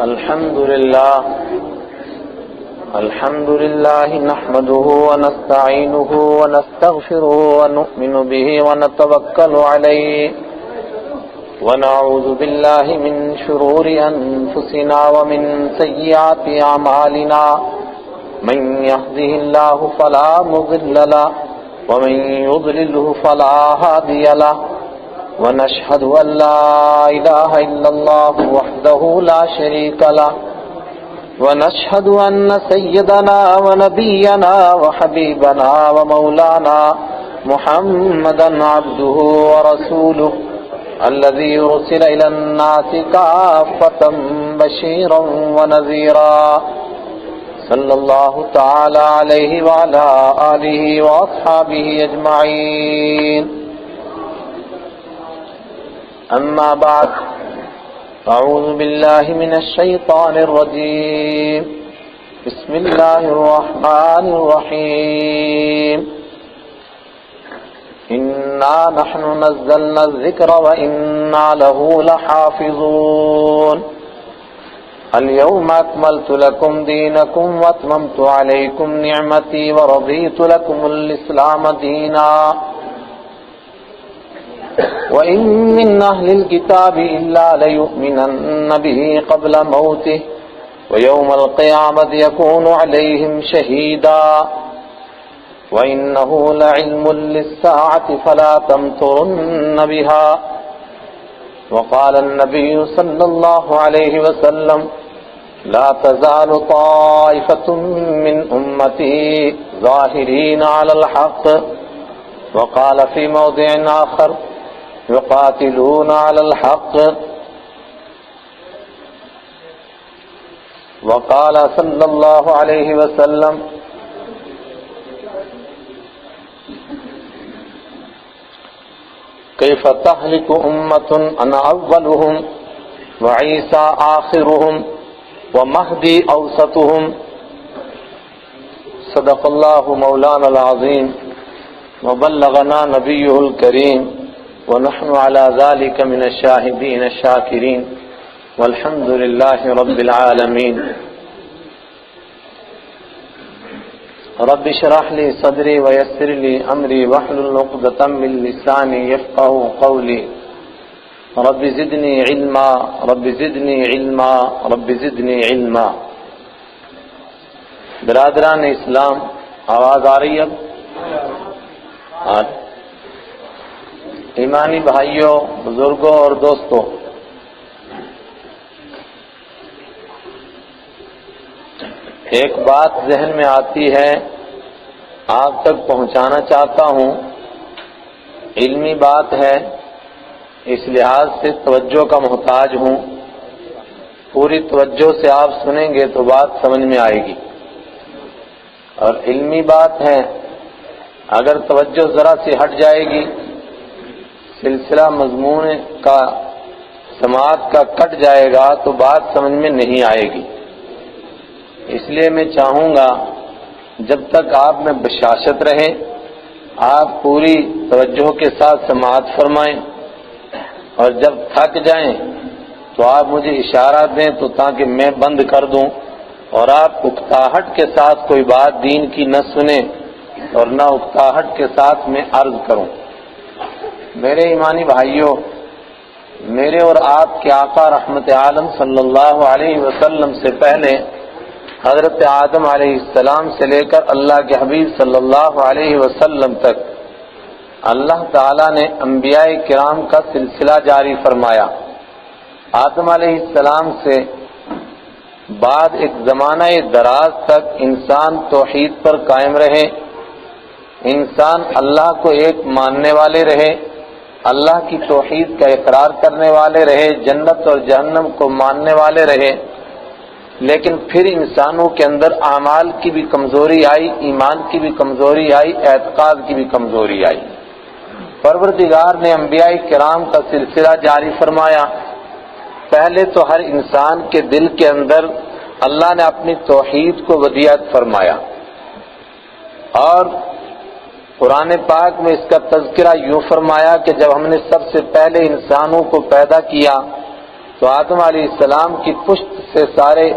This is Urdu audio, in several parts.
الحمد لله نحمده ونستعينه ونستغفره ونؤمن به ونتوكل عليه ونعوذ بالله من شرور أنفسنا ومن سيئات أعمالنا من يهده الله فلا مضل له ومن يضلله فلا هادي له ونشهد أن لا إله إلا الله وحده لا شريك له ونشهد أن سيدنا ونبينا وحبيبنا ومولانا محمدا عبده ورسوله الذي أرسل إلى الناس كافة بشيرا ونذيرا صلى الله تعالى عليه وعلى آله وأصحابه أجمعين. أما بعد، أعوذ بالله من الشيطان الرجيم. بسم الله الرحمن الرحيم. إنا نحن نزلنا الذكر وإنا له لحافظون. اليوم أكملت لكم دينكم وأتممت عليكم نعمتي ورضيت لكم الإسلام دينا. وَإِن مِّنْ أَهْلِ الْكِتَابِ إِلَّا لَيُؤْمِنَنَّ بِهِ قَبْلَ مَوْتِهِ وَيَوْمَ الْقِيَامَةِ يَكُونُ عَلَيْهِمْ شَهِيدًا. وَإِنَّهُ لَعِلْمٌ لِّلسَّاعَةِ فَلَا تَمْتُرُنَّ بِهَا. وقال النبي صلى الله عليه وسلم: لا تزال طائفة من أمتي ظاهرين على الحق. وقال في موضع آخر: يقاتلون على الحق. وقال صلى الله عليه وسلم: كيف تهلك أمة أنا أولهم وعيسى آخرهم ومهدي أوسطهم. صدق الله مولانا العظيم وبلغنا نبيه الكريم ونحن على ذلك من الشاهدين الشاكرين والحمد لله رب العالمين. رب اشرح لي صدري ويسر لي امري واحلل عقدة من لساني يفقهوا قولي. رب زدني علما رب زدني علما رب زدنی علما. برادران اسلام، آواز آ رہی ہے؟ ایمانی بھائیوں، بزرگوں اور دوستوں، ایک بات ذہن میں آتی ہے، آپ تک پہنچانا چاہتا ہوں. علمی بات ہے، اس لحاظ سے توجہ کا محتاج ہوں. پوری توجہ سے آپ سنیں گے تو بات سمجھ میں آئے گی. اور علمی بات ہے، اگر توجہ ذرا سی ہٹ جائے گی، سلسلہ مضمون کا سماعت کا کٹ جائے گا تو بات سمجھ میں نہیں آئے گی. اس لیے میں چاہوں گا جب تک آپ میں بشاشت رہے، آپ پوری توجہ کے ساتھ سماعت فرمائیں، اور جب تھک جائیں تو آپ مجھے اشارہ دیں تو تاکہ میں بند کر دوں اور آپ اکتاہٹ کے ساتھ کوئی بات دین کی نہ سنیں اور نہ اکتاہٹ کے ساتھ میں عرض کروں. میرے ایمانی بھائیوں، میرے اور آپ کے آقا رحمت عالم صلی اللہ علیہ وسلم سے پہلے حضرت آدم علیہ السلام سے لے کر اللہ کے حبیب صلی اللہ علیہ وسلم تک اللہ تعالیٰ نے انبیاء کرام کا سلسلہ جاری فرمایا. آدم علیہ السلام سے بعد ایک زمانہ دراز تک انسان توحید پر قائم رہے، انسان اللہ کو ایک ماننے والے رہے، اللہ کی توحید کا اقرار کرنے والے رہے، جنت اور جہنم کو ماننے والے رہے. لیکن پھر انسانوں کے اندر اعمال کی بھی کمزوری آئی، ایمان کی بھی کمزوری آئی، اعتقاد کی بھی کمزوری آئی. پروردگار نے انبیاء کرام کا سلسلہ جاری فرمایا. پہلے تو ہر انسان کے دل کے اندر اللہ نے اپنی توحید کو ودیعت فرمایا، اور قرآن پاک میں اس کا تذکرہ یوں فرمایا کہ جب ہم نے سب سے پہلے انسانوں کو پیدا کیا تو تو آدم علیہ السلام کی پشت سے سارے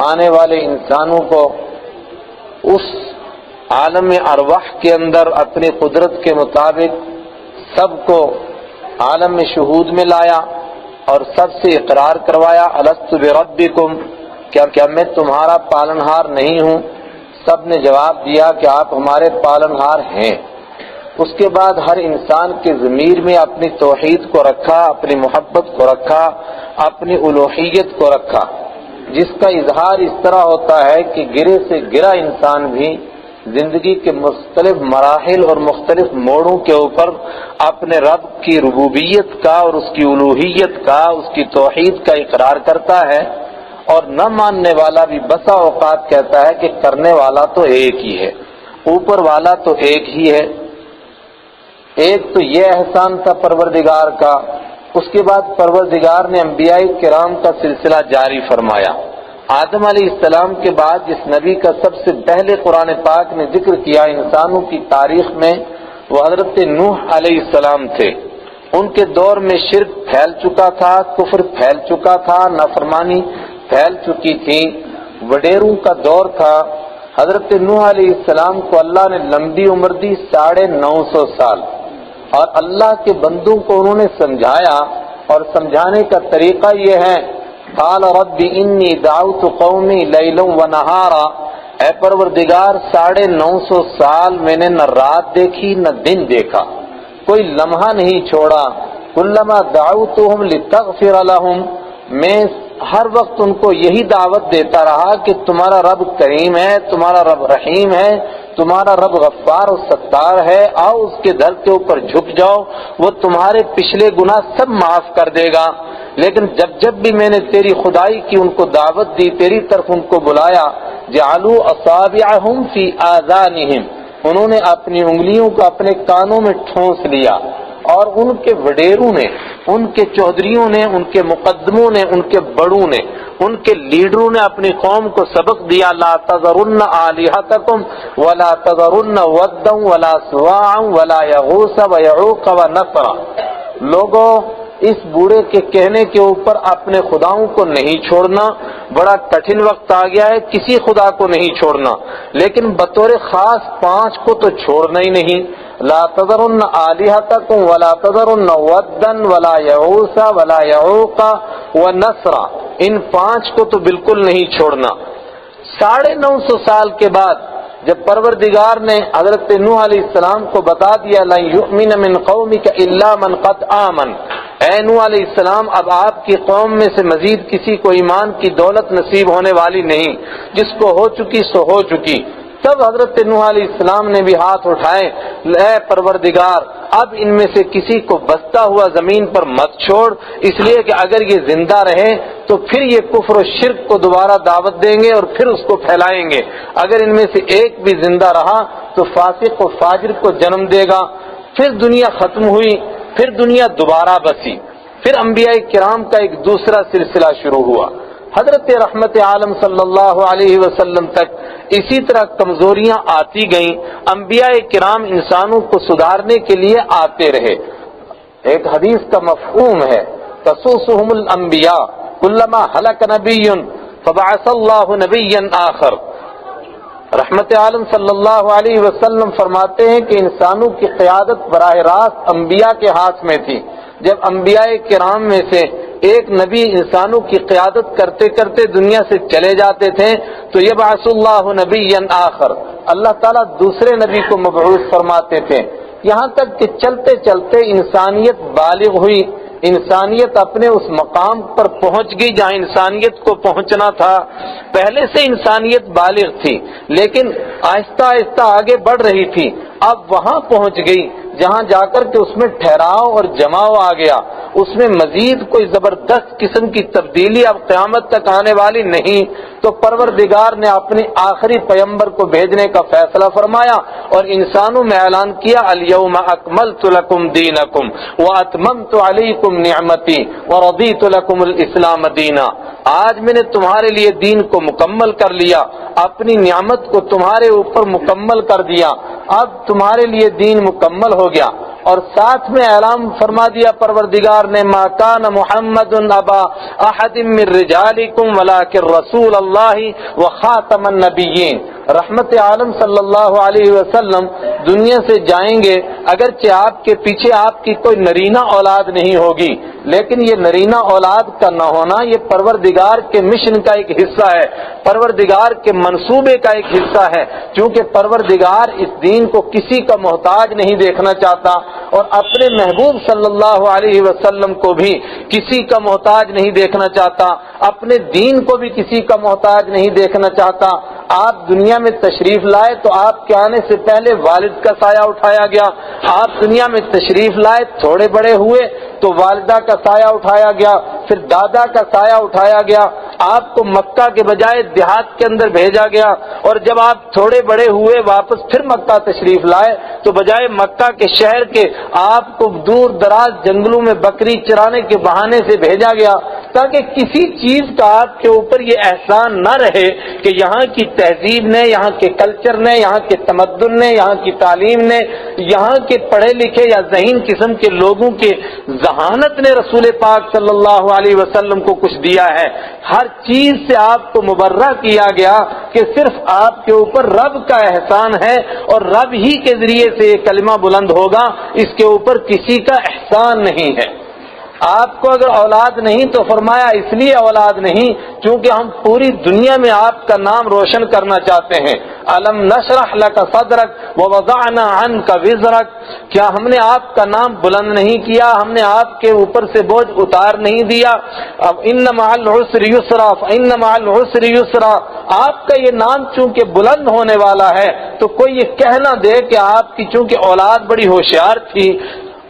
آنے والے انسانوں کو اس عالم ارواح کے اندر اپنی قدرت کے مطابق سب کو عالم میں شہود میں لایا اور سب سے اقرار کروایا الست بربکم، کیا میں تمہارا پالنہار نہیں ہوں؟ سب نے جواب دیا کہ آپ ہمارے پالنہار ہیں۔ اس کے بعد ہر انسان کے ضمیر میں اپنی توحید کو رکھا، اپنی محبت کو رکھا، اپنی الوہیت کو رکھا، جس کا اظہار اس طرح ہوتا ہے کہ گرے سے گرا انسان بھی زندگی کے مختلف مراحل اور مختلف موڑوں کے اوپر اپنے رب کی ربوبیت کا اور اس کی الوہیت کا، اس کی توحید کا اقرار کرتا ہے، اور نہ ماننے والا بھی بسا اوقات کہتا ہے کہ کرنے والا تو ایک ہی ہے، اوپر والا تو ایک ہی ہے۔ ایک تو یہ احسان تھا پروردگار کا، اس کے بعد پروردگار نے انبیاء کرام کا سلسلہ جاری فرمایا۔ آدم علیہ السلام کے بعد جس نبی کا سب سے پہلے قرآن پاک نے ذکر کیا انسانوں کی تاریخ میں، وہ حضرت نوح علیہ السلام تھے۔ ان کے دور میں شرک پھیل چکا تھا، کفر پھیل چکا تھا، نافرمانی پھیل چکی تھی، وڈیروں کا دور تھا۔ حضرت نوح علیہ السلام کو اللہ نے لمبی عمر دی، 950 سال، اور اللہ کے بندوں کو انہوں نے سمجھایا، اور سمجھانے کا طریقہ یہ ہے، قال رب انی دعوت قومی لیلا ونہارا، اے پروردگار 950 سال میں نے نہ رات دیکھی نہ دن دیکھا، کوئی لمحہ نہیں چھوڑا۔ کلما دعوتہم لتغفر لہم، میں ہر وقت ان کو یہی دعوت دیتا رہا کہ تمہارا رب کریم ہے، تمہارا رب رحیم ہے، تمہارا رب غفار و ستار ہے، آؤ اس کے در کے اوپر جھک جاؤ، وہ تمہارے پچھلے گناہ سب معاف کر دے گا۔ لیکن جب بھی میں نے تیری خدائی کی ان کو دعوت دی، تیری طرف ان کو بلایا، جعلوا اصابعہم فی آذانہم، انہوں نے اپنی انگلیوں کو اپنے کانوں میں ٹھونس لیا، اور ان کے وڈیروں نے، ان کے چودھریوں نے، ان کے مقدموں نے، ان کے بڑوں نے، ان کے لیڈروں نے اپنی قوم کو سبق دیا، لا تذرن آلہتکم ولا تذرن ودا ولا سواعا ولا یغوث ویعوق ونسرا، لوگوں اس بوڑھے کے کہنے کے اوپر اپنے خداؤں کو نہیں چھوڑنا، بڑا کٹھن وقت آ گیا ہے، کسی خدا کو نہیں چھوڑنا، لیکن بطور خاص 5 کو تو چھوڑنا ہی نہیں، لا تذرن آلہتکم ولا تذرن ودا ولا یغوث ولا یعوق ونسرا، ان 5 کو تو بالکل نہیں چھوڑنا۔ 950 سال کے بعد جب پروردگار نے حضرت نوح علیہ السلام کو بتا دیا لن یؤمن من قومک الا من قد آمن، اے نوح علیہ السلام اب آپ کی قوم میں سے مزید کسی کو ایمان کی دولت نصیب ہونے والی نہیں، جس کو ہو چکی سو ہو چکی۔ تب حضرت نوح علیہ السلام نے بھی ہاتھ اٹھائے، اے پروردگار اب ان میں سے کسی کو بستا ہوا زمین پر مت چھوڑ، اس لیے کہ اگر یہ زندہ رہے تو پھر یہ کفر و شرک کو دوبارہ دعوت دیں گے اور پھر اس کو پھیلائیں گے، اگر ان میں سے ایک بھی زندہ رہا تو فاسق و فاجر کو جنم دے گا۔ پھر دنیا ختم ہوئی، پھر دنیا دوبارہ بسی، پھر انبیاء کرام کا ایک دوسرا سلسلہ شروع ہوا، حضرت رحمت عالم صلی اللہ علیہ وسلم تک اسی طرح کمزوریاں آتی گئیں، انبیاء کرام انسانوں کو سدھارنے کے لیے آتے رہے۔ ایک حدیث کا مفہوم ہے تسوسهم الانبیاء کلما ہلک نبی فبعث اللہ نبیا آخر، رحمت عالم صلی اللہ علیہ وسلم فرماتے ہیں کہ انسانوں کی قیادت براہ راست انبیاء کے ہاتھ میں تھی، جب انبیاء کرام میں سے ایک نبی انسانوں کی قیادت کرتے کرتے دنیا سے چلے جاتے تھے تو یبعث اللہ نبیا آخر، اللہ تعالیٰ دوسرے نبی کو مبعوث فرماتے تھے، یہاں تک کہ چلتے چلتے انسانیت بالغ ہوئی، انسانیت اپنے اس مقام پر پہنچ گئی جہاں انسانیت کو پہنچنا تھا۔ پہلے سے انسانیت بالغ تھی لیکن آہستہ آہستہ آگے بڑھ رہی تھی، اب وہاں پہنچ گئی جہاں جا کر کے اس میں ٹھہراؤ اور جماؤ آ گیا، اس میں مزید کوئی زبردست قسم کی تبدیلی اب قیامت تک آنے والی نہیں، تو پروردگار نے اپنے آخری پیغمبر کو بھیجنے کا فیصلہ فرمایا اور انسانوں میں اعلان کیا الیوم اکملت لکم دینکم واتممت علیکم نعمتی ورضیت لکم الاسلام دینا، آج میں نے تمہارے لیے دین کو مکمل کر لیا، اپنی نعمت کو تمہارے اوپر مکمل کر دیا، اب تمہارے لیے دین مکمل ہو گیا اور ساتھ میں اعلان فرما دیا پروردگار نے ما کان محمد ابا احد من رجالکم ولکن رسول اللہ وخاتم النبیین. رحمت عالم صلی اللہ علیہ وسلم دنیا سے جائیں گے اگرچہ آپ کے پیچھے آپ کی کوئی نرینہ اولاد نہیں ہوگی، لیکن یہ نرینہ اولاد کا نہ ہونا یہ پروردگار کے مشن کا ایک حصہ ہے، پروردگار کے منصوبے کا ایک حصہ ہے. چونکہ پروردگار اس دین کو کسی کا محتاج نہیں دیکھنا چاہتا اور اپنے محبوب صلی اللہ علیہ وسلم کو بھی کسی کا محتاج نہیں دیکھنا چاہتا، اپنے دین کو بھی کسی کا محتاج نہیں دیکھنا چاہتا. آپ دنیا میں تشریف لائے تو آپ کے آنے سے پہلے والد کا سایہ اٹھایا گیا، آپ دنیا میں تشریف لائے تھوڑے بڑے ہوئے تو والدہ کا سایہ اٹھایا گیا، پھر دادا کا سایہ اٹھایا گیا، آپ کو مکہ کے بجائے دیہات کے اندر بھیجا گیا، اور جب آپ تھوڑے بڑے ہوئے واپس پھر مکہ تشریف لائے تو بجائے مکہ کے شہر کے آپ کو دور دراز جنگلوں میں بکری چرانے کے بہانے سے بھیجا گیا تاکہ کسی چیز کا آپ کے اوپر یہ احسان نہ رہے کہ یہاں کی تہذیب نے، یہاں کے کلچر نے، یہاں کے تمدن نے، یہاں کی تعلیم نے، یہاں کے پڑھے لکھے یا ذہین قسم کے لوگوں کے ذہانت نے رسول پاک صلی اللہ علیہ وسلم کو کچھ دیا ہے. ہر چیز سے آپ کو مبرہ کیا گیا کہ صرف آپ کے اوپر رب کا احسان ہے اور رب ہی کے ذریعے سے یہ کلمہ بلند ہوگا، اس کے اوپر کسی کا احسان نہیں ہے. آپ کو اگر اولاد نہیں تو فرمایا اس لیے اولاد نہیں چونکہ ہم پوری دنیا میں آپ کا نام روشن کرنا چاہتے ہیں. الم نشرح لک صدرک ووضعنا عنک وزرک، کیا ہم نے آپ کا نام بلند نہیں کیا، ہم نے آپ کے اوپر سے بوجھ اتار نہیں دیا. اب ان مع العسر یسرا فان مع العسر یسرا، آپ کا یہ نام چونکہ بلند ہونے والا ہے تو کوئی یہ کہنا دے کہ آپ کی چونکہ اولاد بڑی ہوشیار تھی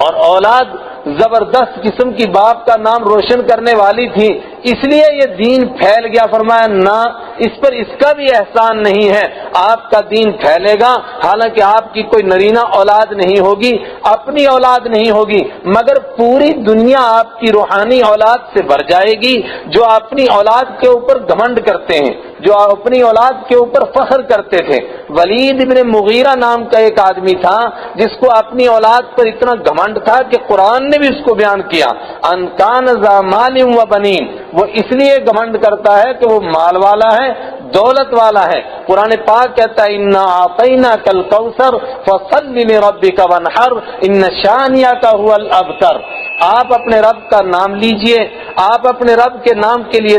اور اولاد زبردست قسم کی باپ کا نام روشن کرنے والی تھی اس لیے یہ دین پھیل گیا، فرمایا نہ، اس پر اس کا بھی احسان نہیں ہے. آپ کا دین پھیلے گا حالانکہ آپ کی کوئی نرینہ اولاد نہیں ہوگی، اپنی اولاد نہیں ہوگی، مگر پوری دنیا آپ کی روحانی اولاد سے بھر جائے گی جو اپنی اولاد کے اوپر گھمنڈ کرتے ہیں، جو اپنی اولاد کے اوپر فخر کرتے تھے. ولید ابن مغیرہ نام کا ایک آدمی تھا جس کو اپنی اولاد پر اتنا گھمنڈ تھا کہ قرآن نے بھی اس کو بیان کیا، ان کان ذا مال و بنین، وہ اس لیے گھمنڈ کرتا ہے کہ وہ مال والا ہے، دولت والا ہے. قرآن پاک کہتا ہے انا اعطیناک الکوثر فصل لربک وانحر ان شانئک هو الابتر. آپ اپنے رب کا نام لیجئے، آپ اپنے رب کے نام کے لیے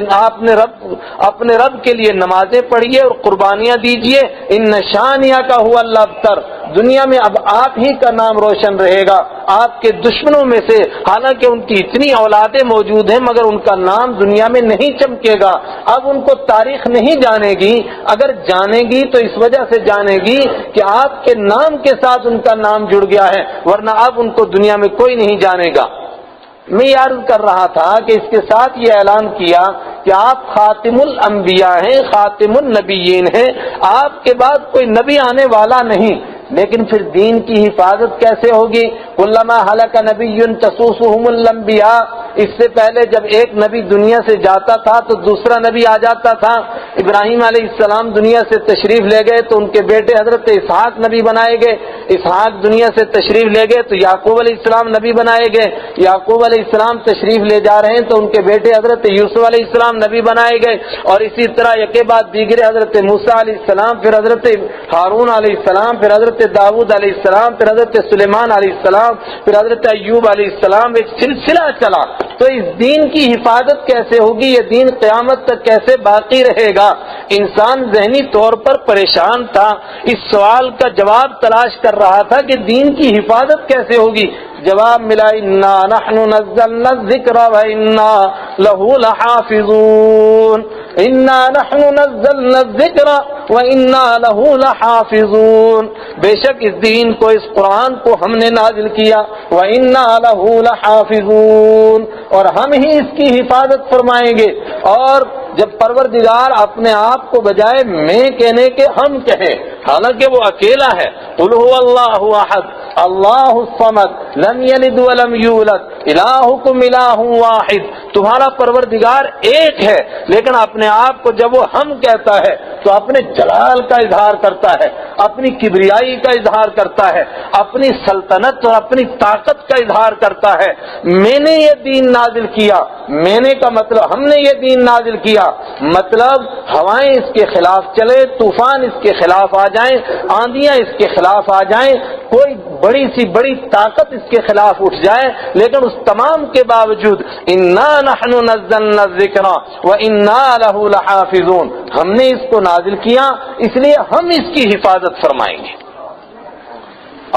اپنے رب کے لیے نمازیں پڑھیے اور قربانیاں دیجئے. ان شانئک هو الابتر، دنیا میں اب آپ ہی کا نام روشن رہے گا. آپ کے دشمنوں میں سے حالانکہ ان کی اتنی اولادیں موجود ہیں مگر ان کا نام دنیا میں نہیں چمکے گا. اب ان کو تاریخ نہیں جانے گی، اگر جانے گی تو اس وجہ سے جانے گی کہ آپ کے نام کے ساتھ ان کا نام جڑ گیا ہے، ورنہ اب ان کو دنیا میں کوئی نہیں جانے گا. میں یہ عرض کر رہا تھا کہ اس کے ساتھ یہ اعلان کیا کہ آپ خاتم الانبیاء ہیں، خاتم النبیین ہیں، آپ کے بعد کوئی نبی آنے والا نہیں. لیکن پھر دین کی حفاظت کیسے ہوگی؟ کلما ہلک نبی تسوسهم الانبیاء، اس سے پہلے جب ایک نبی دنیا سے جاتا تھا تو دوسرا نبی آ جاتا تھا. ابراہیم علیہ السلام دنیا سے تشریف لے گئے تو ان کے بیٹے حضرت اسحاق نبی بنائے گئے، اسحاق دنیا سے تشریف لے گئے تو یعقوب علیہ السلام نبی بنائے گئے، یعقوب علیہ السلام تشریف لے جا رہے ہیں تو ان کے بیٹے حضرت یوسف علیہ السلام نبی بنائے گئے، اور اسی طرح یکے بعد دیگرے حضرت موسیٰ علیہ السلام، پھر حضرت ہارون علیہ السلام، پھر حضرت داؤد علیہ السلام، پھر حضرت سلیمان علیہ السلام، پھر حضرت ایوب علیہ السلام، ایک سلسلہ چلا. تو اس دین کی حفاظت کیسے ہوگی؟ یہ دین قیامت تک کیسے باقی رہے گا؟ انسان ذہنی طور پر پریشان تھا، اس سوال کا جواب تلاش کر رہا تھا کہ دین کی حفاظت کیسے ہوگی. جواب ملا انا نحن نزلنا الذکر وانا له لحافظون. انا نحن نزلنا الذکر وانا له لحافظون، بے شک اس دین کو، اس قرآن کو ہم نے نازل کیا، وانا له لحافظون، اور ہم ہی اس کی حفاظت فرمائیں گے. اور جب پروردگار اپنے آپ کو بجائے میں کہنے کے ہم کہیں، حالانکہ وہ اکیلا ہے، قل هو اللہ احد اللہ الصمد لم یلد ولم یولد الہکم الہ واحد. تمہارا پروردگار ایک ہے لیکن اپنے آپ کو جب وہ ہم کہتا ہے تو اپنے جلال کا اظہار کرتا ہے، اپنی کبریائی کا اظہار کرتا ہے، اپنی سلطنت اور اپنی طاقت کا اظہار کرتا ہے۔ میں نے یہ دین نازل کیا، میں نے کا مطلب ہم نے یہ دین نازل کیا، مطلب ہوائیں اس کے خلاف چلے، طوفان اس کے خلاف آ جائیں، آندیاں اس کے خلاف آ جائیں، کوئی بڑی سی بڑی طاقت اس کے خلاف اٹھ جائے، لیکن اس تمام کے باوجود انا نحن نزلنا الذکر وانا لہ لحافظون، ہم نے اس کو نازل کیا اس لیے ہم اس کی حفاظت فرمائیں گے۔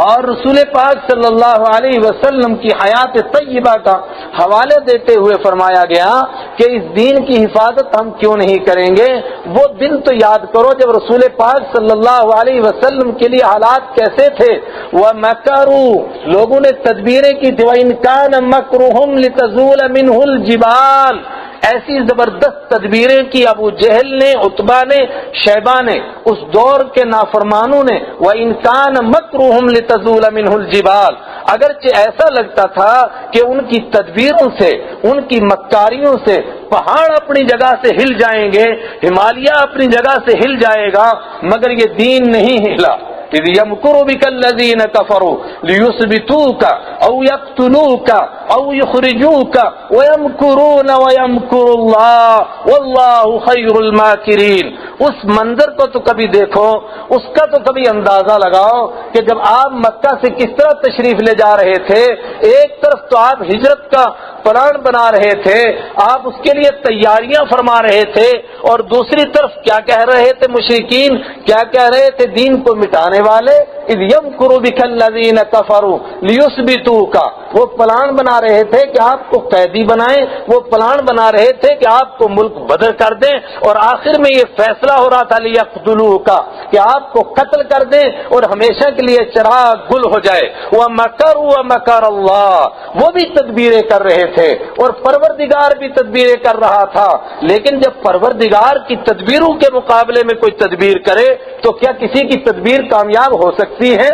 اور رسول پاک صلی اللہ علیہ وسلم کی حیات طیبہ کا حوالہ دیتے ہوئے فرمایا گیا کہ اس دین کی حفاظت ہم کیوں نہیں کریں گے؟ وہ دن تو یاد کرو جب رسول پاک صلی اللہ علیہ وسلم کے لیے حالات کیسے تھے۔ وَمَكَرُوا، لوگوں نے تدبیریں کی تھی، وَإِنْ كَانَ مَكْرُهُمْ لِتَزُولَ مِنْهُ الْجِبَالُ، ایسی زبردست تدبیریں کی ابو جہل نے، عتبہ نے، شیبہ نے، اس دور کے نافرمانوں نے۔ وَإِنْ كَانَ مَكْرُهُمْ لِتَزُولَ مِنْهُ الْجِبَالُ، اگرچہ ایسا لگتا تھا کہ ان کی تدبیروں سے، ان کی مکاریوں سے پہاڑ اپنی جگہ سے ہل جائیں گے، ہمالیہ اپنی جگہ سے ہل جائے گا، مگر یہ دین نہیں ہلا۔ اذ یمکر بک الذین کفروا لیثبتوک او یقتلوک او یخرجوک ویمکرون ویمکر اللہ واللہ خیر الماکرین۔ اس منظر کو تو کبھی دیکھو، اس کا تو کبھی اندازہ لگاؤ کہ جب آپ مکہ سے کس طرح تشریف لے جا رہے تھے، ایک طرف تو آپ ہجرت کا پلان بنا رہے تھے، آپ اس کے لیے تیاریاں فرما رہے تھے، اور دوسری طرف کیا کہہ رہے تھے مشرکین، کیا کہہ رہے تھے دین کو مٹانے والے؟ اذ یمکر بک الذین کفروا لیثبتوک، وہ پلان بنا رہے تھے کہ آپ کو قیدی بنائیں، وہ پلان بنا رہے تھے کہ آپ کو ملک بدر کر دیں، اور آخر میں یہ فیصلہ ہو رہا تھا لیقتلوک، کہ آپ کو قتل کر دیں اور ہمیشہ کے لیے چراغ گل ہو جائے۔ وَمَكَرُوا وَمَكَرَ اللَّهُ، وہ بھی تدبیریں کر رہے تھے اور پروردگار بھی تدبیریں کر رہا تھا، لیکن جب پروردگار کی تدبیروں کے مقابلے میں کوئی تدبیر کرے تو کیا کسی کی تدبیر کامیاب ہو سکتی ہے؟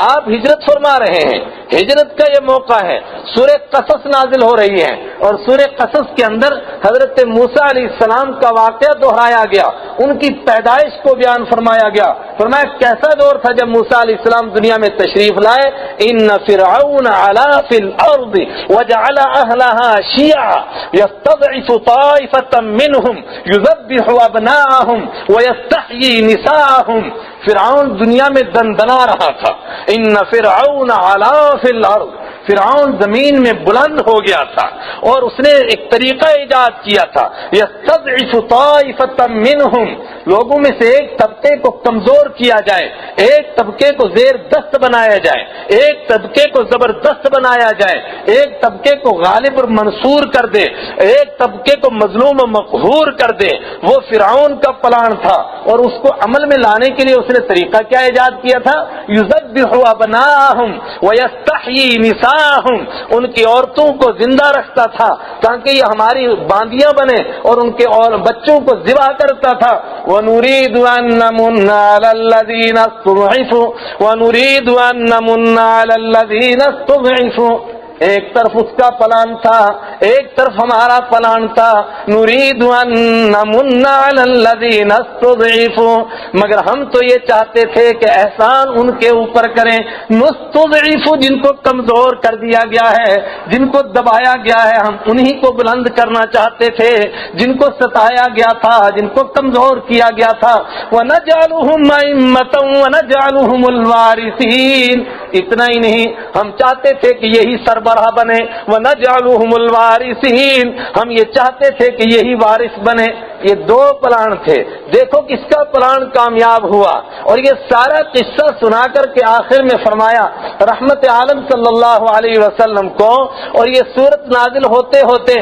آپ ہجرت فرما رہے ہیں، ہجرت کا یہ موقع ہے، سورہ قصص نازل ہو رہی ہے، اور سورہ قصص کے اندر حضرت موسیٰ علیہ السلام کا واقعہ دہرایا گیا، ان کی پیدائش کو بیان فرمایا گیا۔ فرمایا کیسا دور تھا جب موسیٰ علیہ السلام دنیا میں تشریف لائے۔ ان فرعون علا فی الارض وجعل اہلہا شیعا یستضعف طائفة منہم یذبح ابناءہم ویستحیی نساءہم، فرعون دنیا میں دندنا رہا تھا۔ ان فرعون علا فی الارض، فرعون زمین میں بلند ہو گیا تھا، اور اس نے ایک طریقہ ایجاد کیا تھا، یستضعف طائفة منہم، لوگوں میں سے ایک طبقے کو کمزور کیا جائے، ایک طبقے کو زیر دست بنایا جائے، ایک طبقے کو زبردست بنایا جائے، ایک طبقے کو غالب اور منصور کر دے، ایک طبقے کو مظلوم و مقہور کر دے۔ وہ فرعون کا پلان تھا، اور اس کو عمل میں لانے کے لیے اس نے طریقہ کیا ایجاد کیا تھا؟ یذبح ابناءہم ویستحیی نساءہم، ان کی عورتوں کو زندہ رکھتا تھا تاکہ یہ ہماری باندیاں بنے، اور ان کے اور بچوں کو ذبح کرتا تھا۔ وَنُرِيدُ أَن نَّمُنَّ عَلَى الَّذِينَ اسْتُضْعِفُوا وَنُرِيدُ أَن نَّمُنَّ عَلَى الَّذِينَ اسْتُضْعِفُوا، ایک طرف اس کا پلان تھا، ایک طرف ہمارا پلان تھا، نرید ان نمن علی الذین استضعفوا، مگر ہم تو یہ چاہتے تھے کہ احسان ان کے اوپر کریں، مستضعفوا، جن کو کمزور کر دیا گیا ہے، جن کو دبایا گیا ہے، ہم انہی کو بلند کرنا چاہتے تھے، جن کو ستایا گیا تھا، جن کو کمزور کیا گیا تھا۔ ونجعلهم ائمة ونجعلهم الوارثین، اتنا ہی نہیں، ہم چاہتے تھے کہ یہی سربراہ بنے، وَنَجْعَلُهُمُ الْوَارِثِينَ، ہم یہ چاہتے تھے کہ یہی وارث بنے۔ یہ دو پلان تھے، دیکھو کس کا پلان کامیاب ہوا۔ اور یہ سارا قصہ سنا کر کے آخر میں فرمایا رحمت عالم صلی اللہ علیہ وسلم کو، اور یہ سورت نازل ہوتے ہوتے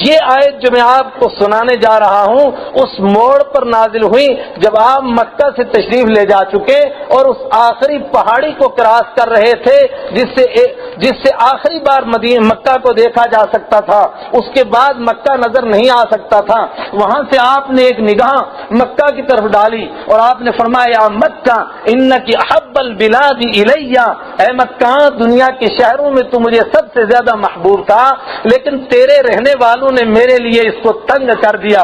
یہ آیت جو میں آپ کو سنانے جا رہا ہوں اس موڑ پر نازل ہوئی جب آپ مکہ سے تشریف لے جا چکے اور اس آخری پہاڑی کو کراس کر رہے تھے جس سے آخری بار مکہ کو دیکھا جا سکتا تھا، اس کے بعد مکہ نظر نہیں آ سکتا تھا۔ وہاں سے آپ نے ایک نگاہ مکہ کی طرف ڈالی اور آپ نے فرمایا مکہ انکی احب البلاد الیہ، اے مکہ دنیا کے شہروں میں تو مجھے سب سے زیادہ محبوب تھا، لیکن تیرے رہنے والوں نے میرے لیے اس کو تنگ کر دیا،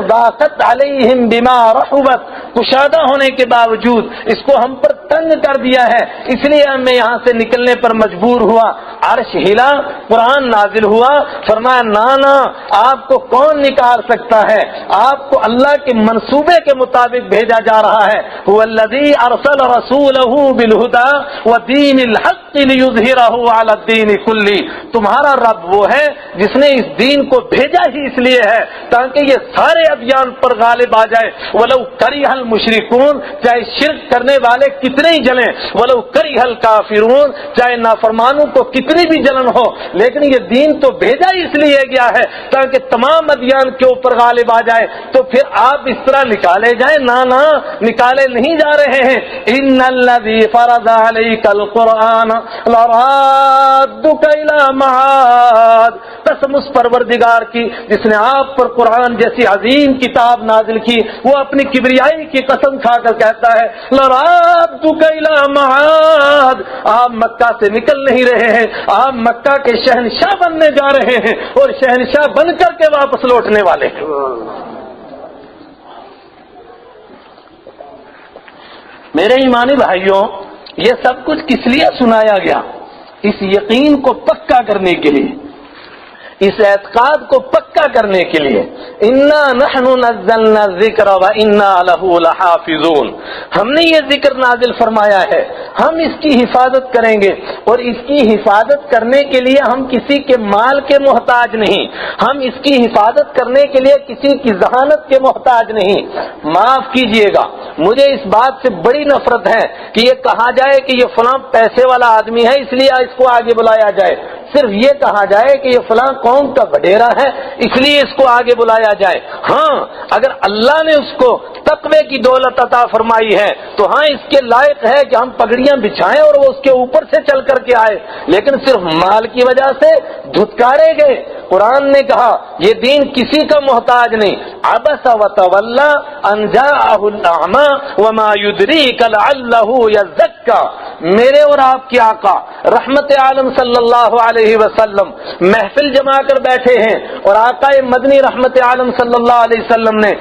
ضاقت علیہم بما رحبت، کشادہ ہونے کے باوجود اس کو ہم پر تنگ کر دیا ہے، اس لیے میں یہاں سے نکلنے پر مجبور ہوا۔ عرش ہلا، قرآن نازل ہوا، فرمایا نانا آپ کو کون نکال سکتا ہے، آپ کو اللہ کے منصوبے کے مطابق بھیجا جا رہا ہے۔ هو الذی ارسل رسولہ بالہدی ودین الحق لیظہرہ علی الدین کلہ، تمہارا رب وہ ہے جس نے اس دین کو بھیجا ہی اس لیے ہے تاکہ یہ سارے ادیان پر غالب آ جائے، ولو کرہ المشرکون، چاہے شرک کرنے والے کتنے ہی جلیں، ولو کرہ الکافرون، چاہے نافرمانوں کو کتنی بھی جلن ہو، لیکن یہ دین تو بھیجا ہی اس لیے گیا ہے تاکہ تمام ادیان کے اوپر غالب آ جائے۔ تو پھر آپ اس طرح نکالے جائیں، نہ نکالے نہیں جا رہے ہیں۔ ان الذی فرض علیک القرآن لرادک الی معاد، قسم اس پروردگار کی جس نے آپ پر قرآن جیسی عظیم کتاب نازل کی، وہ اپنی کبریائی کی قسم کھا کر کہتا ہے لرادک الی معاد، آپ مکہ سے نکل نہیں رہے ہیں، آپ مکہ کے شہنشاہ بننے جا رہے ہیں اور شہنشاہ بن کر کے واپس لوٹنے والے ہیں۔ میرے ایمانی بھائیوں، یہ سب کچھ کس لیے سنایا گیا؟ اس یقین کو پکا کرنے کے لیے، اس اعتقاد کو پکا کرنے کے لیے۔ انا نحن نزلنا الذکر وانا لہ لحافظون، ہم نے یہ ذکر نازل فرمایا ہے، ہم اس کی حفاظت کریں گے، اور اس کی حفاظت کرنے کے لیے ہم کسی کے مال کے محتاج نہیں، ہم اس کی حفاظت کرنے کے لیے کسی کی ذہانت کے محتاج نہیں۔ معاف کیجئے گا، مجھے اس بات سے بڑی نفرت ہے کہ یہ کہا جائے کہ یہ فلاں پیسے والا آدمی ہے اس لیے اس کو آگے بلایا جائے، صرف یہ کہا جائے کہ یہ فلاں قوم کا وڈیرا ہے اس لیے اس کو آگے بلایا جائے۔ ہاں اگر اللہ نے اس کو تقوی کی دولت عطا فرمائی ہے تو ہاں اس کے لائق ہے کہ ہم پگڑیاں بچھائیں اور وہ اس کے اوپر سے چل کر کے آئے، لیکن صرف مال کی وجہ سے دھتکارے گئے۔ قرآن نے کہا یہ دین کسی کا محتاج نہیں۔ عبس وتولی ان جاءہ الاعمی وما یدریک لعلہ یزکا، میرے اور آپ کے آقا رحمت عالم صلی اللہ علیہ وسلم محفل جما کر بیٹھے ہیں، اور آقا مدنی رحمت عالم صلی اللہ علیہ وسلم نے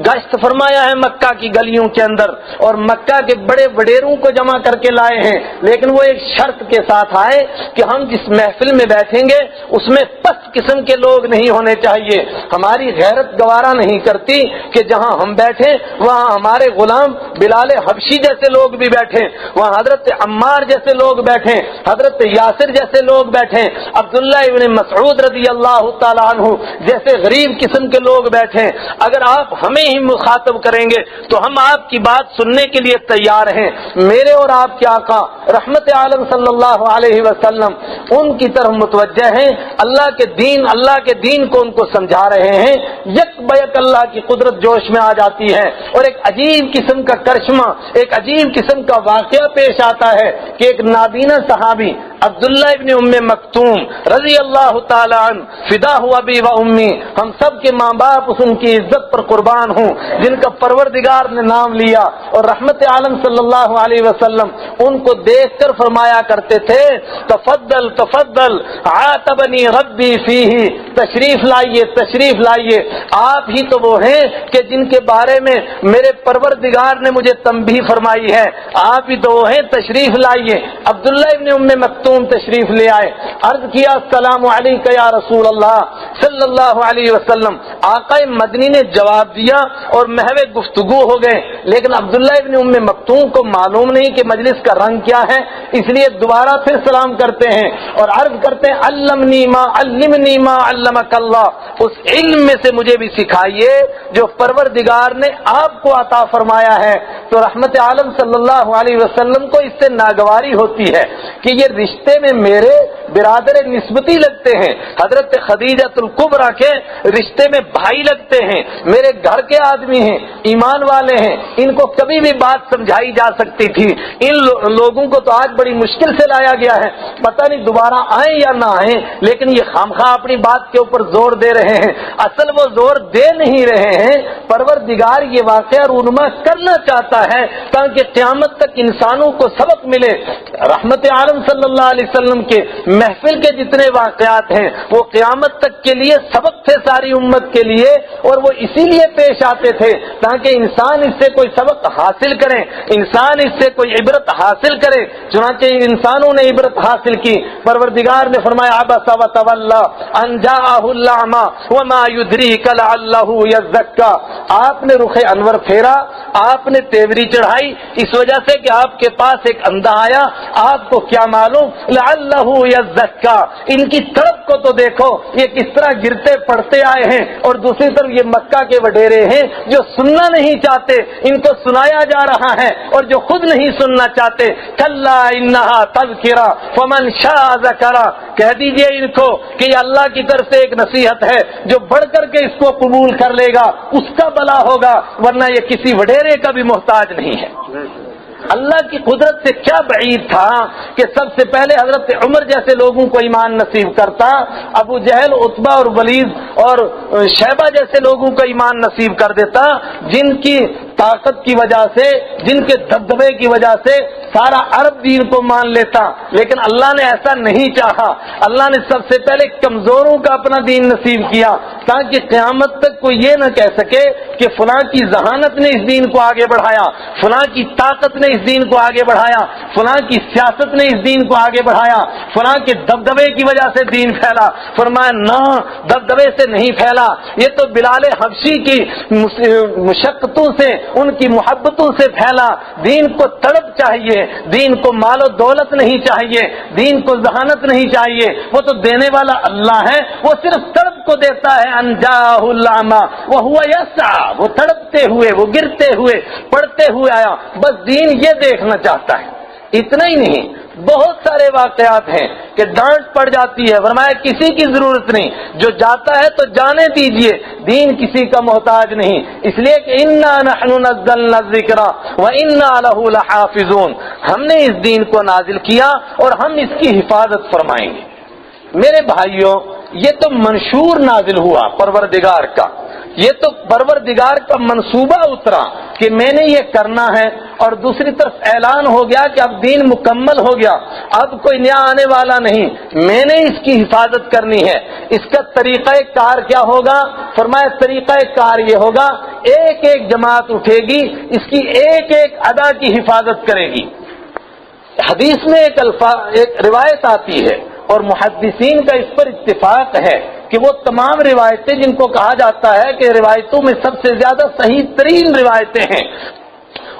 گشت فرمایا ہے مکہ کی گلیوں کے اندر، اور مکہ کے بڑے وڈیروں کو جمع کر کے لائے ہیں، لیکن وہ ایک شرط کے ساتھ آئے کہ ہم جس محفل میں بیٹھیں گے اس میں پست قسم کے لوگ نہیں ہونے چاہیے، ہماری غیرت گوارا نہیں کرتی کہ جہاں ہم بیٹھیں وہاں ہمارے غلام بلال حبشی جیسے لوگ بھی بیٹھیں، وہاں حضرت عمار جیسے لوگ بیٹھیں، حضرت یاسر جیسے لوگ بیٹھیں، عبداللہ ابن مسعود رضی اللہ تعالیٰ عنہ جیسے غریب قسم کے لوگ بیٹھیں۔ اگر آپ ہمیں ہی مخاطب کریں گے تو ہم آپ کی بات سننے کے لیے تیار ہیں۔ میرے اور آپ کے آقا رحمت عالم صلی اللہ علیہ وسلم ان کی طرف متوجہ ہیں، اللہ کے دین کو ان کو سمجھا رہے ہیں، یک بیک اللہ کی قدرت جوش میں آ جاتی ہے، اور ایک عجیب قسم کا کرشمہ، ایک عجیب قسم کا واقعہ پیش آتا ہے کہ ایک نابینا صحابی عبداللہ ابن ام مکتوم رضی اللہ تعالی عنہ، فدا ہوا ابی و امی، ہم سب کے ماں باپ ان کی عزت پر قربان ہوں، جن کا پروردگار نے نام لیا، اور رحمت عالم صلی اللہ علیہ وسلم ان کو دیکھ کر فرمایا کرتے تھے تفضل تفضل عاتبنی ربی فیہ، تشریف لائیے تشریف لائیے، آپ ہی تو وہ ہیں کہ جن کے بارے میں میرے پروردگار نے مجھے تنبیہ فرمائی ہے، آپ ہی تو وہ ہیں، تشریف لائیے۔ عبداللہ ابن ام مکتوم تشریف لے آئے، عرض کیا السلام علیکم یا رسول اللہ صلی اللہ علیہ وسلم، آقا مدنی نے جواب دیا اور محو گفتگو ہو گئے، لیکن عبداللہ ابن ام مکتوم کو معلوم نہیں کہ مجلس کا رنگ کیا ہے، اس لیے دوبارہ پھر سلام کرتے ہیں اور عرض کرتے ہیں علمنی ما علمک اللہ، اس علم میں سے مجھے بھی سکھائیے جو پروردگار نے آپ کو عطا فرمایا ہے۔ تو رحمت عالم صلی اللہ علیہ وسلم کو اس سے ناگواری ہوتی ہے کہ یہ رشتے میں میرے برادر نسبتی لگتے ہیں، حضرت خدیجہ الکبریٰ کے رشتے میں بھائی لگتے ہیں، میرے گھر کے آدمی ہیں، ایمان والے ہیں، ان کو کبھی بھی بات سمجھائی جا سکتی تھی، ان لوگوں کو تو آج بڑی مشکل سے لایا گیا ہے، پتہ نہیں دوبارہ آئیں یا نہ آئیں، لیکن یہ خامخواہ اپنی بات کے اوپر زور دے رہے ہیں، اصل وہ زور دے نہیں رہے ہیں، پروردگار یہ واقعہ رونما کرنا چاہتا ہے تاکہ قیامت تک انسانوں کو سبق ملے۔ رحمت عالم صلی اللہ علیہ وسلم کے محفل کے جتنے واقعات ہیں وہ قیامت تک کے لیے سبق تھے ساری امت کے لیے، اور وہ اسی لیے پیش آتے تھے تاکہ انسان اس سے کوئی سبق حاصل کرے، انسان اس سے کوئی عبرت حاصل کرے۔ چنانچہ انسانوں نے عبرت حاصل کی۔ پروردگار نے فرمایا عبس وتولی ان جاءہ الاعمی وما یدریک لعلہ یزکی، آپ نے رخ انور پھیرا، آپ نے تیوری چڑھائی اس وجہ سے کہ آپ کے پاس ایک اندھا آیا، آپ کو کیا معلوم لعلہ یزکی، ان کی طرف کو تو دیکھو یہ کس طرح گرتے پڑتے آئے ہیں، اور دوسری طرف یہ مکہ کے وڈیرے ہیں جو سننا نہیں چاہتے، ان کو سنایا جا رہا ہے، اور جو خود نہیں سننا چاہتے کلا انہا تذکرہ فمن شاء ذکر، کہہ دیجئے ان کو کہ یہ اللہ کی طرف سے ایک نصیحت ہے، جو بڑھ کر کے اس کو قبول کر لے گا اس کا بھلا ہوگا، ورنہ یہ کسی وڈیرے کا بھی محتاج نہیں ہے۔ اللہ کی قدرت سے کیا بعید تھا کہ سب سے پہلے حضرت عمر جیسے لوگوں کو ایمان نصیب کرتا، ابو جہل، عتبہ اور ولید اور شیبہ جیسے لوگوں کو ایمان نصیب کر دیتا، جن کی طاقت کی وجہ سے، جن کے دبدبے کی وجہ سے سارا عرب دین کو مان لیتا، لیکن اللہ نے ایسا نہیں چاہا۔ اللہ نے سب سے پہلے کمزوروں کا اپنا دین نصیب کیا تاکہ قیامت تک کوئی یہ نہ کہہ سکے کہ فلاں کی ذہانت نے اس دین کو آگے بڑھایا، فلاں کی طاقت نے اس دین کو آگے بڑھایا، فلاں کی سیاست نے اس دین کو آگے بڑھایا، فلاں کے دبدبے کی وجہ سے دین پھیلا۔ فرمایا نہ، دبدبے سے نہیں پھیلا، یہ تو بلال حبشی کی مشقتوں سے، ان کی محبتوں سے پھیلا۔ دین کو تڑپ چاہیے، دین کو مال و دولت نہیں چاہیے، دین کو ذہانت نہیں چاہیے، وہ تو دینے والا اللہ ہے، وہ صرف تڑپ کو دیتا ہے۔ ان جاءہ الاعمی وہو یسعی، وہ تڑپتے ہوئے، وہ گرتے ہوئے، پڑتے ہوئے آیا، بس دین یہ دیکھنا چاہتا ہے۔ اتنا ہی نہیں، بہت سارے واقعات ہیں کہ ڈانٹ پڑ جاتی ہے، فرمایا کسی کی ضرورت نہیں، جو جاتا ہے تو جانے دیجئے، دین کسی کا محتاج نہیں، اس لیے کہ انا نحن نزلنا الذکر وانا لہ لحافظون، ہم نے اس دین کو نازل کیا اور ہم اس کی حفاظت فرمائیں گے۔ میرے بھائیوں، یہ تو منشور نازل ہوا پروردگار کا، یہ تو پروردگار کا منصوبہ اترا کہ میں نے یہ کرنا ہے، اور دوسری طرف اعلان ہو گیا کہ اب دین مکمل ہو گیا، اب کوئی نیا آنے والا نہیں، میں نے اس کی حفاظت کرنی ہے۔ اس کا طریقہ کار کیا ہوگا؟ فرمایا طریقہ کار یہ ہوگا، ایک ایک جماعت اٹھے گی، اس کی ایک ایک ادا کی حفاظت کرے گی۔ حدیث میں ایک روایت آتی ہے اور محدثین کا اس پر اتفاق ہے کہ وہ تمام روایتیں جن کو کہا جاتا ہے کہ روایتوں میں سب سے زیادہ صحیح ترین روایتیں ہیں،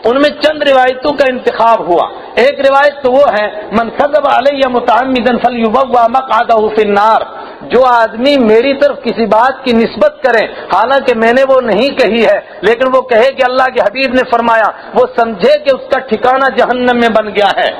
ان میں چند روایتوں کا انتخاب ہوا۔ ایک روایت تو وہ ہے من کذب علی متعمدا فلیبوأ مقعدہ فی النار، جو آدمی میری طرف کسی بات کی نسبت کرے حالانکہ میں نے وہ نہیں کہی ہے، لیکن وہ کہے کہ اللہ کے حبیب نے فرمایا، وہ سمجھے کہ اس کا ٹھکانہ جہنم میں بن گیا ہے۔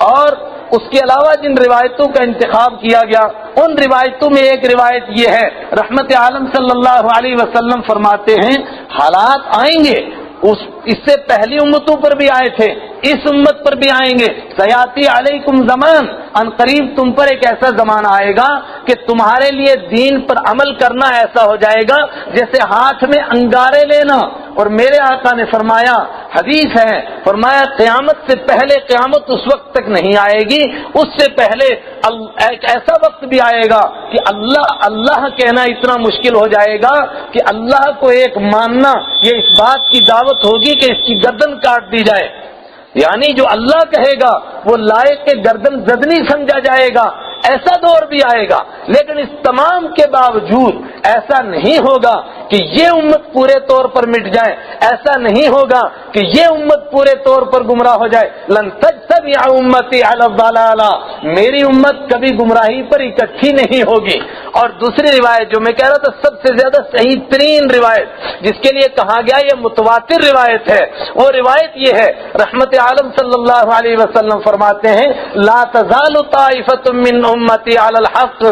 اور اس کے علاوہ جن روایتوں کا انتخاب کیا گیا ان روایتوں میں ایک روایت یہ ہے، رحمت عالم صلی اللہ علیہ وسلم فرماتے ہیں حالات آئیں گے، اس سے پہلی امتوں پر بھی آئے تھے، اس امت پر بھی آئیں گے، سیاتی علیکم زمان، ان قریب تم پر ایک ایسا زمانہ آئے گا کہ تمہارے لیے دین پر عمل کرنا ایسا ہو جائے گا جیسے ہاتھ میں انگارے لینا۔ اور میرے آقا نے فرمایا، حدیث ہے، فرمایا قیامت سے پہلے، قیامت اس وقت تک نہیں آئے گی، اس سے پہلے ایک ایسا وقت بھی آئے گا کہ اللہ کہنا اتنا مشکل ہو جائے گا کہ اللہ کو ایک ماننا یہ اس بات کی دعوت ہوگی کہ اس کی گردن کاٹ دی جائے، یعنی جو اللہ کہے گا وہ لائق کے گردن زدنی سمجھا جائے گا۔ ایسا دور بھی آئے گا، لیکن اس تمام کے باوجود ایسا نہیں ہوگا کہ یہ امت پورے طور پر مٹ جائے، ایسا نہیں ہوگا کہ یہ امت پورے طور پر گمراہ ہو جائے۔ لن تجتمع امتی علی الضلالہ، میری امت کبھی گمراہی پر اکٹھی نہیں ہوگی۔ اور دوسری روایت جو میں کہہ رہا تھا سب سے زیادہ صحیح ترین روایت، جس کے لیے کہا گیا یہ متواتر روایت ہے، وہ روایت یہ ہے، رحمت عالم صلی اللہ علیہ وسلم فرماتے ہیں لا تزال طائفۃ من امتی علی الحق،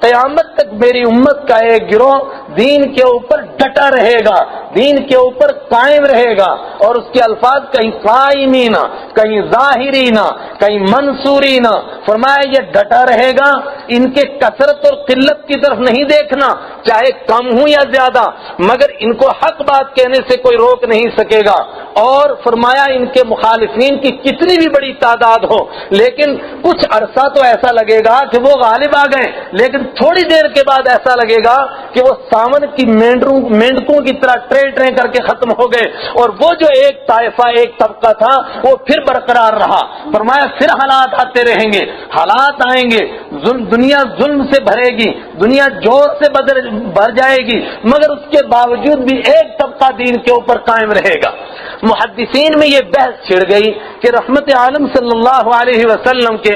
قیامت تک میری امت کا ایک گروہ دین کے اوپر ڈٹا رہے گا، دین کے اوپر قائم رہے گا، اور اس کے الفاظ کہیں قائمین، کہیں ظاہرین، کہیں منصورین، فرمایا یہ ڈٹا رہے گا، ان کے کثرت اور قلت کی طرف نہیں دیکھنا، چاہے کم ہوں یا زیادہ، مگر ان کو حق بات کہنے سے کوئی روک نہیں سکے گا۔ اور فرمایا ان کے مخالفین کی کتنی بھی بڑی تعداد ہو، لیکن کچھ عرصہ تو ایسا لگے گا کہ وہ غالب آ گئے، لیکن تھوڑی دیر کے بعد ایسا لگے گا کہ وہ ساون کی مینڈکوں کی طرح ٹرے کر کے ختم ہو گئے، اور وہ جو ایک طائفہ، ایک طبقہ تھا، وہ پھر برقرار رہا۔ فرمایا پھر حالات آتے رہیں گے، حالات آئیں گے، دنیا ظلم سے بھرے گی، دنیا جور سے بھر جائے گی، مگر اس کے باوجود بھی ایک طبقہ دین کے اوپر قائم رہے گا۔ محدثین میں یہ بحث چھڑ گئی کہ رحمت عالم صلی اللہ علیہ وسلم کے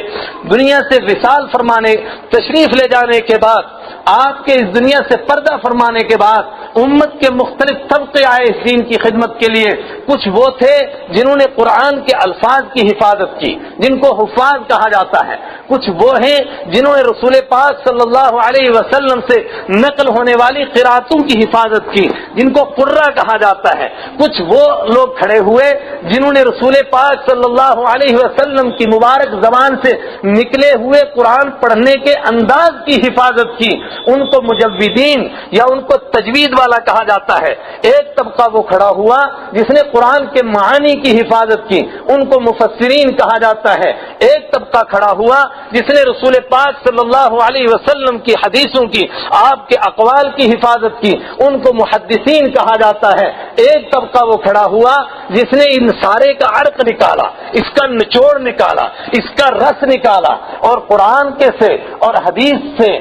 دنیا سے وصال فرمانے، تشریف لے جانے کے بعد، آپ کے اس دنیا سے پردہ فرمانے کے بعد امت کے مختلف طبقے آئے اس دین کی خدمت کے لیے۔ کچھ وہ تھے جنہوں نے قرآن کے الفاظ کی حفاظت کی، جن کو حفاظ کہا جاتا ہے۔ کچھ وہ ہیں جنہوں نے رسول پاک صلی اللہ علیہ وسلم سے نقل ہونے والی قراتوں کی حفاظت کی، جن کو قرہ کہا جاتا ہے۔ کچھ وہ لوگ کھڑے ہوئے جنہوں نے رسول پاک صلی اللہ علیہ وسلم کی مبارک زبان سے نکلے ہوئے قرآن پڑھنے کے انداز کی حفاظت کی، ان کو مجودین یا ان کو تجوید والا کہا جاتا ہے۔ ایک طبقہ وہ کھڑا ہوا جس نے قرآن کے معانی کی حفاظت کی، ان کو مفسرین کہا جاتا ہے۔ ایک طبقہ کھڑا ہوا جس نے رسول پاک صلی اللہ علیہ وسلم کی حدیثوں کی، آپ کے اقوال کی حفاظت کی، ان کو محدثین کہا جاتا ہے۔ ایک طبقہ وہ کھڑا ہوا جس نے ان سارے کا عرق نکالا، اس کا نچوڑ نکالا، اس کا رس نکالا، اور قرآن کے سے اور حدیث سے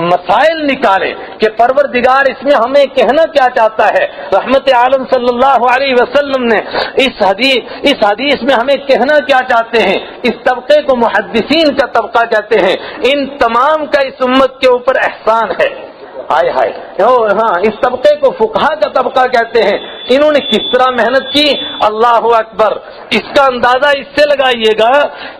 مسائل نکالے کہ پروردگار اس میں ہمیں کہنا کیا چاہتا ہے، رحمت عالم صلی اللہ علیہ وسلم نے اس حدیث میں ہمیں کہنا کیا چاہتے ہیں۔ اس طبقے کو محدثین کا طبقہ کہتے ہیں۔ ان تمام کا اس امت کے اوپر احسان ہے۔ ہائے ہائے، ہاں، اس طبقے کو فقہا کا طبقہ کہتے ہیں۔ انہوں نے کس طرح محنت کی، اللہ اکبر۔ اس کا اندازہ اس سے لگائیے گا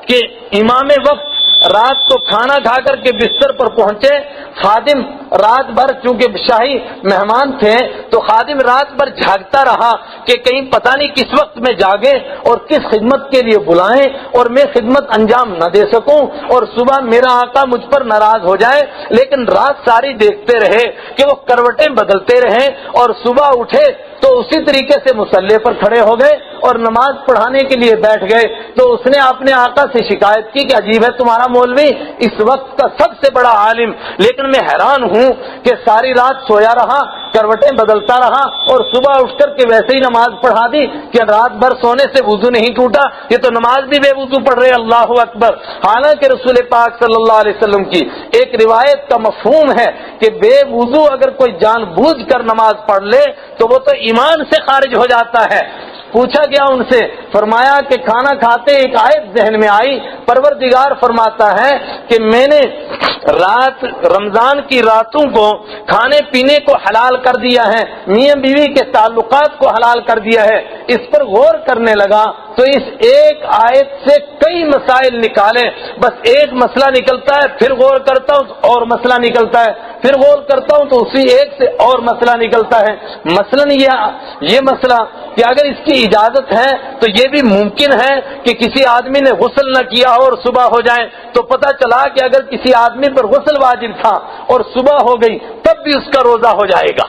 کہ امام وقت رات کو کھانا کھا کر کے بستر پر پہنچے، خادم رات بھر، چونکہ شاہی مہمان تھے تو خادم رات بھر جھاگتا رہا کہ کہیں پتہ نہیں کس وقت میں جاگے اور کس خدمت کے لیے بلائیں اور میں خدمت انجام نہ دے سکوں، اور صبح میرا آقا مجھ پر ناراض ہو جائے۔ لیکن رات ساری دیکھتے رہے کہ وہ کروٹیں بدلتے رہیں، اور صبح اٹھے تو اسی طریقے سے مصلی پر کھڑے ہو گئے اور نماز پڑھانے کے لیے بیٹھ گئے۔ تو اس نے اپنے آقا سے شکایت کی کہ عجیب ہے تمہارا مولوی، اس وقت کا سب سے بڑا عالم، لیکن میں حیران ہوں کہ ساری رات سویا رہا، کروٹیں بدلتا رہا، اور صبح اٹھ کر کے ویسے ہی نماز پڑھا دی کہ رات بھر سونے سے وضو نہیں ٹوٹا، یہ تو نماز بھی بے وضو پڑھ رہے، اللہ اکبر۔ حالانکہ رسول پاک صلی اللہ علیہ وسلم کی ایک روایت کا مفہوم ہے کہ بے وضو اگر کوئی جان بوجھ کر نماز پڑھ لے تو وہ تو ایمان سے خارج ہو جاتا ہے۔ پوچھا گیا ان سے، فرمایا کہ کھانا کھاتے ایک آیت ذہن میں آئی، پروردگار فرماتا ہے کہ میں نے رمضان کی راتوں کو کھانے پینے کو حلال کر دیا ہے، میاں بیوی کے تعلقات کو حلال کر دیا ہے۔ اس پر غور کرنے لگا تو اس ایک آیت سے کئی مسائل نکالے، بس ایک مسئلہ نکلتا ہے، پھر غور کرتا ہوں اور مسئلہ نکلتا ہے، پھر غور کرتا ہوں تو اسی ایک سے اور مسئلہ نکلتا ہے۔ مثلاً یہ مسئلہ کہ اگر اس کی اجازت ہے تو یہ بھی ممکن ہے کہ کسی آدمی نے غسل نہ کیا اور صبح ہو جائے، تو پتہ چلا کہ اگر کسی آدمی پر غسل واجب تھا اور صبح ہو گئی تب بھی اس کا روزہ ہو جائے گا،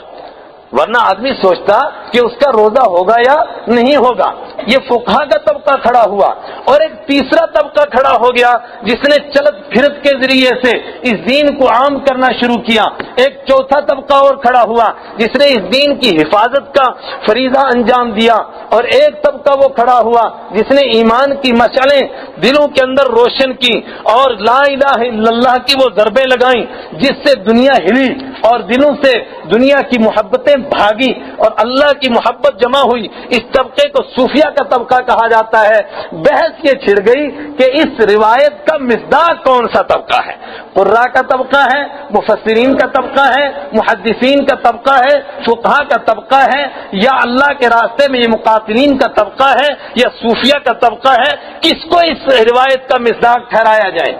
ورنہ آدمی سوچتا کہ اس کا روزہ ہوگا یا نہیں ہوگا۔ یہ فقہا کا طبقہ کھڑا ہوا، اور ایک تیسرا طبقہ کھڑا ہو گیا جس نے چلت پھرت کے ذریعے سے اس دین کو عام کرنا شروع کیا۔ ایک چوتھا طبقہ اور کھڑا ہوا جس نے اس دین کی حفاظت کا فریضہ انجام دیا، اور ایک طبقہ وہ کھڑا ہوا جس نے ایمان کی مشعلیں دلوں کے اندر روشن کی اور لا الہ الا اللہ کی وہ ضربیں لگائیں جس سے دنیا ہلی اور دلوں سے دنیا کی محبتیں بھاگی اور اللہ کی محبت جمع ہوئی۔ اس طبقے کو صوفیہ کا طبقہ کہا جاتا ہے۔ بحث یہ چھڑ گئی کہ اس روایت کا مصداق کون سا طبقہ ہے، قراء کا طبقہ ہے، مفسرین کا طبقہ ہے، محدثین کا طبقہ ہے، فقہا کا طبقہ ہے، یا اللہ کے راستے میں یہ مقاتلین کا طبقہ ہے، یا صوفیہ کا طبقہ ہے۔ کس کو اس روایت کا مصداق ٹھہرایا جائے؟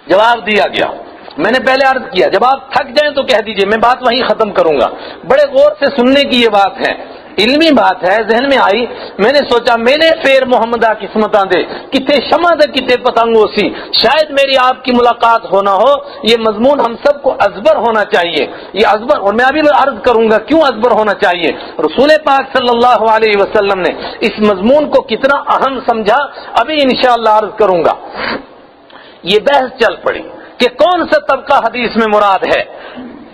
جواب دیا گیا میں نے پہلے عرض کیا جب آپ تھک جائیں تو کہہ دیجئے، میں بات وہیں ختم کروں گا، بڑے غور سے سننے کی یہ بات ہے، علمی بات ہے، ذہن میں آئی، میں نے سوچا میں نے پھر محمدہ قسمتاں دے کتے شمع دے کتے پتنگوں سی، شاید میری آپ کی ملاقات ہونا ہو، یہ مضمون ہم سب کو ازبر ہونا چاہیے، یہ ازبر، اور میں ابھی عرض کروں گا کیوں ازبر ہونا چاہیے، رسول پاک صلی اللہ علیہ وسلم نے اس مضمون کو کتنا اہم سمجھا، ابھی انشاءاللہ عرض کروں گا۔ یہ بحث چل پڑی کہ کون سا طبقہ حدیث میں مراد ہے،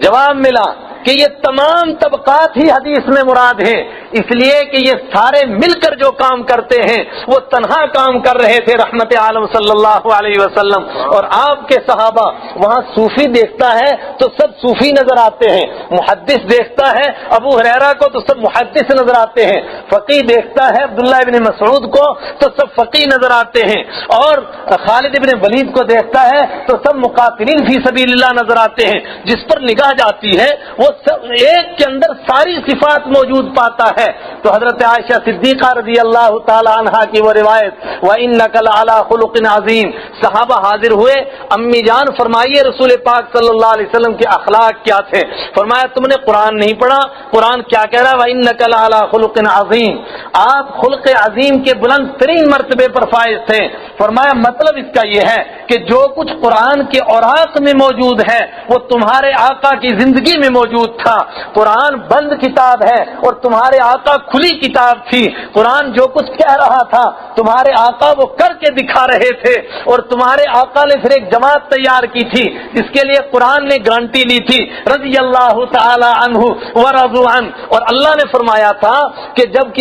جواب ملا کہ یہ تمام طبقات ہی حدیث میں مراد ہیں، اس لیے کہ یہ سارے مل کر جو کام کرتے ہیں وہ تنہا کام کر رہے تھے رحمت عالم صلی اللہ علیہ وسلم، اور آپ کے صحابہ، وہاں صوفی دیکھتا ہے تو سب صوفی نظر آتے ہیں، محدث دیکھتا ہے ابو ہریرہ کو تو سب محدث نظر آتے ہیں، فقیہ دیکھتا ہے عبداللہ ابن مسعود کو تو سب فقیہ نظر آتے ہیں، اور خالد ابن ولید کو دیکھتا ہے تو سب مقاتلین فی سبیل اللہ نظر آتے ہیں، جس پر نگاہ جاتی ہے وہ ایک کے اندر ساری صفات موجود پاتا ہے۔ تو حضرت عائشہ صدیقہ رضی اللہ تعالی عنہا کی وہ روایت وَإِنَّكَ لَعَلَىٰ خُلُقٍ عَظِيمٍ، صحابہ حاضر ہوئے، امی جان فرمائیے رسول پاک صلی اللہ علیہ وسلم کے اخلاق کیا تھے، فرمایا تم نے قرآن نہیں پڑھا، قرآن کیا کہہ رہا ہے وَإِنَّكَ لَعَلَىٰ خُلُقٍ عَظِيمٍ، آپ خلق عظیم کے بلند ترین مرتبے پر فائز تھے، فرمایا مطلب اس کا یہ ہے کہ جو کچھ قرآن کے اوراق میں موجود ہے وہ تمہارے آقا کی زندگی میں موجود تھا، قرآن بند کتاب ہے اور تمہارے آقا کھلی کتاب تھی، قرآن جو کچھ کہہ رہا تھا تمہارے آقا وہ کر کے دکھا رہے تھے، اور تمہارے آقا نے پھر ایک جماعت تیار کی تھی جس کے لیے قرآن نے گارنٹی لی تھی رضی اللہ تعالی عنہ ورضوا عنہ، اور اللہ نے فرمایا تھا کہ جب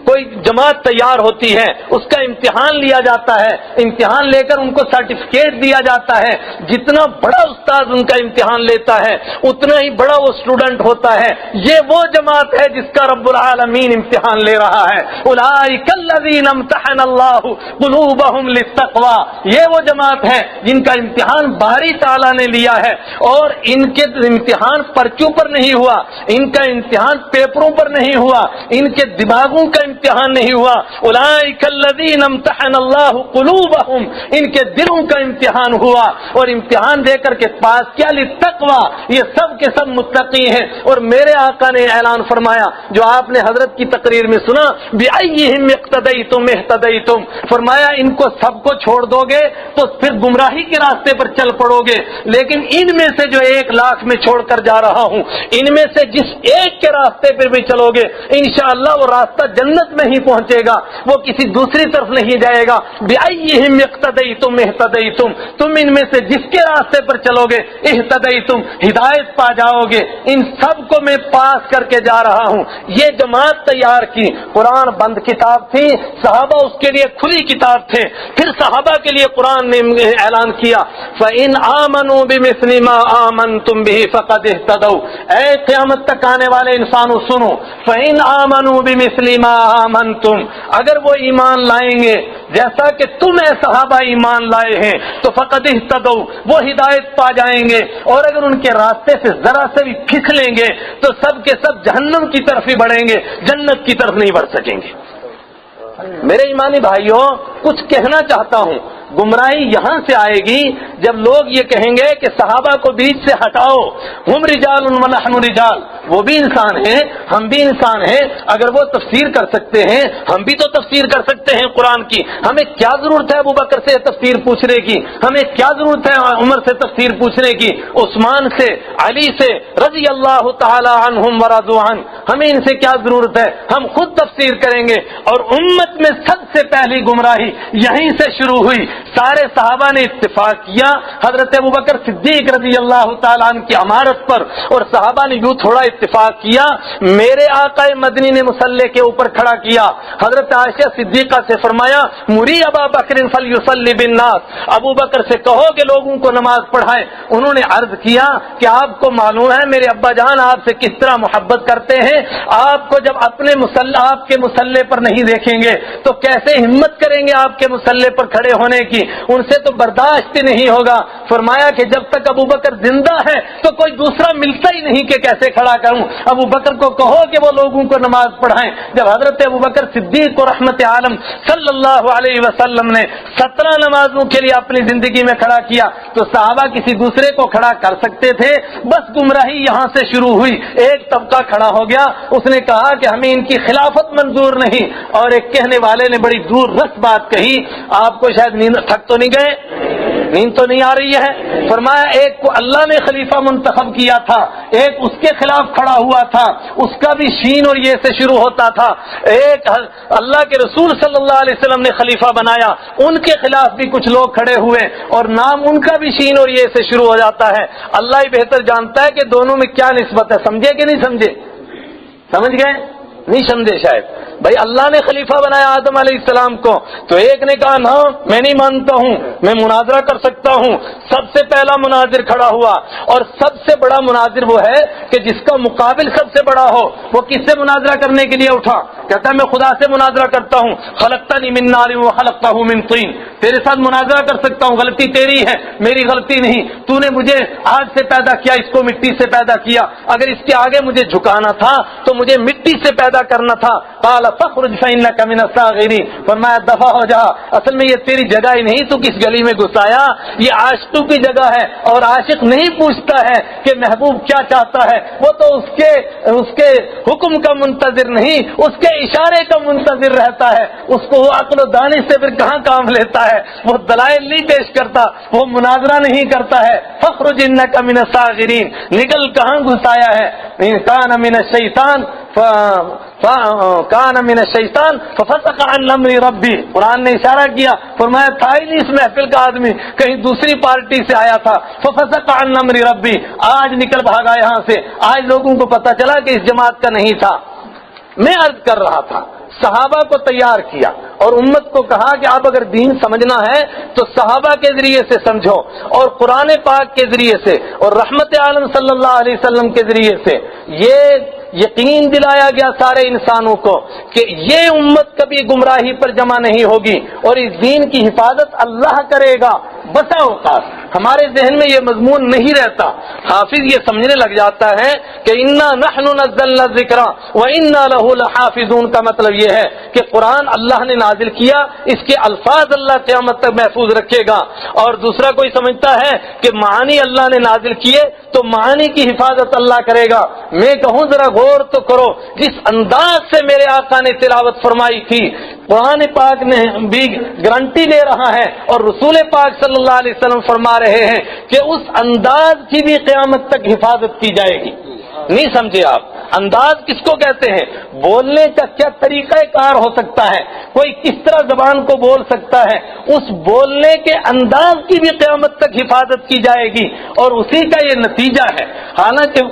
کوئی جماعت تیار ہوتی ہے اس کا امتحان لیا جاتا ہے، امتحان لے کر ان کو سرٹیفکیٹ دیا جاتا ہے، جتنا بڑا استاد ان کا امتحان لیتا ہے اتنا ہی بڑا وہ اسٹوڈنٹ ہوتا ہے، یہ وہ جماعت ہے جس کا رب العالمین امتحان لے رہا ہے، اولئک الذین امتحن اللہ قلوبہم للتقوی، یہ وہ جماعت ہے جن کا امتحان باری تعالیٰ نے لیا ہے، اور ان کے امتحان پرچوں پر نہیں ہوا، ان کا امتحان پیپروں پر نہیں ہوا، ان کے دماغوں کا امتحان نہیں ہوا، اولئک الذین امتحن اللہ قلوبہم، ان کے دلوں کا امتحان ہوا، اور امتحان دے کر کے پاس کیا للتقوی، یہ سب کے سب متقی ہیں، اور میرے آقا نے اعلان فرمایا جو آپ نے حضرت کی تقریر میں سنا بِأَيِّهِمْ اقْتَدَيْتُمْ اهْتَدَيْتُمْ، فرمایا ان کو سب کو چھوڑ دو گے تو پھر گمراہی کے راستے پر چل پڑو گے، لیکن ان میں سے جو 1,00,000 میں چھوڑ کر جا رہا ہوں ان میں سے جس ایک کے راستے پر بھی چلو گے انشاءاللہ وہ راستہ جنت میں ہی پہنچے گا، وہ کسی دوسری طرف نہیں جائے گا۔ بِأَيِّهِمْ اقْتَدَيْتُمْ اهْتَدَيْتُمْ، تم ان میں سے جس کے راستے پر چلو گے اهتدیتم، ہدایت پا جاؤ گے، ان سب کو میں پاس کر کے جا رہا ہوں۔ یہ جماعت تیار کی، قرآن بند کتاب تھی، صحابہ اس کے لیے کھلی کتاب تھے، پھر صحابہ کے لیے قرآن نے اعلان کیا فَإِنْ آمَنُوا بِمِثْلِ مَا آمَنْتُمْ بِهِ فَقَدْ اهْتَدَوْا، اے قیامت تک آنے والے انسانوں سنو، فَإِنْ آمَنُوا بِمِثْلِ مَا آمَنْتُمْ، اگر وہ ایمان لائیں گے جیسا کہ تم اے صحابہ ایمان لائے ہیں تو فَقَدْ اهْتَدَوْا، وہ ہدایت پا جائیں گے، اور اگر ان کے راستے سے ذرا سے بھی پھسلیں گے تو سب کے سب جہنم کی طرف ہی بڑھیں گے، جنت کی طرف نہیں بڑھ سکیں گے۔ میرے ایمانی بھائیوں، کچھ کہنا چاہتا ہوں، گمراہی یہاں سے آئے گی جب لوگ یہ کہیں گے کہ صحابہ کو بیچ سے ہٹاؤ، ہم رجال ونحن رجال، وہ بھی انسان ہیں ہم بھی انسان ہیں، اگر وہ تفسیر کر سکتے ہیں ہم بھی تو تفسیر کر سکتے ہیں قرآن کی، ہمیں کیا ضرورت ہے ابو بکر سے تفسیر پوچھنے کی، ہمیں کیا ضرورت ہے عمر سے تفسیر پوچھنے کی، عثمان سے، علی سے رضی اللہ تعالی عنہم ورضوا عنہ، ہمیں ان سے کیا ضرورت ہے، ہم خود تفسیر کریں گے۔ اور امت میں سب سے پہلی گمراہی یہیں سے شروع ہوئی، سارے صحابہ نے اتفاق کیا حضرت ابوبکر صدیق رضی اللہ تعالیٰ عنہ کی امارت پر، اور صحابہ نے یوں تھوڑا اتفاق کیا، میرے آقا مدنی نے مصلی کے اوپر کھڑا کیا، حضرت عائشہ صدیقہ سے فرمایا مری ابا بکر فلیصلی بالناس، ابو بکر سے کہو کہ لوگوں کو نماز پڑھائیں۔ انہوں نے عرض کیا کہ آپ کو معلوم ہے میرے ابا جان آپ سے کس طرح محبت کرتے ہیں، آپ کو جب اپنے آپ کے مصلی پر نہیں دیکھیں گے تو کیسے ہمت کریں گے آپ کے مصلی پر کھڑے ہونے کی، ان سے تو برداشت نہیں ہوگا۔ فرمایا کہ جب تک ابو بکر زندہ ہے تو کوئی دوسرا ملتا ہی نہیں کہ کیسے کھڑا کروں؟ ابو بکر کو کہو کہ وہ لوگوں کو نماز پڑھائیں۔ جب حضرت ابو بکر صدیق کو رحمت عالم صلی اللہ علیہ وسلم نے 17 نمازوں کے لیے اپنی زندگی میں کھڑا کیا تو صحابہ کسی دوسرے کو کھڑا کر سکتے تھے؟ بس گمراہی یہاں سے شروع ہوئی۔ ایک طبقہ کھڑا ہو گیا، اس نے کہا کہ ہمیں ان کی خلافت منظور نہیں، اور ایک کہنے والے نے بڑی دور رس بات کہی۔ آپ کو شاید نیند تھک تو نہیں گئے؟ نیند تو نہیں آ رہی ہے؟ فرمایا ایک کو اللہ نے خلیفہ منتخب کیا تھا، ایک اس کے خلاف کھڑا ہوا تھا، اس کا بھی شین اور یہ سے شروع ہوتا تھا، ایک اللہ کے رسول صلی اللہ علیہ وسلم نے خلیفہ بنایا، ان کے خلاف بھی کچھ لوگ کھڑے ہوئے اور نام ان کا بھی شین اور یہ سے شروع ہو جاتا ہے۔ اللہ ہی بہتر جانتا ہے کہ دونوں میں کیا نسبت ہے۔ سمجھے کہ نہیں سمجھے؟ سمجھ گئے؟ نہیں سمجھے شاید۔ بھائی اللہ نے خلیفہ بنایا آدم علیہ السلام کو، تو ایک نے کہا نہ میں نہیں مانتا ہوں، میں مناظرہ کر سکتا ہوں۔ سب سے پہلا مناظر کھڑا ہوا، اور سب سے بڑا مناظر وہ ہے کہ جس کا مقابل سب سے بڑا ہو۔ وہ کس سے مناظرہ کرنے کے لیے اٹھا؟ کہتا ہے میں خدا سے مناظرہ کرتا ہوں، خلقتنی من نار وخلقتہ من طین، تیرے ساتھ مناظرہ کر سکتا ہوں، غلطی تیری ہے میری غلطی نہیں، تو نے مجھے آگ سے پیدا کیا، اس کو مٹی سے پیدا کیا، اگر اس کے آگے مجھے جھکانا تھا تو مجھے مٹی سے پیدا کرنا تھا۔ قال فاخرج فإنك من الصاغرین، فرمایا دفع ہو جا، اصل میں یہ تیری جگہ ہی نہیں، تو کس گلی میں گھسایا؟ یہ عاشقوں کی جگہ ہے، اور عاشق نہیں پوچھتا ہے کہ محبوب کیا چاہتا ہے، وہ تو اس کے حکم کا منتظر نہیں، اس کے اشارے کا منتظر رہتا ہے۔ اس کو وہ عقل و دانش سے پھر کہاں کام لیتا ہے؟ وہ دلائل نہیں پیش کرتا، وہ مناظرہ نہیں کرتا ہے۔ فاخرج انک من الصاغرین، نکل کہاں گھسایا ہے؟ کان من الشیطان کان من الشیطان ففسق عن امر ربی، قرآن نے اشارہ کیا، فرمایا تھا ہی نہیں اس محفل کا آدمی، کہیں دوسری پارٹی سے آیا تھا۔ ففسق عن امر ربی، آج نکل بھاگا یہاں سے، آج لوگوں کو پتہ چلا کہ اس جماعت کا نہیں تھا۔ میں عرض کر رہا تھا، صحابہ کو تیار کیا اور امت کو کہا کہ آپ اگر دین سمجھنا ہے تو صحابہ کے ذریعے سے سمجھو، اور قرآن پاک کے ذریعے سے، اور رحمت عالم صلی اللہ علیہ وسلم کے ذریعے سے یہ یقین دلایا گیا سارے انسانوں کو کہ یہ امت کبھی گمراہی پر جمع نہیں ہوگی، اور اس دین کی حفاظت اللہ کرے گا۔ بسا اوقات ہمارے ذہن میں یہ مضمون نہیں رہتا، حافظ یہ سمجھنے لگ جاتا ہے کہ انا نحن نزلنا الذکر وانا لہ لحافظون، کا مطلب یہ ہے کہ قرآن اللہ نے نازل کیا، اس کے الفاظ اللہ قیامت تک محفوظ رکھے گا۔ اور دوسرا کوئی سمجھتا ہے کہ معانی اللہ نے نازل کیے تو معانی کی حفاظت اللہ کرے گا۔ میں کہوں ذرا غور تو کرو، جس انداز سے میرے آقا نے تلاوت فرمائی تھی، قرآن پاک نے بھی گارنٹی دے رہا ہے، اور رسول پاک صلی اللہ علیہ وسلم فرما رہے ہیں کہ اس انداز کی بھی قیامت تک حفاظت کی جائے گی۔ نہیں سمجھے آپ؟ انداز کس کو کہتے ہیں؟ بولنے کا کیا طریقہ کار ہو سکتا ہے، کوئی کس طرح زبان کو بول سکتا ہے، اس بولنے کے انداز کی بھی قیامت تک حفاظت کی جائے گی، اور اسی کا یہ نتیجہ ہے۔ حالانکہ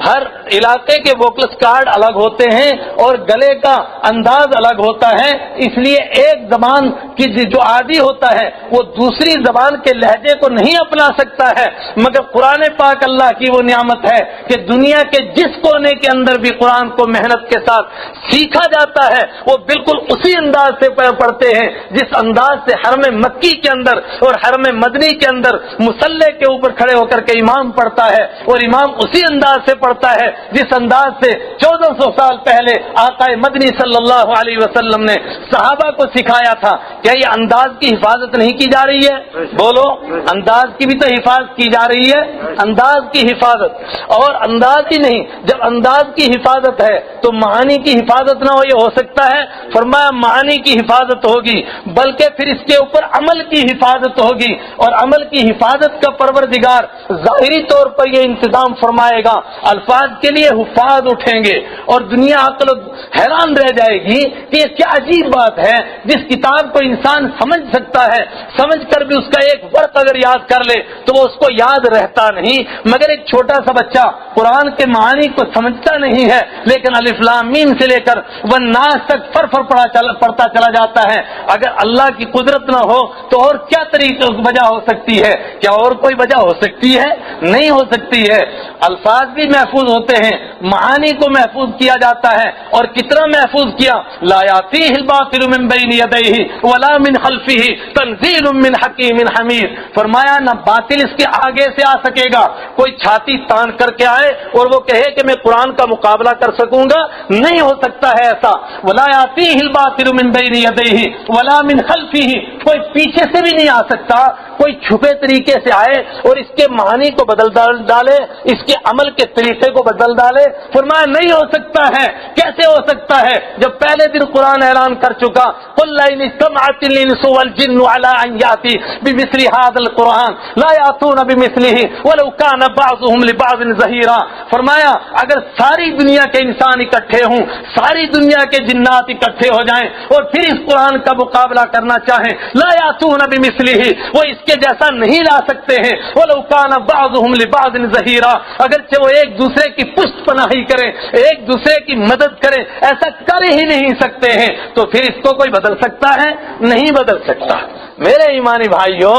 ہر علاقے کے ووکلس کارڈ الگ ہوتے ہیں اور گلے کا انداز الگ ہوتا ہے، اس لیے ایک زبان کی جو عادی ہوتا ہے وہ دوسری زبان کے لہجے کو نہیں اپنا سکتا ہے، مگر قرآن پاک اللہ کی وہ نعمت ہے کہ دنیا کے جس کونے کے اندر بھی قرآن کو محنت کے ساتھ سیکھا جاتا ہے، وہ بالکل اسی انداز سے پڑھتے ہیں جس انداز سے حرم مکی کے اندر اور حرم مدنی کے اندر مصلی کے اوپر کھڑے ہو کر کے امام پڑھتا ہے، اور امام اسی انداز سے پڑھتا ہے جس انداز سے 1400 سال پہلے آقا مدنی صلی اللہ علیہ وسلم نے صحابہ کو سکھایا تھا۔ کیا یہ انداز کی حفاظت نہیں کی جا رہی ہے؟ بولو، انداز کی بھی تو حفاظت کی جا رہی ہے، انداز کی حفاظت۔ اور انداز ہی نہیں، جب انداز کی حفاظت ہے تو معانی کی حفاظت نہ ہو، یہ ہو سکتا ہے؟ فرمایا معانی کی حفاظت ہوگی، بلکہ پھر اس کے اوپر عمل کی حفاظت ہوگی، اور عمل کی حفاظت کا پروردگار ظاہری طور پر یہ انتظام فرمائے گا، الفاظ کے لیے حفاظ اٹھیں گے، اور دنیا عقل حیران رہ جائے گی کہ یہ کیا عجیب بات ہے، جس کتاب کو انسان سمجھ سکتا ہے، سمجھ کر بھی اس کا ایک ورق اگر یاد کر لے تو وہ اس کو یاد رہتا نہیں، مگر ایک چھوٹا سا بچہ قرآن کے معانی کو سمجھتا نہیں ہے، لیکن الف لام میم سے لے کر والناس تک فر پڑھتا چلا جاتا ہے۔ اگر اللہ کی قدرت نہ ہو تو اور کیا طریقہ وجہ ہو سکتی ہے؟ کیا اور کوئی وجہ ہو سکتی ہے؟ نہیں ہو سکتی ہے۔ الفاظ بھی محفوظ ہوتے ہیں، معانی کو محفوظ کیا جاتا ہے، اور کتنا محفوظ کیا، لا یاتیہ الباطل من بین یدیہ ولا من خلفہ تنزیل من حکیم حمید۔ فرمایا نہ باطل اس کے آگے سے آ سکے گا، کوئی چھاتی تان کر کے آئے اور وہ کہے کہ میں قرآن کا مقابلہ کر سکوں گا، نہیں ہو سکتا ہے ایسا۔ ولا یاتیہ الباطل من بین یدیہ ولا من خلفہ، کوئی پیچھے سے بھی نہیں آ سکتا، کوئی چھپے طریقے سے آئے اور اس کے معنی کو بدل ڈالے، اس کے عمل کے طریقے کو بدل ڈالے۔ فرمایا نہیں ہو سکتا ہے۔ کیسے ہو سکتا ہے؟ جب پہلے دن قرآن اعلان کر چکا، قل لئن اجتمعت الانس والجن على ان یاتی بمثل هذا القرآن لا یاتون بمثله ولو كان بعضهم لبعض ظہیرا۔ فرمایا اگر ساری دنیا کے انسان اکٹھے ہوں، ساری دنیا کے جنات اکٹھے ہو جائیں اور پھر اس قرآن کا مقابلہ کرنا چاہیں، لا یاتون بمثله، وہ اس کے جیسا نہیں لا سکتے ہیں۔ ولو كان بعضهم لبعض ظہیرا، اگرچہ وہ ایک دوسرے کی پشت پناہی کریں، ایک دوسرے کی مدد کریں، ایسا کر ہی نہیں سکتے ہیں، تو پھر اس کو کوئی بدل سکتا ہے؟ نہیں بدل سکتا۔ میرے ایمانی بھائیوں،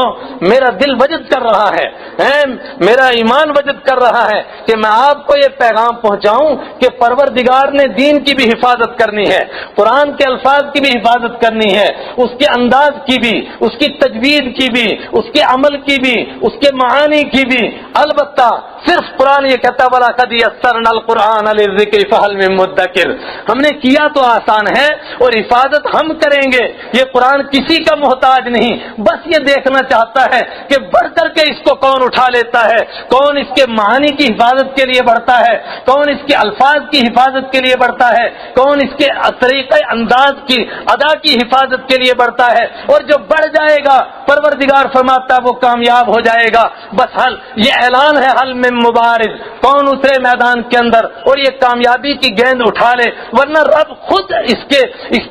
میرا دل وجد کر رہا ہے، میرا ایمان وجد کر رہا ہے کہ میں آپ کو یہ پیغام پہنچاؤں کہ پروردگار نے دین کی بھی حفاظت کرنی ہے، قرآن کے الفاظ کی بھی حفاظت کرنی ہے، اس کے انداز کی بھی، اس کی تجوید کی بھی، اس کے عمل کی بھی، اس کے معانی کی بھی۔ البتہ صرف قرآن یہ کہتا وَلَقَدْ يَسَّرْنَا الْقُرْآنَ لِلذِّكْرِ فَهَلْ مِن مُدَّكِرٍ، ہم نے کیا تو آسان ہے اور حفاظت ہم کریں گے، یہ قرآن کسی کا محتاج نہیں، بس یہ دیکھنا چاہتا ہے کہ بڑھ کر کے اس کو کون اٹھا لیتا ہے، کون اس کے معانی کی حفاظت کے لیے بڑھتا ہے، کون اس کے الفاظ کی حفاظت کے لیے بڑھتا ہے، کون اس کے طریقہ انداز کی ادا کی حفاظت کے لیے بڑھتا ہے، اور جو بڑھ جائے گا پروردگار فرماتا ہے وہ کامیاب ہو جائے گا۔ بس حل، یہ اعلان ہے حل میں مبارز، کون اترے میدان کے اندر اور یہ کامیابی کی گیند اٹھا لے، ورنہ رب خود اس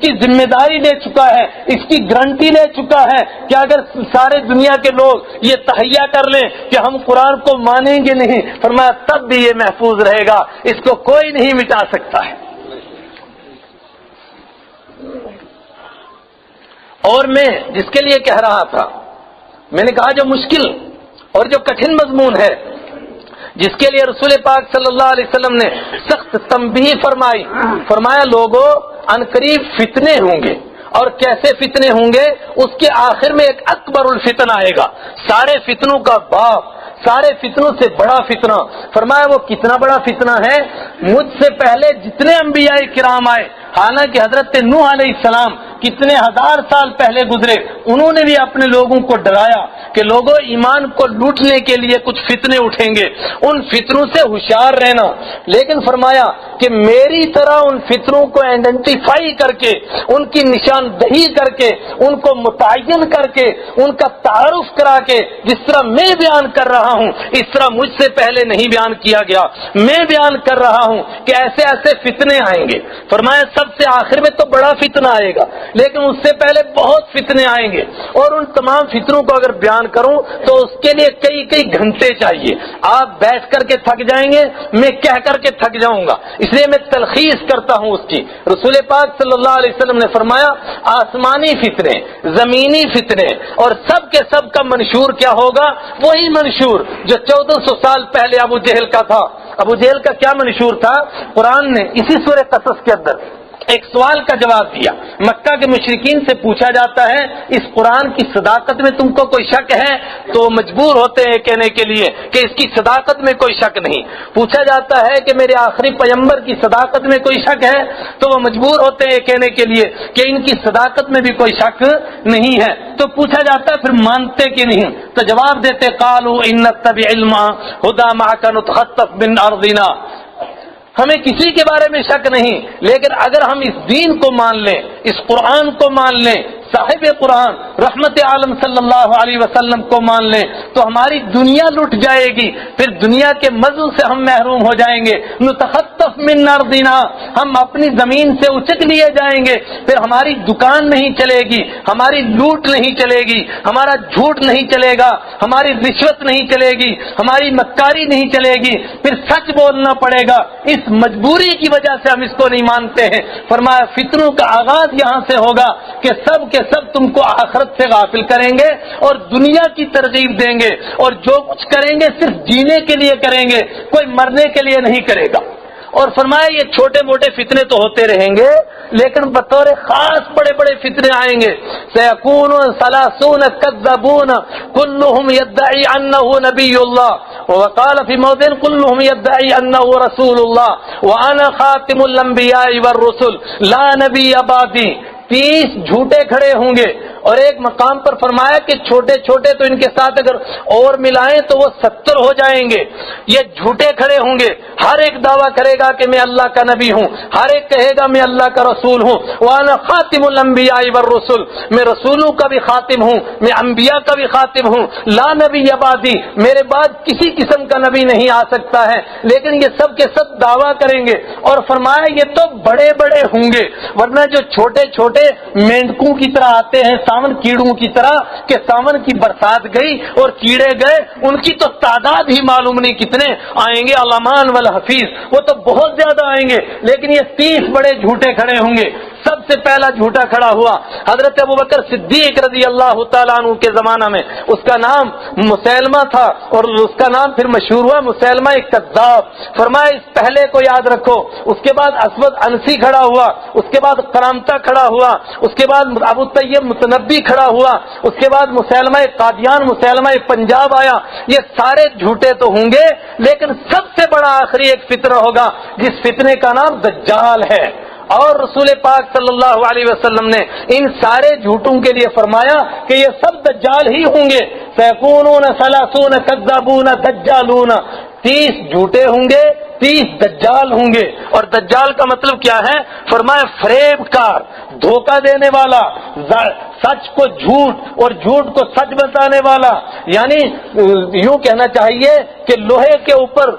کی ذمہ داری لے چکا ہے، اس کی گارنٹی لے چکا ہے کہ اگر سارے دنیا کے لوگ یہ تہیہ کر لیں کہ ہم قرآن کو مانیں گے نہیں، فرمایا تب بھی یہ محفوظ رہے گا، اس کو کوئی نہیں مٹا سکتا ہے۔ اور میں جس کے لیے کہہ رہا تھا، میں نے کہا جو مشکل اور جو کٹھن مضمون ہے، جس کے لیے رسول پاک صلی اللہ علیہ وسلم نے سخت تنبیہ فرمایا لوگوں عنقریب فتنے ہوں گے، اور کیسے فتنے ہوں گے، اس کے آخر میں ایک اکبر الفتن آئے گا، سارے فتنوں کا باپ، سارے فتنوں سے بڑا فتنہ۔ فرمایا وہ کتنا بڑا فتنہ ہے، مجھ سے پہلے جتنے انبیاء کرام آئے، حالانکہ حضرت نوح علیہ السلام کتنے ہزار سال پہلے گزرے، انہوں نے بھی اپنے لوگوں کو ڈرایا کہ لوگوں ایمان کو لوٹنے کے لیے کچھ فتنے اٹھیں گے، ان فتنوں سے ہوشیار رہنا۔ لیکن فرمایا کہ میری طرح ان فتنوں کو آئیڈینٹیفائی کر کے، ان کی نشاندہی کر کے، ان کو متعین کر کے، ان کا تعارف کرا کے، جس طرح میں بیان کر رہا ہوں اس طرح مجھ سے پہلے نہیں بیان کیا گیا، میں بیان کر رہا ہوں کہ ایسے ایسے فتنے آئیں گے۔ فرمایا سب سے آخر میں تو بڑا فتنہ آئے گا، لیکن اس سے پہلے بہت فتنے آئیں گے، اور ان تمام فتنوں کو اگر بیان کروں تو اس کے لیے کئی گھنٹے چاہیے، آپ بیٹھ کر کے تھک جائیں گے، میں کہہ کر کے تھک جاؤں گا، اس لیے میں تلخیص کرتا ہوں اس کی۔ رسول پاک صلی اللہ علیہ وسلم نے فرمایا آسمانی فتنے، زمینی فتنے، اور سب کے سب کا منشور کیا ہوگا؟ وہی منشور جو 1400 سال پہلے ابو جہل کا تھا۔ ابو جہل کا کیا منشور تھا؟ قرآن نے اسی سورہ قصص کے اندر ایک سوال کا جواب دیا۔ مکہ کے مشرکین سے پوچھا جاتا ہے اس قرآن کی صداقت میں تم کو کوئی شک ہے؟ تو مجبور ہوتے ہیں کہنے کے لیے کہ اس کی صداقت میں کوئی شک نہیں۔ پوچھا جاتا ہے کہ میرے آخری پیغمبر کی صداقت میں کوئی شک ہے؟ تو وہ مجبور ہوتے ہیں کہنے کے لیے کہ ان کی صداقت میں بھی کوئی شک نہیں ہے۔ تو پوچھا جاتا ہے پھر مانتے کہ نہیں؟ تو جواب دیتے قالوا ان نتبع علم ہدى معك نتخطف من ارضنا، ہمیں کسی کے بارے میں شک نہیں، لیکن اگر ہم اس دین کو مان لیں، اس قرآن کو مان لیں، صاحب قرآن رحمت عالم صلی اللہ علیہ وسلم کو مان لیں تو ہماری دنیا لٹ جائے گی، پھر دنیا کے مزوں سے ہم محروم ہو جائیں گے۔ نتخطف من ارضنا، ہم اپنی زمین سے اچک لیے جائیں گے، پھر ہماری دکان نہیں چلے گی، ہماری لوٹ نہیں چلے گی، ہمارا جھوٹ نہیں چلے گا، ہماری رشوت نہیں چلے گی، ہماری مکاری نہیں چلے گی، پھر سچ بولنا پڑے گا۔ اس مجبوری کی وجہ سے ہم اس کو نہیں مانتے ہیں۔ فرمایا فتنوں کا آغاز یہاں سے ہوگا کہ سب کے سب تم کو آخرت سے غافل کریں گے اور دنیا کی ترغیب دیں گے، اور جو کچھ کریں گے صرف جینے کے لیے کریں گے، کوئی مرنے کے لیے نہیں کرے گا۔ اور فرمایا یہ چھوٹے موٹے فتنے تو ہوتے رہیں گے لیکن بطور خاص بڑے بڑے فتنے آئیں گے. سیکون ثلاثون کذبون کلهم یدعی انہ نبی اللہ وقال فی موضع کلهم یدعی انہ رسول اللہ وانا خاتم الانبیاء والرسل لا نبی بعدی. 30 جھوٹے کھڑے ہوں گے. اور ایک مقام پر فرمایا کہ چھوٹے چھوٹے تو ان کے ساتھ اگر اور ملائیں تو وہ 70 ہو جائیں گے. یہ جھوٹے کھڑے ہوں گے, ہر ایک دعویٰ کرے گا کہ میں اللہ کا نبی ہوں, ہر ایک کہے گا میں اللہ کا رسول ہوں. وانا خاتم الانبیاء والرسل, میں رسولوں کا بھی خاتم ہوں, میں انبیاء کا بھی خاتم ہوں. لا نبی بعدی, میرے بعد کسی قسم کا نبی نہیں آ سکتا ہے. لیکن یہ سب کے سب دعویٰ کریں گے. اور فرمایا یہ تو بڑے بڑے ہوں گے, ورنہ جو چھوٹے چھوٹے مینڈکوں کی طرح آتے ہیں, ساون کیڑوں کی طرح کہ ساون کی برسات گئی اور کیڑے گئے, ان کی تو تعداد ہی معلوم نہیں کتنے آئیں گے. علامان والحفیظ, وہ تو بہت زیادہ آئیں گے. لیکن یہ 30 بڑے جھوٹے کھڑے ہوں گے. سب سے پہلا جھوٹا کھڑا ہوا حضرت ابوبکر صدیق رضی اللہ تعالیٰ عنہ کے زمانہ میں. اس کا نام مسیلمہ تھا اور اس کا نام پھر مشہور ہوا مسیلمہ کذاب. فرمایا اس پہلے کو یاد رکھو. اس کے بعد اسود انسی کھڑا ہوا, اس کے بعد قرامتہ کھڑا ہوا, اس کے بعد ابو طیب متنبی کھڑا ہوا, اس کے بعد مسیلمہ قادیان, مسیلمہ پنجاب آیا. یہ سارے جھوٹے تو ہوں گے لیکن سب سے بڑا آخری ایک فتنہ ہوگا جس فتنے کا نام دجال ہے. اور رسول پاک صلی اللہ علیہ وسلم نے ان سارے جھوٹوں کے لیے فرمایا کہ یہ سب دجال ہی ہوں گے. سیکونون ثلاثون کذابون دجالون, 30 جھوٹے ہوں گے, 30 دجال ہوں گے. اور دجال کا مطلب کیا ہے؟ فرمایا فریب کار, دھوکہ دینے والا, سچ کو جھوٹ اور جھوٹ کو سچ بتانے والا. یعنی یوں کہنا چاہیے کہ لوہے کے اوپر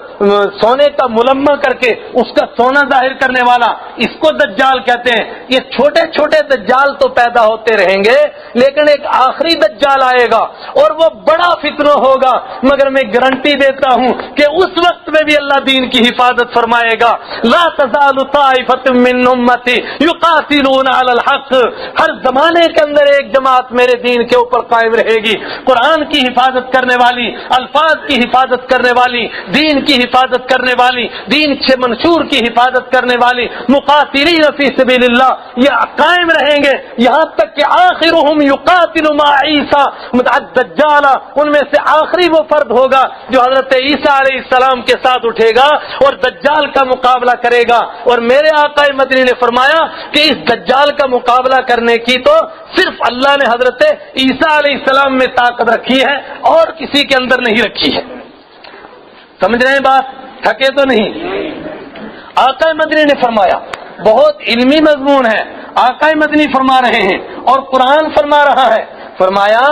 سونے کا ملمہ کر کے اس کا سونا ظاہر کرنے والا, اس کو دجال کہتے ہیں. یہ چھوٹے چھوٹے دجال تو پیدا ہوتے رہیں گے لیکن ایک آخری دجال آئے گا اور وہ بڑا فتنہ ہوگا. مگر میں گارنٹی دیتا ہوں کہ اس وقت میں بھی اللہ دین کی حفاظت فرمائے گا. لا تزال طائفة من امتی یقاتلون علی الحق, ہر زمانے کے اندر ایک جماعت میرے دین کے اوپر قائم رہے گی, قرآن کی حفاظت کرنے والی, الفاظ کی حفاظت کرنے والی, دین کی حفاظت کرنے والی, دین سے منشور کی حفاظت کرنے والی, مقاتلین فی سبیل اللہ, یہ قائم رہیں گے یہاں تک کہ آخرهم یقاتل مع عیسیٰ الدجال, ان میں سے آخری وہ فرد ہوگا جو حضرت عیسیٰ علیہ السلام کے ساتھ اٹھے گا اور دجال کا مقابلہ کرے گا. اور میرے آقا مدنی نے فرمایا کہ اس دجال کا مقابلہ کرنے کی تو صرف اللہ نے حضرت عیسیٰ علیہ السلام میں طاقت رکھی ہے اور کسی کے اندر نہیں رکھی ہے. سمجھ رہے ہیں بات؟ تھکے تو نہیں؟ آقا مدنی نے فرمایا, بہت علمی مضمون ہے. آقا مدنی فرما رہے ہیں اور قرآن فرما رہا ہے. فرمایا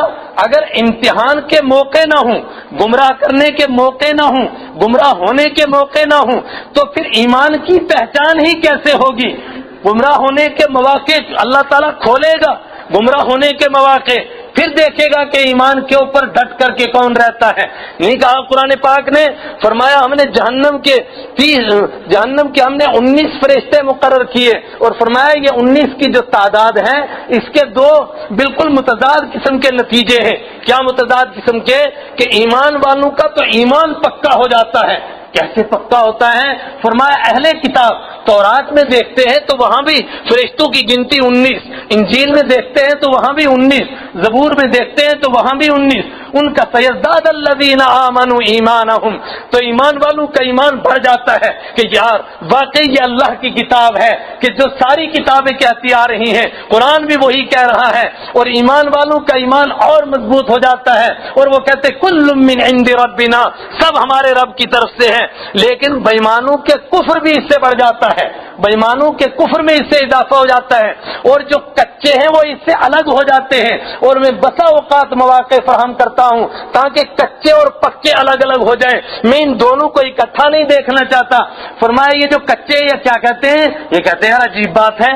اگر امتحان کے موقع نہ ہوں, گمراہ کرنے کے موقع نہ ہوں, گمراہ ہونے کے موقع نہ ہوں, تو پھر ایمان کی پہچان ہی کیسے ہوگی؟ گمراہ ہونے کے مواقع اللہ تعالیٰ کھولے گا, گمراہ ہونے کے مواقع, پھر دیکھے گا کہ ایمان کے اوپر ڈٹ کر کے کون رہتا ہے. نہیں کہا قرآن پاک نے؟ فرمایا ہم نے جہنم کے ہم نے 19 فرشتے مقرر کیے اور فرمایا یہ 19 کی جو تعداد ہے اس کے 2 بالکل متضاد قسم کے نتیجے ہیں. کیا متضاد قسم کے؟ کہ ایمان والوں کا تو ایمان پکا ہو جاتا ہے. کیسے پکا ہوتا ہے؟ فرمایا اہل کتاب تورات میں دیکھتے ہیں تو وہاں بھی فرشتوں کی گنتی 19, انجیل میں دیکھتے ہیں تو وہاں بھی 19, زبور میں دیکھتے ہیں تو وہاں بھی 19. ان کا سیزداد الذین آمنوا ایمانہم, تو ایمان والوں کا ایمان بڑھ جاتا ہے کہ یار واقعی یہ اللہ کی کتاب ہے کہ جو ساری کتابیں کہتی آ رہی ہیں, قرآن بھی وہی کہہ رہا ہے. اور ایمان والوں کا ایمان اور مضبوط ہو جاتا ہے اور وہ کہتے کل من عند ربنا, سب ہمارے رب کی طرف سے ہے. لیکن بےمانوں کے کفر بھی اس سے بڑھ جاتا ہے, بےمانوں کے کفر میں اس سے اضافہ ہو جاتا ہے. اور جو کچے ہیں وہ اس سے الگ ہو جاتے ہیں. اور میں بسا اوقات مواقع فراہم کرتا ہوں تاکہ کچے اور پکے الگ الگ ہو جائیں. میں ان دونوں کو اکٹھا نہیں دیکھنا چاہتا. فرمایا یہ جو کچے یا کیا کہتے ہیں, یہ کہتے ہیں یار عجیب بات ہے,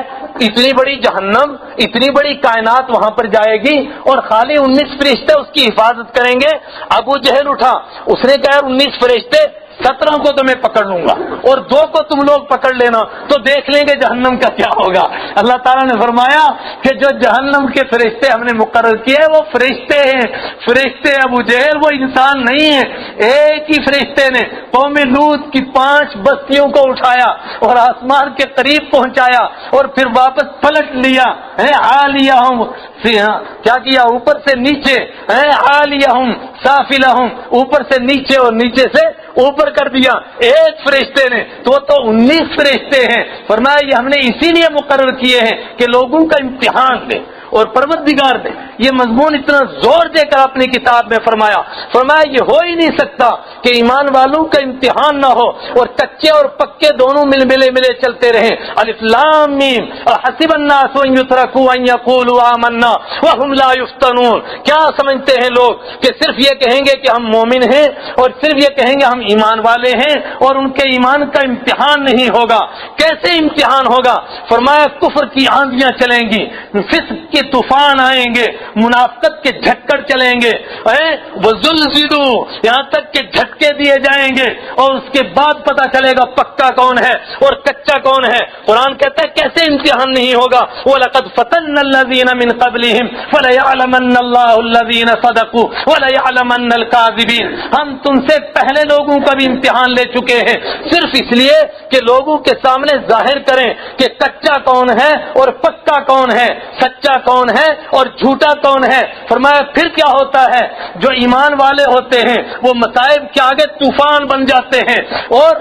اتنی بڑی جہنم, اتنی بڑی کائنات وہاں پر جائے گی اور خالی 19 فرشتے اس کی حفاظت کریں گے. ابو جہل اٹھا, اس نے کہا 19 فرشتے 17 کو تو میں پکڑ لوں گا اور 2 کو تم لوگ پکڑ لینا تو دیکھ لیں گے جہنم کا کیا ہوگا۔ اللہ تعالیٰ نے فرمایا کہ جو جہنم کے فرشتے ہم نے مقرر کیے وہ فرشتے ہیں، فرشتے ابو جہل وہ انسان نہیں ہے۔ ایک ہی فرشتے نے قوم لوط کی 5 بستیوں کو اٹھایا اور آسمان کے قریب پہنچایا اور پھر واپس پلٹ لیا۔ عالیہم کیا کیا؟ اوپر سے نیچے، عالیہم سافلہم، اوپر سے نیچے اور نیچے سے اوپر کر دیا ایک فرشتے نے، تو 19 فرشتے ہیں۔ فرمایا یہ ہم نے اسی لیے مقرر کیے ہیں کہ لوگوں کا امتحان دیں، اور پروردگار نے یہ مضمون اتنا زور دے کر اپنی کتاب میں فرمایا یہ ہو ہی نہیں سکتا کہ ایمان والوں کا امتحان نہ ہو اور کچے اور پکے دونوں ملے چلتے رہیں۔ الف لام میم حسب الناس ان یترکوا ان یقولوا آمنا وهم لا یفتنون۔ کیا سمجھتے ہیں لوگ کہ صرف یہ کہیں گے کہ ہم مومن ہیں اور صرف یہ کہیں گے ہم ایمان والے ہیں اور ان کے ایمان کا امتحان نہیں ہوگا؟ کیسے امتحان ہوگا؟ فرمایا کفر کی آندیاں چلیں گی، فسق کے طوفان آئیں گے، منافقت کے جھکڑ چلیں گے، وزلزلوا یہاں تک کہ جھٹکے دیے جائیں گے، اور اس کے بعد پتہ چلے گا پکا کون ہے اور کچا کون ہے۔ قرآن کہتا ہے کیسے امتحان نہیں ہوگا؟ وَلَقَدْ فَتَنَّ الَّذِينَ مِنْ قَبْلِهِمْ فَلَيَعْلَمَنَّ اللَّهُ الَّذِينَ صَدَقُوا وَلَيَعْلَمَنَّ الْكَاذِبِينَ۔ ہم تم سے پہلے لوگوں کا بھی امتحان لے چکے ہیں، صرف اس لیے کہ لوگوں کے سامنے ظاہر کریں کہ کچا کون ہے اور پکا کون ہے، سچا کون ہے اور جھوٹا کون ہے۔ فرمایا پھر کیا ہوتا ہے؟ جو ایمان والے ہوتے ہیں وہ مصائب کے آگے طوفان بن جاتے ہیں اور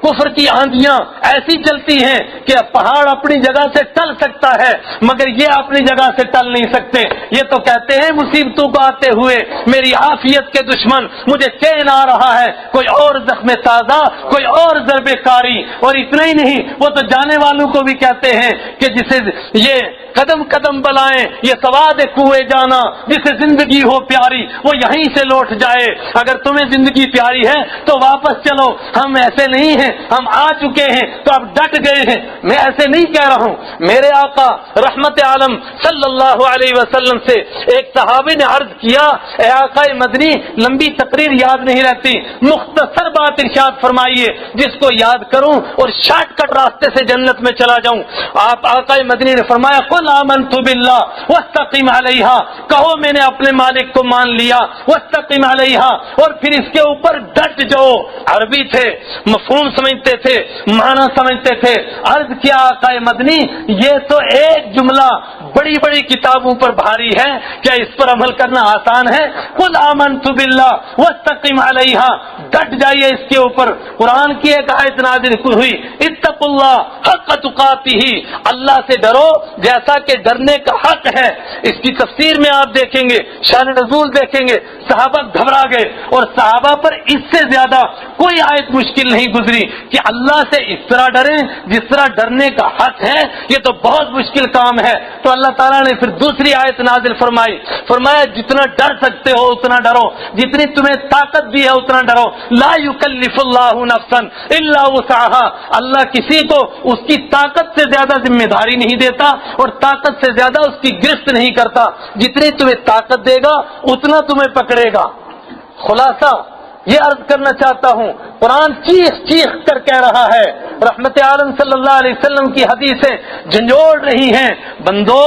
کفر کی آندیاں ایسی چلتی ہیں کہ پہاڑ اپنی جگہ سے ٹل سکتا ہے مگر یہ اپنی جگہ سے ٹل نہیں سکتے۔ یہ تو کہتے ہیں مصیبتوں کو آتے ہوئے میری عافیت کے دشمن، مجھے چین آ رہا ہے، کوئی اور زخم تازہ، کوئی اور ضرب کاری۔ اور اتنا ہی نہیں، وہ تو جانے والوں کو بھی کہتے ہیں کہ جسے یہ قدم قدم بلائیں یہ سواد کوئے جانا، جسے زندگی ہو پیاری وہ یہیں سے لوٹ جائے۔ اگر تمہیں زندگی پیاری ہے تو واپس چلو، ہم ایسے نہیں ہیں، ہم آ چکے ہیں تو اب ڈٹ گئے ہیں۔ میں ایسے نہیں کہہ رہا ہوں، میرے آقا رحمت عالم صلی اللہ علیہ وسلم سے ایک صحابی نے عرض کیا، اے آقا مدنی، لمبی تقریر یاد نہیں رہتی، مختصر بات ارشاد فرمائیے جس کو یاد کروں اور شارٹ کٹ راستے سے جنت میں چلا جاؤں۔ آپ آقا مدنی نے فرمایا قل آمنت باللہ واستقم علیہا، کہو میں نے اپنے مالک کو مان لیا، واستقم علیہا، اور پھر اس کے اوپر ڈٹ جاؤ۔ عربی تھے، مفہوم سمجھتے تھے، معنی سمجھتے تھے۔ عرض کیا آقا مدنی یہ تو ایک جملہ بڑی بڑی کتابوں پر بھاری ہے، کیا اس پر عمل کرنا آسان ہے؟ قل آمنت باللہ واستقم علیہا، ڈٹ جائیے اس کے اوپر۔ قرآن کی ایک آیت نازل ہوئی، اتقوا اللہ حق تقاتہ، اللہ سے ڈرو جیسا کہ ڈرنے کا حق ہے۔ اس کی تفسیر میں آپ دیکھیں گے، شان نزول دیکھیں گے، صحابہ گھبرا گئے اور صحابہ پر اس سے زیادہ کوئی آیت مشکل نہیں گزری کہ اللہ سے اس طرح ڈریں جس طرح ڈرنے کا حق ہے، یہ تو بہت مشکل کام ہے۔ تو اللہ تعالیٰ نے پھر دوسری آیت نازل فرمائی، فرمایا جتنا ڈر سکتے ہو اتنا ڈرو، جتنی تمہیں طاقت دی ہے اتنا ڈرو۔ لا یکلف اللہ نفسا الا وسعها، اللہ کسی کو اس کی طاقت سے زیادہ ذمہ داری نہیں دیتا اور طاقت سے زیادہ اس کی گرفت نہیں کرتا، جتنی تمہیں طاقت دے گا اتنا تمہیں پکڑے گا۔ خلاصہ یہ عرض کرنا چاہتا ہوں، قرآن چیخ چیخ کر کہہ رہا ہے، رحمت عالم صلی اللہ علیہ وسلم کی حدیثیں جھنجھوڑ رہی ہیں، بندو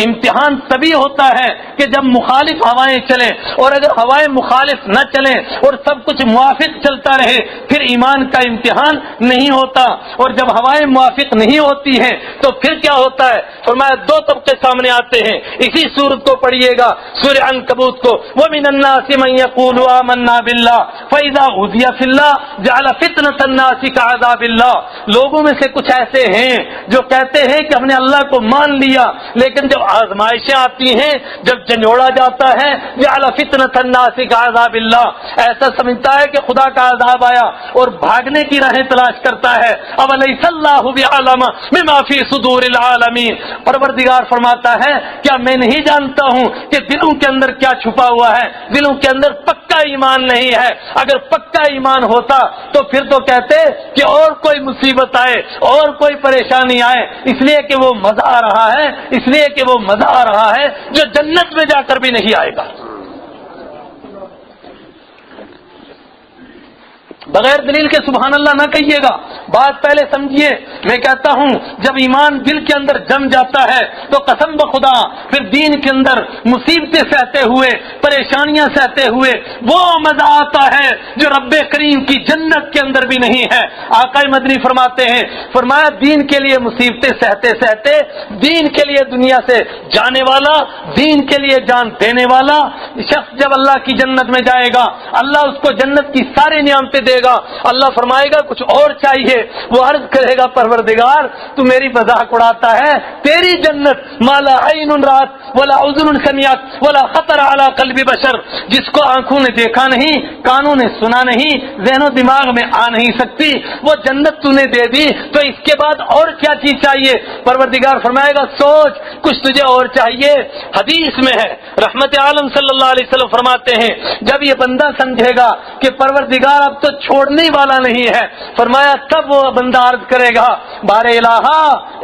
امتحان تبھی ہوتا ہے کہ جب مخالف ہوائیں چلیں، اور اگر ہوائیں مخالف نہ چلیں اور سب کچھ موافق چلتا رہے پھر ایمان کا امتحان نہیں ہوتا، اور جب ہوائیں موافق نہیں ہوتی ہیں تو پھر کیا ہوتا ہے؟ فرمایا 2 طبقے سامنے آتے ہیں، اسی سورت کو پڑھیے گا، سورہ عنکبوت کو، وَمِنَ النَّاسِ مَن يَقُولُ آمَنَّا بِاللَّهِ فَإِذَا أُوذِيَ فِي اللَّهِ جَعَلَ فِتْنَةَ النَّاسِ كَعَذَابِ اللَّهِ۔ لوگوں میں سے کچھ ایسے ہیں جو کہتے ہیں کہ ہم نے اللہ کو مان لیا، لیکن جب آزمائشیں آتی ہیں، جب جھنجھوڑا جاتا ہے، جَعَلَ فِتْنَةَ النَّاسِ كَعَذَابِ اللَّهِ، ایسا سمجھتا ہے کہ خدا کا عذاب آیا اور بھاگنے کی راہیں تلاش کرتا ہے۔ أَوَلَيْسَ اللَّهُ بِأَعْلَمَ بِمَا فِي صُدُورِ الْعَالَمِينَ، پروردگار فرماتا ہے کیا میں نہیں جانتا ہوں کہ دلوں کے اندر کیا چھپا ہوا ہے؟ دلوں کے اندر پکا ایمان نہیں ہے، اگر پکا ایمان ہوتا تو پھر تو کہتے کہ اور کوئی مصیبت آئے اور کوئی پریشانی آئے، اس لیے کہ وہ مزہ آ رہا ہے، اس لیے کہ وہ مزہ آ رہا ہے جو جنت میں جا کر بھی نہیں آئے گا۔ بغیر دلیل کے سبحان اللہ نہ کہیے گا. بات پہلے سمجھیے. میں کہتا ہوں جب ایمان دل کے اندر جم جاتا ہے تو قسم بخدا پھر دین کے اندر مصیبتیں سہتے ہوئے، پریشانیاں سہتے ہوئے وہ مزہ آتا ہے جو رب کریم کی جنت کے اندر بھی نہیں ہے. آقا مدنی فرماتے ہیں، فرمایا دین کے لیے مصیبتیں سہتے سہتے دین کے لیے دنیا سے جانے والا، دین کے لیے جان دینے والا شخص جب اللہ کی جنت میں جائے گا، اللہ اس کو جنت کی ساری نعمتیں دے گا. اللہ فرمائے گا کچھ اور چاہیے، وہ عرض کرے گا پروردگار تو میری مذاق اڑاتا ہے، تیری جنت مالا عین رات ولا اذن سمعت ولا خطر علی قلب بشر، جس کو آنکھوں نے دیکھا نہیں، کانوں نے سنا نہیں، ذہن و دماغ میں آ نہیں سکتی، وہ جنت تو نے دے دی، تو اس کے بعد اور کیا چیز چاہیے؟ پروردگار فرمائے گا سوچ کچھ تجھے اور چاہیے. حدیث میں ہے، رحمت عالم صلی اللہ علیہ وسلم فرماتے ہیں جب یہ بندہ سمجھے گا کہ پروردگار اب تو چھوڑنے والا نہیں ہے، فرمایا تب وہ بندہ عرض کرے گا بار الہا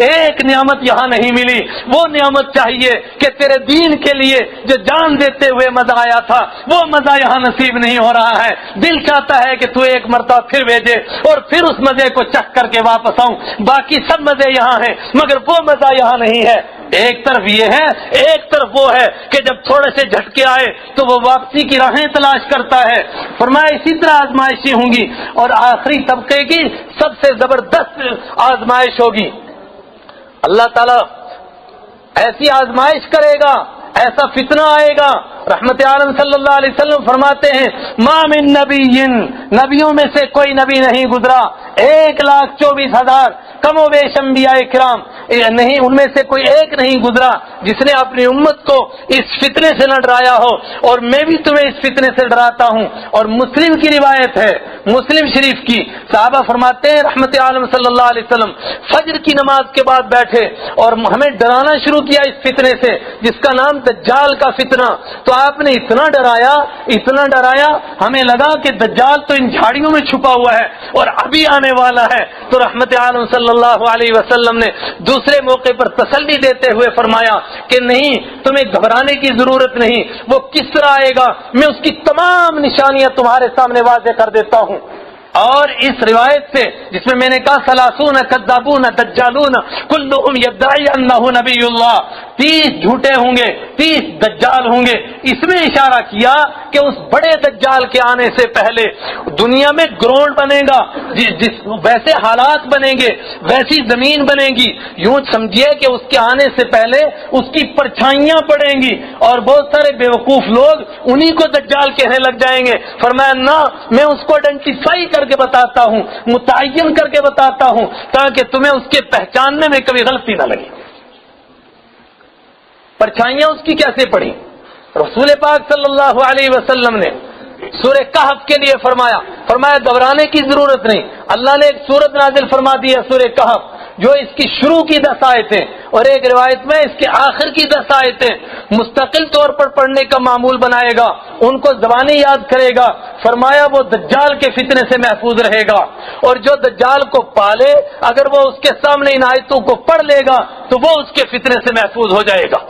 ایک نعمت یہاں نہیں ملی، وہ نعمت چاہیے کہ تیرے دین کے لیے جو جان دیتے ہوئے مزہ آیا تھا وہ مزہ یہاں نصیب نہیں ہو رہا ہے. دل چاہتا ہے کہ تو ایک مرتبہ پھر بھیجے اور پھر اس مزے کو چکھ کر کے واپس آؤں. باقی سب مزے یہاں ہیں مگر وہ مزہ یہاں نہیں ہے. ایک طرف یہ ہے، ایک طرف وہ ہے کہ جب تھوڑے سے جھٹکے آئے تو وہ واپسی کی راہیں تلاش کرتا ہے. فرمایا اسی طرح آزمائشیں ہوں گی اور آخری طبقے کی سب سے زبردست آزمائش ہوگی. اللہ تعالیٰ ایسی آزمائش کرے گا، ایسا فتنہ آئے گا. رحمت عالم صلی اللہ علیہ وسلم فرماتے ہیں ما من نبی، نبیوں میں سے کوئی نبی نہیں گزرا 1,24,000 کم و بیش انبیاء کرام نہیں، ان میں سے کوئی ایک نہیں گزرا جس نے اپنی امت کو اس فتنے سے نہ ڈرایا ہو، اور میں بھی تمہیں اس فتنے سے ڈراتا ہوں. اور مسلم کی روایت ہے، مسلم شریف کی، صحابہ فرماتے ہیں رحمت عالم صلی اللہ علیہ وسلم فجر کی نماز کے بعد بیٹھے اور ہمیں ڈرانا شروع کیا اس فتنے سے جس کا نام دجال کا فتنہ. تو آپ نے اتنا ڈرایا ہمیں لگا کہ دجال تو ان جھاڑیوں میں چھپا ہوا ہے اور ابھی آنے والا ہے. تو رحمت عالم صلی اللہ علیہ وسلم نے دوسرے موقع پر تسلی دیتے ہوئے فرمایا کہ نہیں، تمہیں گھبرانے کی ضرورت نہیں، وہ کس طرح آئے گا میں اس کی تمام نشانیاں تمہارے سامنے واضح کر دیتا ہوں. اور اس روایت سے جس میں نے کہا 30 کذابون دجالون کلهم یدعی انہ نبی اللہ، 30 جھوٹے ہوں گے، 30 دجال ہوں گے. اس میں اشارہ کیا کہ اس بڑے دجال کے آنے سے پہلے دنیا میں گراؤنڈ بنے گا، ویسے حالات بنیں گے، ویسی زمین بنے گی. یوں سمجھیے کہ اس کے آنے سے پہلے اس کی پرچھائیاں پڑیں گی اور بہت سارے بیوقوف لوگ انہی کو دجال کہنے لگ جائیں گے. فرمایا نہ، میں اس کو آئیڈینٹیفائی کر کے بتاتا ہوں، متعین کر کے بتاتا ہوں تاکہ تمہیں اس کے پہچاننے میں کبھی غلطی نہ لگے. پرچھائیاں اس کی کیسے پڑی؟ رسول پاک صلی اللہ علیہ وسلم نے سورہ کہف کے لیے فرمایا گھبرانے کی ضرورت نہیں. اللہ نے ایک سورت نازل فرما دی ہے سورہ کہف، جو اس کی شروع کی 10 آیتیں اور ایک روایت میں اس کے آخر کی 10 آیتیں مستقل طور پر پڑھنے کا معمول بنائے گا، ان کو زبانی یاد کرے گا. فرمایا وہ دجال کے فتنے سے محفوظ رہے گا، اور جو دجال کو پالے اگر وہ اس کے سامنے ان آیتوں کو پڑھ لے گا تو وہ اس کے فتنے سے محفوظ ہو جائے گا.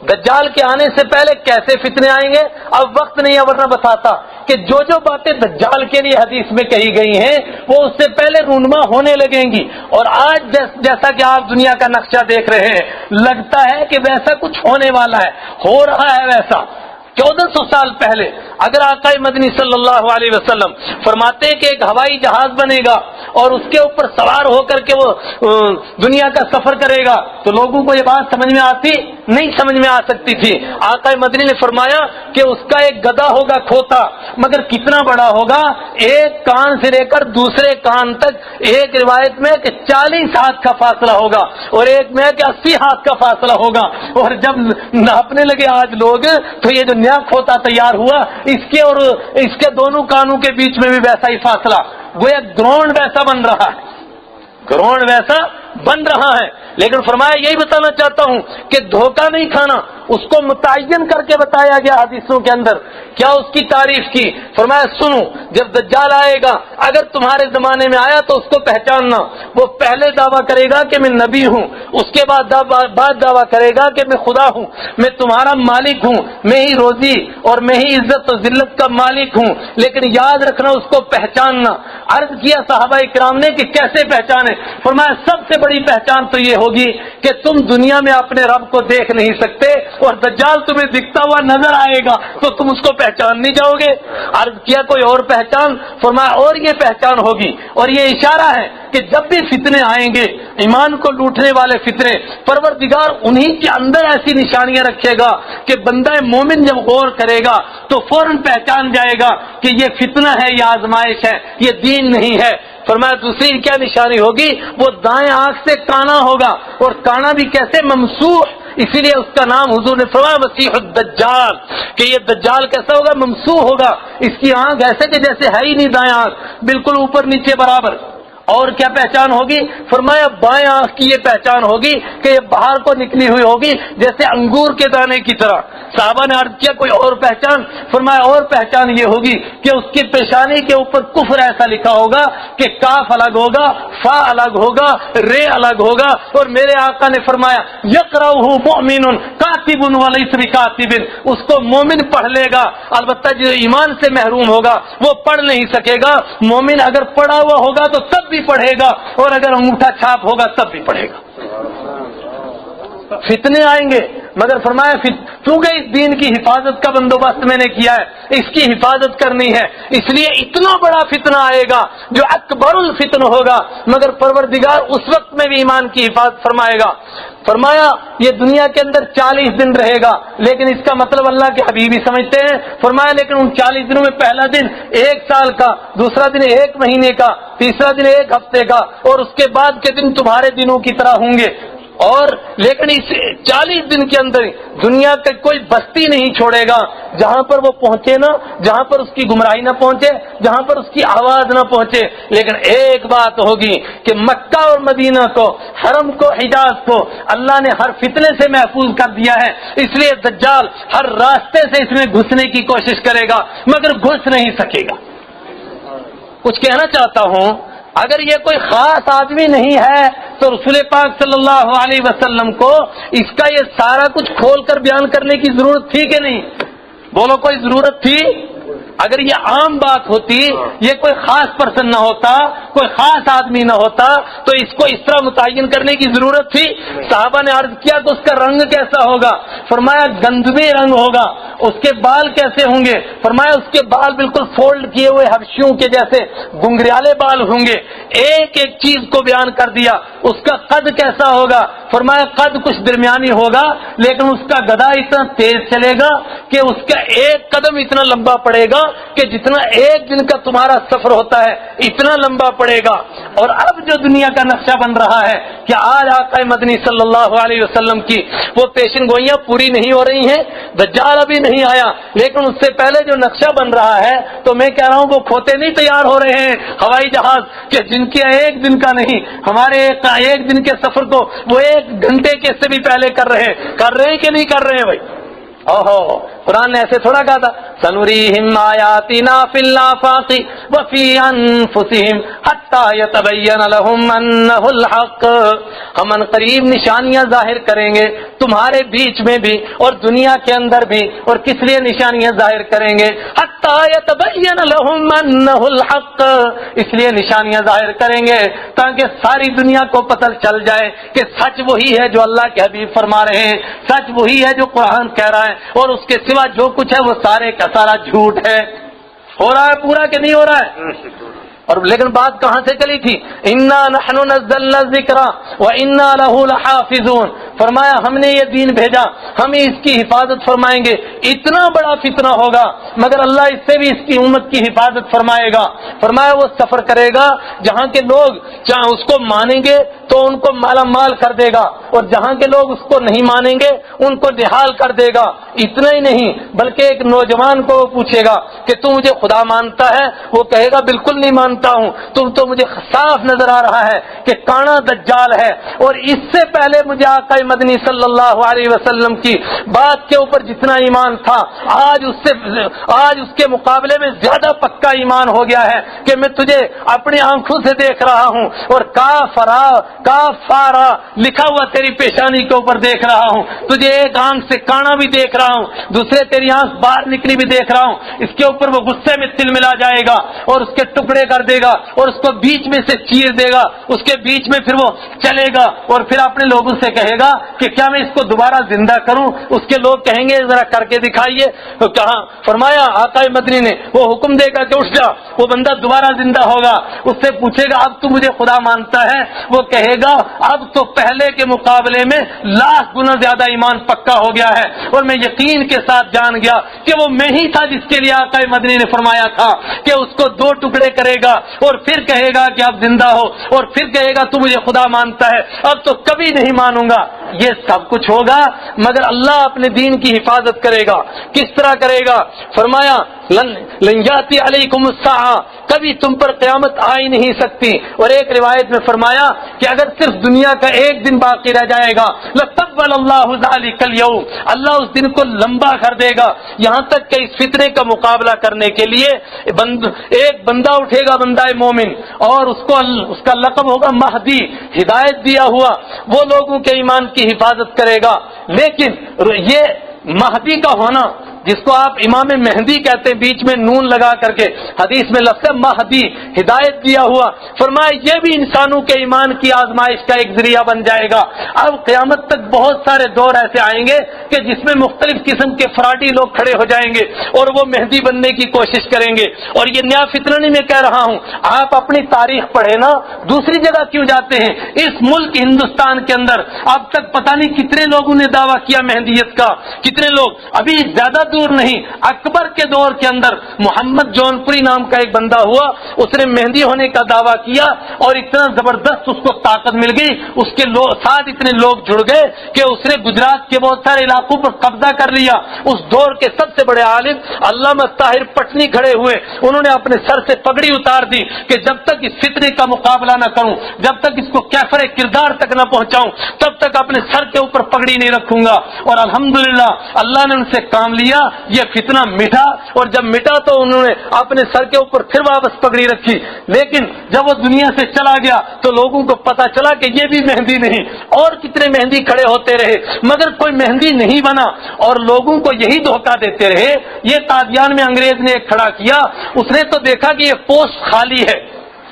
دجال کے آنے سے پہلے کیسے فتنے آئیں گے اب وقت نہیں ہے، ورنہ بتاتا کہ جو باتیں دجال کے لیے حدیث میں کہی گئی ہیں وہ اس سے پہلے رونما ہونے لگیں گی. اور آج جیسا کہ آپ دنیا کا نقشہ دیکھ رہے ہیں لگتا ہے کہ ویسا کچھ ہونے والا ہے، ہو رہا ہے ویسا. 1400 سال پہلے اگر آقا مدنی صلی اللہ علیہ وسلم فرماتے کہ ایک ہوائی جہاز بنے گا اور اس کے اوپر سوار ہو کر کے وہ دنیا کا سفر کرے گا تو لوگوں کو یہ بات سمجھ میں آتی نہیں، سمجھ میں آ سکتی تھی. آقا مدنی نے فرمایا کہ اس کا ایک گدھا ہوگا کھوتا، مگر کتنا بڑا ہوگا، ایک کان سے لے کر دوسرے کان تک ایک روایت میں کہ 40 ہاتھ کا فاصلہ ہوگا اور ایک میں کہ 80 ہاتھ کا فاصلہ ہوگا. اور جب ناپنے لگے آج لوگ تو یہ جو نیا کھوتا تیار ہوا اس کے اور اس کے دونوں کانوں کے بیچ میں بھی ویسا ہی فاصلہ، گویا گراؤنڈ ویسا بن رہا ہے، گراؤنڈ ویسا بن رہا ہے. لیکن فرمایا یہی بتانا چاہتا ہوں کہ دھوکہ نہیں کھانا اس کو متعین کر کے بتایا گیا حدیثوں کے اندر. کیا اس کی تعریف کی؟ فرمایا سنو، جب دجال آئے گا اگر تمہارے زمانے میں آیا تو اس کو پہچاننا. وہ پہلے دعویٰ کرے گا کہ میں نبی ہوں، اس کے بعد دعویٰ کرے گا کہ میں خدا ہوں، میں تمہارا مالک ہوں، میں ہی روزی اور میں ہی عزت و ذلت کا مالک ہوں. لیکن یاد رکھنا اس کو پہچاننا. عرض کیا صحابہ کرام نے کہ کیسے پہچانے؟ فرمایا سب سے بڑی پہچان تو یہ ہوگی کہ تم دنیا میں اپنے رب کو دیکھ نہیں سکتے اور دجال تمہیں دکھتا ہوا نظر آئے گا تو تم اس کو پہچان نہیں جاؤ گے. عرض کیا کوئی اور پہچان؟ فرمایا اور یہ پہچان ہوگی، اور یہ اشارہ ہے کہ جب بھی فتنے آئیں گے، ایمان کو لوٹنے والے فتنے، پروردگار انہی کے اندر ایسی نشانیاں رکھے گا کہ بندہ مومن جب غور کرے گا تو فوراً پہچان جائے گا کہ یہ فتنہ ہے، یہ آزمائش ہے، یہ دین نہیں ہے. فرمایا دوسری کیا نشانی ہوگی؟ وہ دائیں آنکھ سے کانا ہوگا، اور کانا بھی کیسے؟ ممسوح. اسی لیے اس کا نام حضور نے فرمایا مسیح الدجال، کہ یہ دجال کیسا ہوگا؟ ممسوح ہوگا. اس کی آنکھ ایسے کہ جیسے ہے ہی نہیں دائیں آنکھ، بالکل اوپر نیچے برابر. اور کیا پہچان ہوگی؟ فرمایا بائیں آنکھ کی یہ پہچان ہوگی کہ یہ باہر کو نکلی ہوئی ہوگی جیسے انگور کے دانے کی طرح. صحابہ نے عرض کیا کوئی اور پہچان؟ فرمایا اور پہچان یہ ہوگی کہ اس کی پیشانی کے اوپر کفر ایسا لکھا ہوگا کہ کاف الگ ہوگا، فا الگ ہوگا، رے الگ ہوگا. اور میرے آقا نے فرمایا یقرأہ مؤمن کاتب ولیس بکاتب، اس کو مومن پڑھ لے گا، البتہ جو ایمان سے محروم ہوگا وہ پڑھ نہیں سکے گا. مومن اگر پڑھا ہوا ہوگا تو تب بھی پڑھے گا، اور اگر انگوٹھا چھاپ ہوگا تب بھی پڑھے گا. فتنے آئیں گے، مگر فرمایا چونکہ اس دین کی حفاظت کا بندوبست میں نے کیا ہے، اس کی حفاظت کرنی ہے، اس لیے اتنا بڑا فتنہ آئے گا جو اکبر الفتن ہوگا، مگر پروردگار اس وقت میں بھی ایمان کی حفاظت فرمائے گا. فرمایا یہ دنیا کے اندر 40 دن رہے گا، لیکن اس کا مطلب اللہ کے حبیب ہی سمجھتے ہیں. فرمایا لیکن ان 40 دنوں میں پہلا دن 1 سال کا، دوسرا دن 1 مہینے کا، تیسرا دن 1 ہفتے کا، اور اس کے بعد کے دن تمہارے دنوں کی طرح ہوں گے. اور لیکن اس 40 دن کے اندر دنیا کا کوئی بستی نہیں چھوڑے گا جہاں پر وہ پہنچے نہ، جہاں پر اس کی گمراہی نہ پہنچے، جہاں پر اس کی آواز نہ پہنچے. لیکن ایک بات ہوگی کہ مکہ اور مدینہ کو، حرم کو، حجاز کو اللہ نے ہر فتنے سے محفوظ کر دیا ہے. اس لیے دجال ہر راستے سے اس میں گھسنے کی کوشش کرے گا مگر گھس نہیں سکے گا. کچھ کہنا چاہتا ہوں، اگر یہ کوئی خاص آدمی نہیں ہے تو رسول پاک صلی اللہ علیہ وسلم کو اس کا یہ سارا کچھ کھول کر بیان کرنے کی ضرورت تھی کہ نہیں؟ بولو کوئی ضرورت تھی؟ اگر یہ عام بات ہوتی، یہ کوئی خاص پرسن نہ ہوتا، کوئی خاص آدمی نہ ہوتا تو اس کو اس طرح متعین کرنے کی ضرورت تھی؟ صحابہ نے عرض کیا کہ اس کا رنگ کیسا ہوگا؟ فرمایا گندمی رنگ ہوگا. اس کے بال کیسے ہوں گے؟ فرمایا اس کے بال بالکل فولڈ کیے ہوئے حبشیوں کے جیسے گنگریالے بال ہوں گے. ایک ایک چیز کو بیان کر دیا. اس کا قد کیسا ہوگا؟ فرمایا قد کچھ درمیانی ہوگا، لیکن اس کا گدا اتنا تیز چلے گا کہ اس کا ایک قدم اتنا لمبا پڑے گا کہ جتنا ایک دن کا تمہارا سفر ہوتا ہے اتنا لمبا پڑے گا. اور اب جو دنیا کا نقشہ بن رہا ہے کہ آج آقا مدنی صلی اللہ علیہ وسلم کی وہ پیشن گوئیاں پوری نہیں ہو رہی ہیں، دجال ابھی نہیں آیا، لیکن اس سے پہلے جو نقشہ بن رہا ہے تو میں کہہ رہا ہوں وہ کھوتے نہیں تیار ہو رہے ہیں ہوائی جہاز کہ جن کے ایک دن کا نہیں، ہمارے ایک دن کے سفر کو وہ 1 گھنٹے کے سے بھی پہلے کر رہے ہیں کہ نہیں کر رہے ہیں بھائی؟ اوہو قرآن نے ایسے تھوڑا کہا تھا سنوریہم آیاتنا فی الآفاق وفی انفسہم حتی یتبین لہم انہ الحق. ہم ان قریب نشانیاں ظاہر کریں گے تمہارے بیچ میں بھی اور دنیا کے اندر بھی. اور کس لیے نشانیاں ظاہر کریں گے؟ حتی یتبین لہم انہ الحق، اس لیے نشانیاں ظاہر کریں گے تاکہ ساری دنیا کو پتہ چل جائے کہ سچ وہی ہے جو اللہ کے حبیب فرما رہے ہیں، سچ وہی ہے جو قرآن کہہ رہا ہے، اور اس کے سوا جو کچھ ہے وہ سارے کا سارا جھوٹ ہے. ہو رہا ہے پورا کہ نہیں ہو رہا ہے؟ اور لیکن بات کہاں سے چلی تھی؟ انا نحن نزلنا الذکر وانا له لحافظون. فرمایا ہم نے یہ دین بھیجا، ہم اس کی حفاظت فرمائیں گے. اتنا بڑا فتنہ ہوگا مگر اللہ اس سے بھی اس کی امت کی حفاظت فرمائے گا. فرمایا وہ سفر کرے گا جہاں کے لوگ چاہے اس کو مانیں گے تو ان کو مالا مال کر دے گا، اور جہاں کے لوگ اس کو نہیں مانیں گے ان کو نہال کر دے گا. اتنا ہی نہیں بلکہ ایک نوجوان کو وہ پوچھے گا کہ تو مجھے خدا مانتا ہے؟ وہ کہے گا بالکل نہیں مانتا ہوں، تو مجھے صاف نظر آ رہا ہے کہ کانا دجال ہے. اور اس سے پہلے مجھے آقا مدنی صلی اللہ علیہ وسلم کی بات کے اوپر جتنا ایمان تھا آج اس کے مقابلے میں زیادہ پکا ایمان ہو گیا ہے کہ میں تجھے اپنی آنکھوں سے دیکھ رہا ہوں اور کافارا لکھا ہوا تیری پیشانی کے اوپر دیکھ رہا ہوں، تجھے ایک آنکھ سے کانا بھی دیکھ رہا ہوں، دوسرے تیری آنکھ باہر نکلی بھی دیکھ رہا ہوں۔ اس کے اوپر وہ غصے میں تل ملا جائے گا اور اس کے ٹکڑے کر دے گا اور اس کو بیچ میں سے چیر دے گا، اس کے بیچ میں پھر وہ چلے گا اور پھر اپنے لوگوں سے کہے گا کہ کیا میں اس کو دوبارہ زندہ کروں؟ اس کے لوگ کہیں گے ذرا کر کے دکھائیے۔ تو کہا فرمایا آقا مدنی نے وہ حکم دے گا کہ اٹھ جا، وہ بندہ دوبارہ زندہ ہوگا، اس سے پوچھے گا اب تو مجھے خدا مانتا ہے؟ وہ کہے گا اب تو پہلے کے مقابلے میں 1,00,000 گنا زیادہ ایمان پکا ہو گیا ہے اور میں یقین کے ساتھ جان گیا کہ وہ میں ہی تھا جس کے لیے آقا مدنی نے فرمایا تھا کہ اس کو 2 ٹکڑے کرے گا اور پھر کہے گا کہ اب زندہ ہو اور پھر کہے گا تو مجھے خدا مانتا ہے، اب تو کبھی نہیں مانوں گا۔ یہ سب کچھ ہوگا مگر اللہ اپنے دین کی حفاظت کرے گا۔ کس طرح کرے گا؟ فرمایا لن یاتی علیکم الساعہ، کبھی تم پر قیامت آ ہی نہیں سکتی۔ اور ایک روایت میں فرمایا کہ اگر صرف دنیا کا ایک دن باقی رہ جائے گا لطول اللہ ذلک اليوم، اللہ اس دن کو لمبا کر دے گا، یہاں تک کہ اس فتنے کا مقابلہ کرنے کے لیے ایک بندہ اٹھے گا، بندہ مومن، اور اس کا لقب ہوگا مہدی، ہدایت دیا ہوا، وہ لوگوں کے ایمان کی حفاظت کرے گا۔ لیکن یہ مہدی کا ہونا جس کو آپ امام مہدی کہتے ہیں بیچ میں نون لگا کر کے، حدیث میں لفظ مہدی، ہدایت دیا ہوا، فرمایا یہ بھی انسانوں کے ایمان کی آزمائش کا ایک ذریعہ بن جائے گا۔ اب قیامت تک بہت سارے دور ایسے آئیں گے کہ جس میں مختلف قسم کے فراڈی لوگ کھڑے ہو جائیں گے اور وہ مہدی بننے کی کوشش کریں گے۔ اور یہ نیا فتنہ نہیں میں کہہ رہا ہوں، آپ اپنی تاریخ پڑھیں نا، دوسری جگہ کیوں جاتے ہیں؟ اس ملک ہندوستان کے اندر اب تک پتہ نہیں کتنے لوگوں نے دعویٰ کیا مہدیت کا، کتنے لوگ، ابھی زیادہ دور نہیں، اکبر کے دور کے اندر محمد جون پوری نام کا ایک بندہ ہوا، اس نے مہدی ہونے کا دعویٰ کیا اور اتنا زبردست اس کو طاقت مل گئی، اس کے ساتھ اتنے لوگ جڑ گئے کہ اس نے گجرات کے بہت سارے علاقوں پر قبضہ کر لیا۔ اس دور کے سب سے بڑے عالم علامہ طاہر پٹنی کھڑے ہوئے، انہوں نے اپنے سر سے پگڑی اتار دی کہ جب تک اس فتنے کا مقابلہ نہ کروں، جب تک اس کو کیفر کردار تک نہ پہنچاؤں، تب تک اپنے سر کے اوپر پگڑی نہیں رکھوں گا۔ اور الحمدللہ اللہ نے ان سے کام لیا، یہ فتنہ مٹا، اور جب مٹا تو انہوں نے اپنے سر کے اوپر پھر واپس پگڑی رکھی۔ لیکن جب وہ دنیا سے چلا گیا تو لوگوں کو پتا چلا کہ یہ بھی مہدی نہیں، اور کتنے مہدی کھڑے ہوتے رہے مگر کوئی مہدی نہیں بنا، اور لوگوں کو یہی دھوکہ دیتے رہے۔ یہ قادیان میں انگریز نے ایک کھڑا کیا، اس نے تو دیکھا کہ یہ پوسٹ خالی ہے،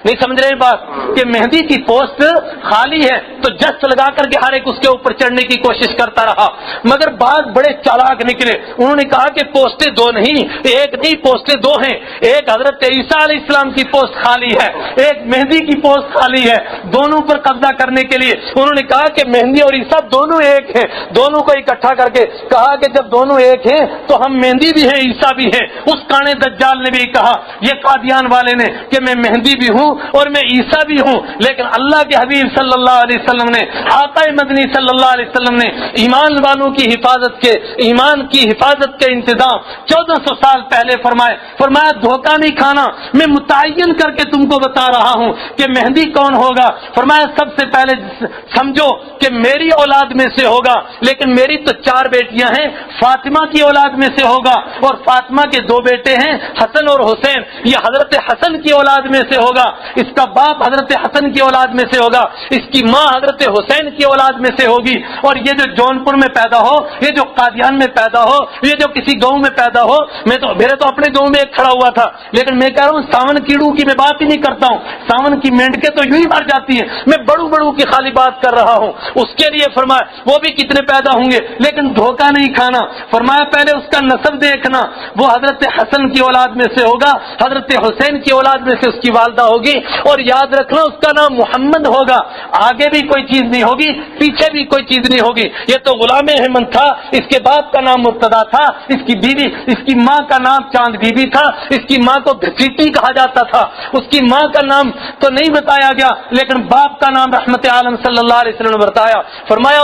نہیں سمجھ رہے بات کہ مہدی کی پوسٹ خالی ہے، تو جس لگا کر کے ہر ایک اس کے اوپر چڑھنے کی کوشش کرتا رہا، مگر بعض بڑے چالاک نکلے، انہوں نے کہا کہ پوسٹیں 2 نہیں، ایک نہیں، پوسٹیں 2 ہیں، ایک حضرت عیسیٰ علیہ السلام کی پوسٹ خالی ہے، ایک مہدی کی پوسٹ خالی ہے۔ دونوں پر قبضہ کرنے کے لیے انہوں نے کہا کہ مہدی اور عیسیٰ دونوں ایک ہیں، دونوں کو اکٹھا کر کے کہا کہ جب دونوں ایک ہیں تو ہم مہدی بھی ہیں، عیسیٰ بھی ہیں۔ اس کانے دجال نے بھی کہا، یہ قادیان والے نے، کہ میں مہدی بھی ہوں اور میں عیسیٰ بھی ہوں، لیکن اللہ کے حبیب صلی اللہ علیہ وسلم نے، آقا مدنی صلی اللہ علیہ وسلم نے ایمان والوں کی حفاظت کے، ایمان کی حفاظت کے انتظام 1400 سال پہلے فرمایا دھوکہ نہیں کھانا، میں متعین کر کے تم کو بتا رہا ہوں کہ مہدی کون ہوگا۔ فرمایا سب سے پہلے سمجھو کہ میری اولاد میں سے ہوگا، لیکن میری تو 4 بیٹیاں ہیں، فاطمہ کی اولاد میں سے ہوگا، اور فاطمہ کے 2 بیٹے ہیں حسن اور حسین، یہ حضرت حسن کی اولاد میں سے ہوگا، اس کا باپ حضرت حسن کی اولاد میں سے ہوگا، اس کی ماں حضرت حسین کی اولاد میں سے ہوگی، اور یہ جو جونپور میں پیدا ہو، یہ جو قادیان میں پیدا ہو، یہ جو کسی گاؤں میں پیدا ہو، میرے تو اپنے گاؤں میں ایک کھڑا ہوا تھا، لیکن میں کہہ رہا ہوں ساون کیڑو کی میں بات ہی نہیں کرتا ہوں، ساون کی مینڈکیں تو یوں ہی مر جاتی ہیں، میں بڑوں کی خالی بات کر رہا ہوں۔ اس کے لیے فرمایا وہ بھی کتنے پیدا ہوں گے، لیکن دھوکہ نہیں کھانا۔ فرمایا پہلے اس کا نسب دیکھنا، وہ حضرت حسن کی اولاد میں سے ہوگا، حضرت حسین کی اولاد میں سے اس کی والدہ ہوگی، اور یاد رکھنا اس کا نام محمد ہوگا، آگے بھی کوئی چیز نہیں ہوگی، پیچھے بھی کوئی چیز نہیں ہوگی۔ یہ تو غلام احمد تھا، اس کے باپ کا نام مرتضیٰ تھا، اس کی بیوی، اس کی ماں کا نام چاند بی بی تھا، اس کی ماں کو گھسیٹی کہا جاتا تھا، اس کی ماں کا نام تو نہیں بتایا گیا، لیکن باپ کا نام رحمت عالم صلی اللہ علیہ وسلم نے بتایا۔ فرمایا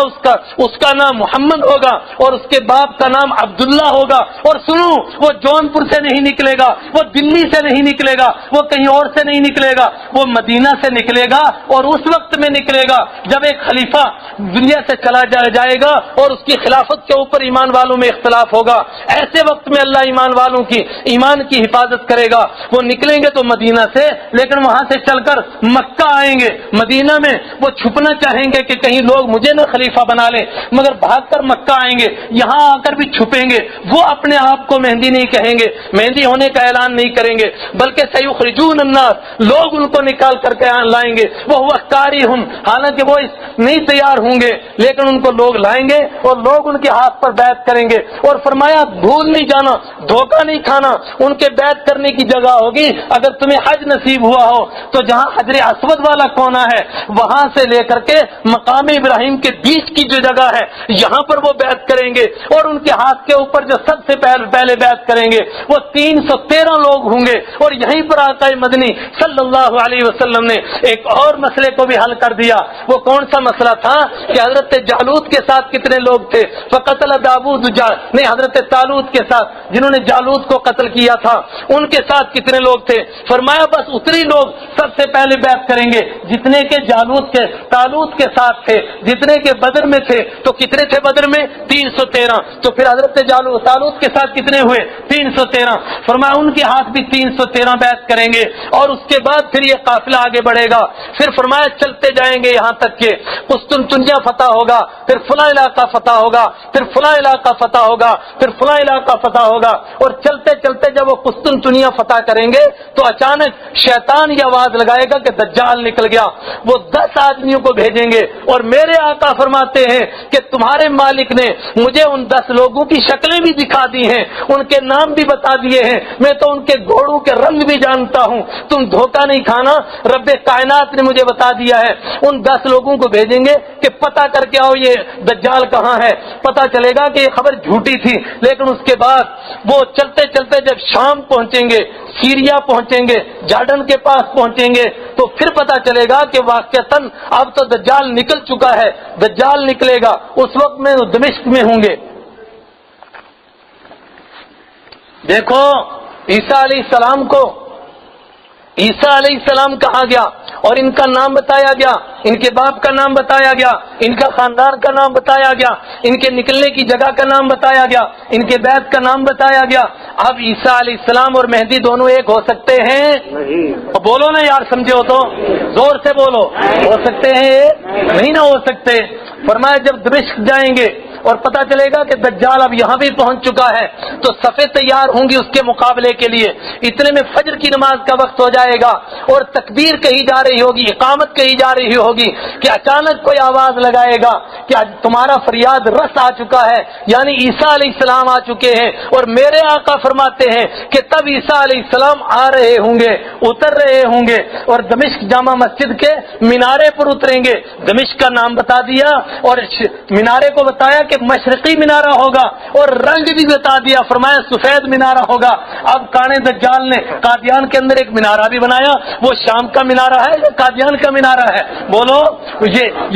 اس کا نام محمد ہوگا اور اس کے باپ کا نام عبداللہ ہوگا، اور سنو وہ جونپور سے نہیں نکلے گا، وہ دلی سے نہیں نکلے گا، وہ کہیں اور سے نہیں نکلے گا وہ مدینہ سے نکلے گا، اور اس وقت میں نکلے گا جب ایک خلیفہ دنیا سے چلا جائے گا اور اس کی خلافت کے اوپر ایمان والوں میں اختلاف ہوگا۔ ایسے وقت میں اللہ ایمان والوں کی ایمان کی حفاظت کرے گا۔ وہ نکلیں گے تو مدینہ سے، لیکن وہاں سے چل کر مکہ آئیں گے۔ مدینہ میں وہ چھپنا چاہیں گے کہ کہیں لوگ مجھے نہ خلیفہ بنا لیں، مگر بھاگ کر مکہ آئیں گے، یہاں آ کر بھی چھپیں گے۔ وہ اپنے آپ کو مہدی نہیں کہیں گے، مہدی ہونے کا اعلان نہیں کریں گے، بلکہ سیخرجون الناس، لوگ ان کو نکال کر کے لائیں گے۔ وہ کاریہم، حالانکہ وہ نہیں تیار ہوں گے، لیکن ان کو لوگ لائیں گے اور لوگ ان کے ہاتھ پر بیعت کریں گے۔ اور فرمایا بھول نہیں جانا، دھوکہ نہیں کھانا، ان کے بیعت کرنے کی جگہ ہوگی۔ اگر تمہیں حج نصیب ہوا ہو تو جہاں حجر اسود والا کونا ہے وہاں سے لے کر کے مقام ابراہیم کے بیچ کی جو جگہ ہے یہاں پر وہ بیعت کریں گے، اور ان کے ہاتھ کے اوپر جو سب سے پہلے بیعت کریں گے وہ 313 لوگ ہوں گے۔ اور یہیں پر آقا مدنی صلی اللہ علیہ وسلم نے ایک اور مسئلے کو بھی حل کر دیا۔ وہ کون سا مسئلہ تھا کہ حضرت جالوت کے ساتھ کتنے لوگ تھے؟ فقتل داؤد نہیں، حضرت طالوت کے ساتھ جنہوں نے جالوت کو قتل کیا تھا ان کے ساتھ کتنے لوگ تھے؟ فرمایا بس اتنے لوگ سب سے پہلے بیعت کریں گے جتنے کے جالوت کے طالوت کے ساتھ تھے، جتنے کے بدر میں تھے۔ تو کتنے تھے بدر میں؟ 313۔ تو پھر حضرت طالوت کے ساتھ کتنے ہوئے؟ 313۔ فرمایا ان کے ہاتھ بھی 313 بیعت کریں گے، اور اس کے بعد پھر یہ قافلہ آگے بڑھے گا۔ پھر فرمایا چلتے جائیں گے یہاں تک کہ قسطنطنیہ فتح ہوگا، پھر فلاں علاقہ فتح ہوگا، پھر فلاں علاقہ فتح ہوگا، پھر فلاں علاقہ فتح ہوگا۔ اور چلتے چلتے جب وہ قسطنطنیہ فتح کریں گے تو اچانک شیطان یہ آواز لگائے گا کہ دجال نکل گیا۔ وہ 10 آدمیوں کو بھیجیں گے، اور میرے آقا فرماتے ہیں کہ تمہارے مالک نے مجھے ان 10 لوگوں کی شکلیں بھی دکھا دی ہیں، ان کے نام بھی بتا دیے ہیں، میں تو ان کے گھوڑوں کے رنگ بھی جانتا ہوں، تم دھوکہ نہیں کھانا، رب کائنات نے مجھے بتا دیا ہے۔ ان 10 لوگوں کو بھیجیں گے کہ پتہ کر کے آؤ یہ دجال کہاں ہے۔ پتہ چلے گا کہ یہ خبر جھوٹی تھی، لیکن اس کے بعد وہ چلتے چلتے جب شام پہنچیں گے، سیریا پہنچیں گے، جارڈن کے پاس پہنچیں گے، تو پھر پتہ چلے گا کہ واقعتاً اب تو دجال نکل چکا ہے، دجال نکلے گا۔ اس وقت میں دمشق میں ہوں گے۔ دیکھو عیسیٰ علیہ السلام کو عیسیٰ علیہ السلام کہا گیا، اور ان کا نام بتایا گیا، ان کے باپ کا نام بتایا گیا، ان کا خاندان کا نام بتایا گیا، ان کے نکلنے کی جگہ کا نام بتایا گیا، ان کے بیت کا نام بتایا گیا۔ اب عیسیٰ علیہ السلام اور مہدی دونوں ایک ہو سکتے ہیں؟ بولو نا یار، سمجھے ہو تو زور سے بولو، ہو سکتے ہیں؟ نہیں نہ ہو سکتے۔ فرمایا جب دمشق جائیں گے اور پتہ چلے گا کہ دجال اب یہاں بھی پہنچ چکا ہے تو صفیں تیار ہوں گی اس کے مقابلے کے لیے۔ اتنے میں فجر کی نماز کا وقت ہو جائے گا اور تکبیر کہی جا رہی ہوگی، اقامت کہی جا رہی ہوگی کہ اچانک کوئی آواز لگائے گا کہ تمہارا فریاد رس آ چکا ہے، یعنی عیسیٰ علیہ السلام آ چکے ہیں۔ اور میرے آقا فرماتے ہیں کہ تب عیسیٰ علیہ السلام آ رہے ہوں گے، اتر رہے ہوں گے، اور دمشق جامع مسجد کے مینارے پر اتریں گے۔ دمشق کا نام بتا دیا اور مینارے کو بتایا کہ مشرقی مینارہ ہوگا، اور رنگ بھی بتا دیا، فرمایا سفید مینارہ ہوگا۔ اب کانے دجال نے قادیان کے اندر ایک مینارہ بھی بنایا، وہ شام کا مینارہ ہے یا قادیان کا مینارہ ہے؟ بولو،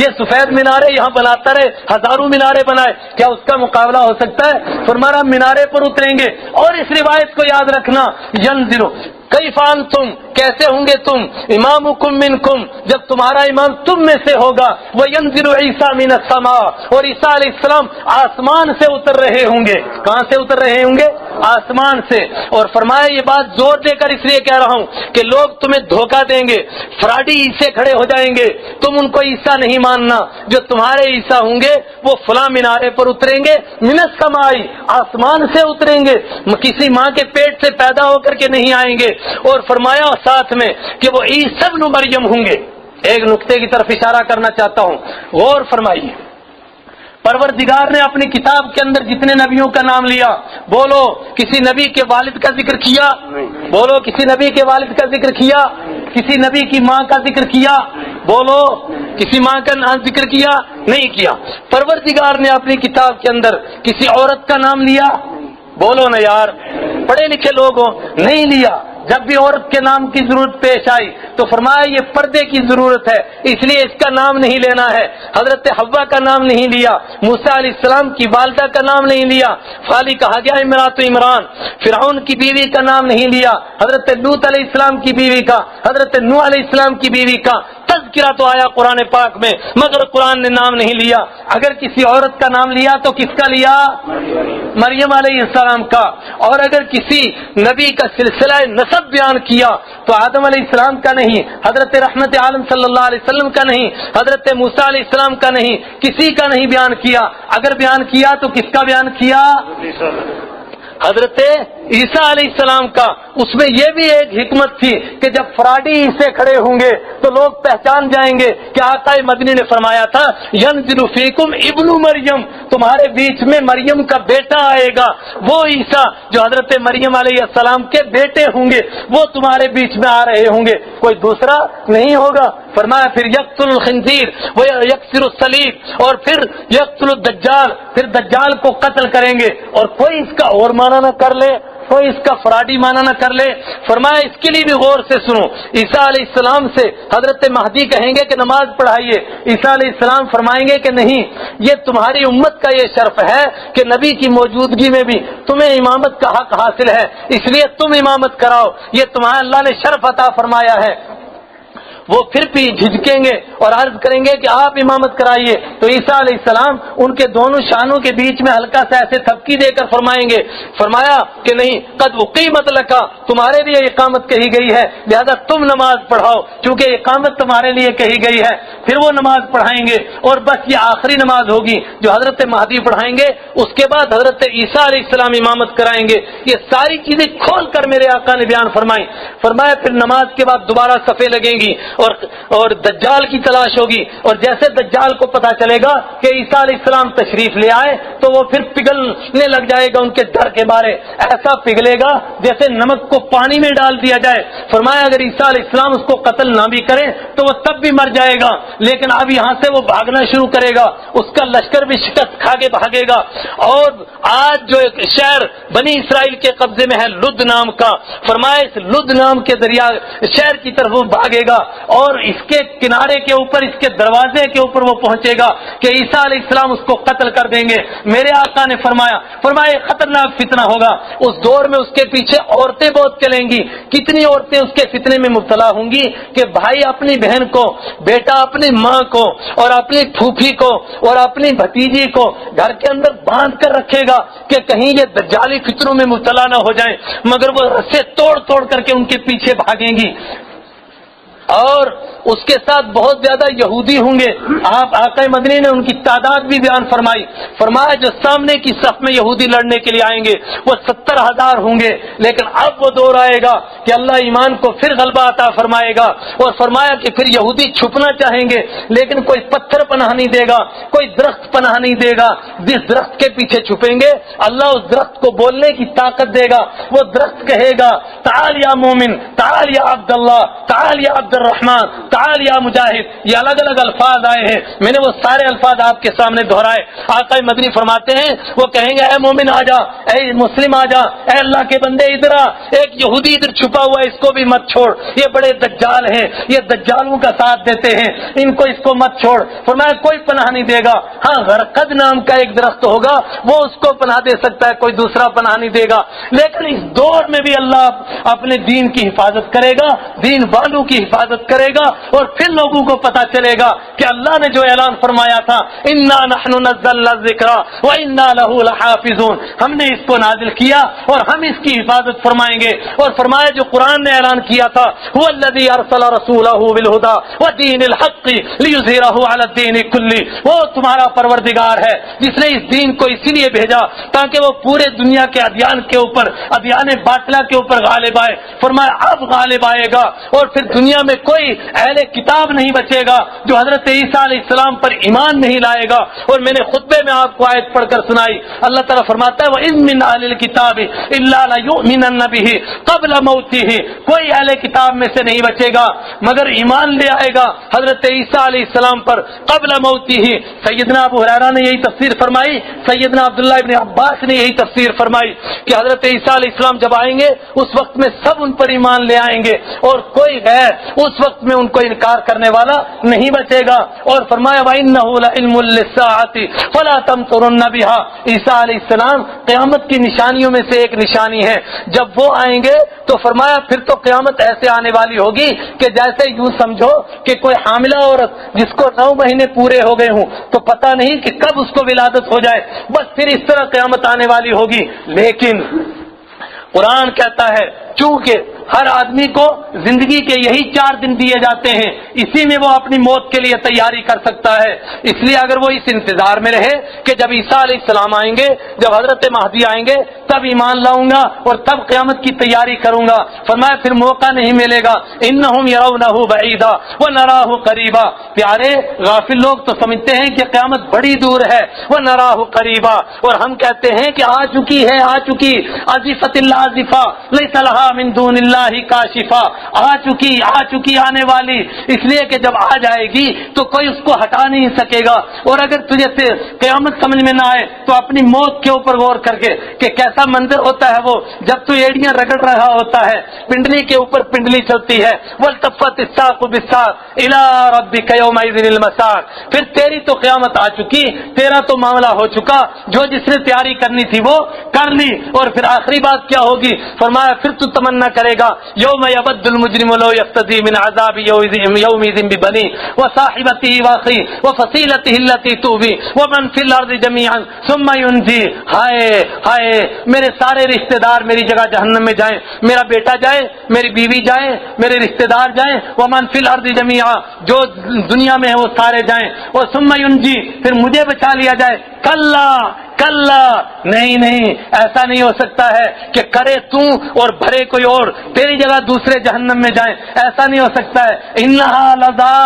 یہ سفید مینارے یہاں بناتا رہے، ہزاروں مینارے بنائے، کیا اس کا مقابلہ ہو سکتا ہے؟ فرمایا مینارے پر اتریں گے، اور اس روایت کو یاد رکھنا، ینزلو کیف انتم، کیسے ہوں گے تم، امامکم منکم، جب تمہارا امام تم میں سے ہوگا، وینزل عیسیٰ من السماء، اور عیسیٰ علیہ السلام آسمان سے اتر رہے ہوں گے۔ کہاں سے اتر رہے ہوں گے؟ آسمان سے۔ اور فرمایا یہ بات زور دے کر اس لیے کہہ رہا ہوں کہ لوگ تمہیں دھوکہ دیں گے، فراڈی عیسیٰ کھڑے ہو جائیں گے، تم ان کو عیسیٰ نہیں ماننا، جو تمہارے عیسیٰ ہوں گے وہ فلاں مینارے پر اتریں گے، من السماء، آسمان سے اتریں گے، کسی ماں کے پیٹ سے پیدا ہو کر کے نہیں آئیں گے۔ اور فرمایا ساتھ میں کہ وہ عیسیٰ ابن مریم ہوں گے۔ ایک نقطے کی طرف اشارہ کرنا چاہتا ہوں، غور فرمائیے۔ پروردگار نے اپنی کتاب کے اندر جتنے نبیوں کا نام لیا، بولو کسی نبی کے والد کا ذکر کیا؟ بولو کسی نبی کے والد کا ذکر کیا؟ کسی نبی کی ماں کا ذکر کیا؟ بولو کسی ماں کا نام ذکر کیا؟ نہیں کیا۔ پروردگار نے اپنی کتاب کے اندر کسی عورت کا نام لیا؟ بولو نا یار، پڑھے لکھے لوگ ہو، نہیں لیا۔ جب بھی عورت کے نام کی ضرورت پیش آئی تو فرمایا یہ پردے کی ضرورت ہے، اس لیے اس کا نام نہیں لینا ہے۔ حضرت حوا کا نام نہیں لیا، موسیٰ علیہ السلام کی والدہ کا نام نہیں لیا، خالی کہا گیا امرات عمران۔ فرعون کی بیوی کا نام نہیں لیا، حضرت لوط علیہ السلام کی بیوی کا، حضرت نوح علیہ السلام کی بیوی کا تذکرہ تو آیا قرآن پاک میں، مگر قرآن نے نام نہیں لیا۔ اگر کسی عورت کا نام لیا تو کس کا لیا؟ مریم علیہ السلام کا۔ اور اگر کسی نبی کا سلسلہ نسب بیان کیا تو آدم علیہ السلام کا نہیں، حضرت رحمت عالم صلی اللہ علیہ وسلم کا نہیں، حضرت موسیٰ علیہ السلام کا نہیں، کسی کا نہیں بیان کیا۔ اگر بیان کیا تو کس کا بیان کیا؟ حضرت عیسیٰ علیہ السلام کا۔ اس میں یہ بھی ایک حکمت تھی کہ جب فراڈی عیسیٰ کھڑے ہوں گے تو لوگ پہچان جائیں گے کہ آقا مدنی نے فرمایا تھا ینزل فیکم ابن مریم، تمہارے بیچ میں مریم کا بیٹا آئے گا، وہ عیسیٰ جو حضرت مریم علیہ السلام کے بیٹے ہوں گے وہ تمہارے بیچ میں آ رہے ہوں گے، کوئی دوسرا نہیں ہوگا۔ فرمایا پھر یقتل الخنزیر و یکسر الصلیب، اور پھر یقتل الدجال، پھر دجال کو قتل کریں گے۔ اور کوئی اس کا اور معنی نہ کر لے، کوئی اس کا فراڈی معنی نہ کر لے۔ فرمایا اس کے لیے بھی غور سے سنو، عیسیٰ علیہ السلام سے حضرت مہدی کہیں گے کہ نماز پڑھائیے، عیسیٰ علیہ السلام فرمائیں گے کہ نہیں، یہ تمہاری امت کا یہ شرف ہے کہ نبی کی موجودگی میں بھی تمہیں امامت کا حق حاصل ہے، اس لیے تم امامت کراؤ، یہ تمہارا اللہ نے شرف عطا فرمایا ہے۔ وہ پھر بھی جھجکیں گے اور عرض کریں گے کہ آپ امامت کرائیے، تو عیسیٰ علیہ السلام ان کے دونوں شانوں کے بیچ میں ہلکا سا ایسے تھپکی دے کر فرمائیں گے، فرمایا کہ نہیں، قد اقیمت لکا، تمہارے لیے اقامت کہی گئی ہے، لہذا تم نماز پڑھاؤ، چونکہ اقامت تمہارے لیے کہی گئی ہے۔ پھر وہ نماز پڑھائیں گے اور بس یہ آخری نماز ہوگی جو حضرت مہدی پڑھائیں گے، اس کے بعد حضرت عیسیٰ علیہ السلام امامت کرائیں گے۔ یہ ساری چیزیں کھول کر میرے آقا نے بیان فرمائی۔ فرمایا پھر نماز کے بعد دوبارہ صفیں لگیں گی اور دجال کی تلاش ہوگی، اور جیسے دجال کو پتا چلے گا کہ عیسیٰ علیہ السلام تشریف لے آئے تو وہ پھر پگھلنے لگ جائے گا، ان کے ڈر کے بارے ایسا پگھلے گا جیسے نمک کو پانی میں ڈال دیا جائے۔ فرمایا اگر عیسیٰ علیہ السلام اس کو قتل نہ بھی کریں تو وہ تب بھی مر جائے گا، لیکن اب یہاں سے وہ بھاگنا شروع کرے گا، اس کا لشکر بھی شکست کھا کے بھاگے گا۔ اور آج جو ایک شہر بنی اسرائیل کے قبضے میں ہے لد نام کا، فرمایا اس لد نام کے دریا شہر کی طرف وہ بھاگے گا اور اس کے کنارے کے اوپر، اس کے دروازے کے اوپر وہ پہنچے گا کہ عیسیٰ علیہ السلام اس کو قتل کر دیں گے۔ میرے آقا نے فرمایا خطرناک فتنہ ہوگا، اس دور میں اس کے پیچھے عورتیں بہت چلیں گی، کتنی عورتیں اس کے فتنے میں مبتلا ہوں گی کہ بھائی اپنی بہن کو، بیٹا اپنی ماں کو، اور اپنی پھوپھی کو اور اپنی بھتیجی کو گھر کے اندر باندھ کر رکھے گا کہ کہیں یہ دجالی فتنوں میں مبتلا نہ ہو جائیں، مگر وہ رسے توڑ توڑ کر کے ان کے پیچھے بھاگیں گی۔ اور اس کے ساتھ بہت زیادہ یہودی ہوں گے۔ آپ آقا مدنی نے ان کی تعداد بھی بیان فرمائی، فرمایا جو سامنے کی صف میں یہودی لڑنے کے لیے آئیں گے وہ 70,000 ہوں گے، لیکن اب وہ دور آئے گا کہ اللہ ایمان کو پھر غلبہ عطا فرمائے گا، اور فرمایا کہ پھر یہودی چھپنا چاہیں گے لیکن کوئی پتھر پناہ نہیں دے گا، کوئی درخت پناہ نہیں دے گا، جس درخت کے پیچھے چھپیں گے اللہ اس درخت کو بولنے کی طاقت دے گا، وہ درخت کہے گا تعال یا مومن، تعال یا عبداللہ، تعال یا عبد الرحمن، تعال یا مجاہد۔ یہ الگ الگ الفاظ آئے ہیں، میں نے وہ سارے الفاظ آپ کے سامنے دہرائے۔ آقا مدنی فرماتے ہیں وہ کہیں گے اے مومن آ جا، اے مسلم آ جا، اے اللہ کے بندے ادھر آ، ایک یہودی ادھر چھپا ہوا ہے اس کو بھی مت چھوڑ، یہ بڑے دجال ہیں، یہ دجالوں کا ساتھ دیتے ہیں، اس کو مت چھوڑ۔ فرمایا کوئی پناہ نہیں دے گا، ہاں غرقد نام کا ایک درخت ہوگا وہ اس کو پناہ دے سکتا ہے، کوئی دوسرا پناہ نہیں دے گا۔ لیکن اس دور میں بھی اللہ اپنے دین کی حفاظت کرے گا، دین والوں کی حفاظت کرے گا، اور پھر لوگوں کو پتا چلے گا کہ اللہ نے جو اعلان فرمایا تھا انا نحن نزلنا الذکر وانا له لحافظون، ہم نے اس کو نازل کیا اور ہم اس کی حفاظت فرمائیں گے۔ اور فرمایا جو قرآن نے اعلان کیا تھا هو الذی ارسل رسولہ بالہدی ودین الحق لیظہرہ علی الدین کلہ، وہ تمہارا پروردگار ہے جس نے اس دین کو اسی لیے بھیجا تاکہ وہ پورے دنیا کے ادیان کے اوپر، ادیان باطلہ کے اوپر غالب آئے۔ فرمایا اب غالب آئے گا اور پھر دنیا میں کوئی اہل کتاب نہیں بچے گا جو حضرت عیسیٰ علیہ السلام پر ایمان نہیں لائے گا. اور میں نے خطبے میں آپ کو آیت پڑھ کر سنائی. اللہ تعالیٰ فرماتا ہے وَإِن مِّنْ أَهْلِ الْكِتَابِ إِلَّا لَيُؤْمِنَنَّ بِهِ قَبْلَ مَوْتِهِ. کوئی اہل کتاب میں سے نہیں بچے گا مگر ایمان لے آئے گا حضرت عیسیٰ علیہ السلام پر قبل موتہ. سیدنا ابو ہریرہ نے یہی تفسیر فرمائی, سیدنا عبداللہ ابن عباس نے یہی تفسیر فرمائی کہ حضرت عیسیٰ علیہ السلام جب آئیں گے اس وقت میں سب ان پر ایمان لے آئیں گے اور کوئی غیر اس وقت میں ان کو انکار کرنے والا نہیں بچے گا. اور فرمایا وَإِنَّهُ لَعِلْمٌ لِّلسَّاعَةِ فَلَا تَمْتُرُنَّ بِهَا. عیسیٰ علیہ السلام قیامت کی نشانیوں میں سے ایک نشانی ہے. جب وہ آئیں گے تو فرمایا پھر تو قیامت ایسے آنے والی ہوگی کہ جیسے یوں سمجھو کہ کوئی حاملہ عورت جس کو 9 مہینے پورے ہو گئے ہوں تو پتہ نہیں کہ کب اس کو ولادت ہو جائے, بس پھر اس طرح قیامت آنے والی ہوگی. لیکن قرآن کہتا ہے چونکہ ہر آدمی کو زندگی کے یہی 4 دن دیے جاتے ہیں, اسی میں وہ اپنی موت کے لیے تیاری کر سکتا ہے. اس لیے اگر وہ اس انتظار میں رہے کہ جب عیسیٰ علیہ السلام آئیں گے, جب حضرت مہدی آئیں گے تب ایمان لاؤں گا اور تب قیامت کی تیاری کروں گا, فرمایا پھر موقع نہیں ملے گا. انہم یرونہ بعیدا ونراہ قریبا. پیارے غافل لوگ تو سمجھتے ہیں کہ قیامت بڑی دور ہے, ونراہ قریبا, اور ہم کہتے ہیں کہ آ چکی ہے, آ چکی. ازفت الازفہ لیس لہا من دون اللہ کاشفہ. آ چکی آنے والی, اس لیے کہ جب آ جائے گی تو کوئی اس کو ہٹا نہیں سکے گا. اور اگر تجھے سے قیامت سمجھ میں نہ آئے تو اپنی موت کے اوپر غور کر کے کہ کیسا منظر ہوتا ہے وہ جب تو ایڑیاں رگڑ رہا ہوتا ہے, پنڈلی کے اوپر پنڈلی چلتی ہے. والتفت الساق بالساق الی ربک یومئذ المساق. پھر تیری تو قیامت آ چکی, تیرا تو معاملہ ہو چکا, جو جس نے تیاری کرنی تھی وہ کر لی. اور پھر آخری بات کیا ہوگی, فرمایا پھر تو تمنا کرے گا یوم یبد المجرم لو یفتدی من عذاب یومئذ ببنی وصاحبته واخیہ وفصیلته التی تؤوی ومن فی الارض جمیعا ثم ینجی. ہائے ہائے میرے سارے رشتہ دار میری جگہ جہنم میں جائیں, میرا بیٹا جائے, میری بیوی جائیں, میرے رشتہ دار جائیں, ومن فی الارض جمیعا جو دنیا میں ہے وہ سارے جائیں, اور ثم ینجی پھر مجھے بچا لیا جائے. کلا نہیں, ایسا نہیں ہو سکتا ہے کہ کرے تو اور بھرے کوئی اور, تیری جگہ دوسرے جہنم میں جائیں, ایسا نہیں ہو سکتا ہے. انہا لظى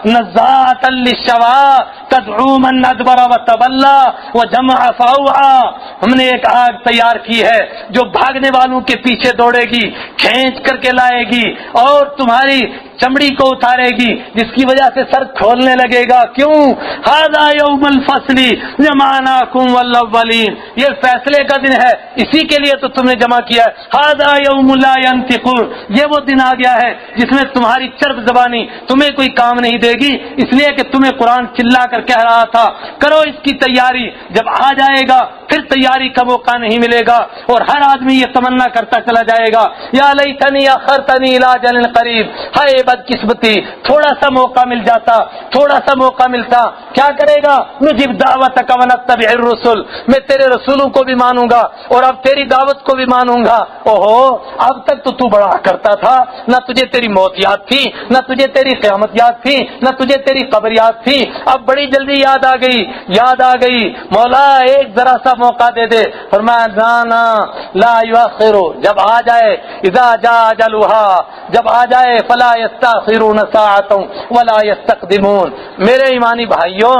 نزاعة للشوى تدعو من ادبر وتولى وجمع فاوعى. ہم نے ایک آگ تیار کی ہے جو بھاگنے والوں کے پیچھے دوڑے گی, کھینچ کر کے لائے گی اور تمہاری چمڑی کو اتارے گی, جس کی وجہ سے سر کھولنے لگے گا. کیوں؟ ھذا یوم الفصل جمعناکم والاولین. یہ فیصلے کا دن ہے, اسی کے لیے تو تم نے جمع کیا ہے. ھذا یوم لا ینطقون. یہ وہ دن آ گیا ہے جس میں تمہاری چرب زبانی تمہیں کوئی کام نہیں دے گی, اس لیے کہ تمہیں قرآن چلا کر کہہ رہا تھا کرو اس کی تیاری. جب آ جائے گا پھر تیاری کا موقع نہیں ملے گا, اور ہر آدمی یہ تمنا کرتا چلا جائے گا یا لیتنی اخرتنی الی اجل قریب. ہائے بدقسمتی, تھوڑا سا موقع مل جاتا, تھوڑا سا موقع ملتا. کیا کرے گا؟ نجب دعوتک ونتبع الرسل. میں تیرے رسولوں کو بھی مانوں گا اور اب تیری دعوت کو بھی مانوں گا. اوہو, اب تک تو بڑا کرتا تھا, نہ تجھے تیری موت یاد تھی, نہ تجھے تیری قیامت یاد تھی, نہ تجھے تیری قبر یاد تھی. اب بڑی جلدی یاد آ گئی. مولا ایک ذرا سا موقع دے دے. فرمایا جانا لا یؤخر. جب آ جائے اذا جاء اجلها, جب آ جائے فلا یستاخرون ساعۃ ولا یستقدمون. میرے ایمانی بھائیوں,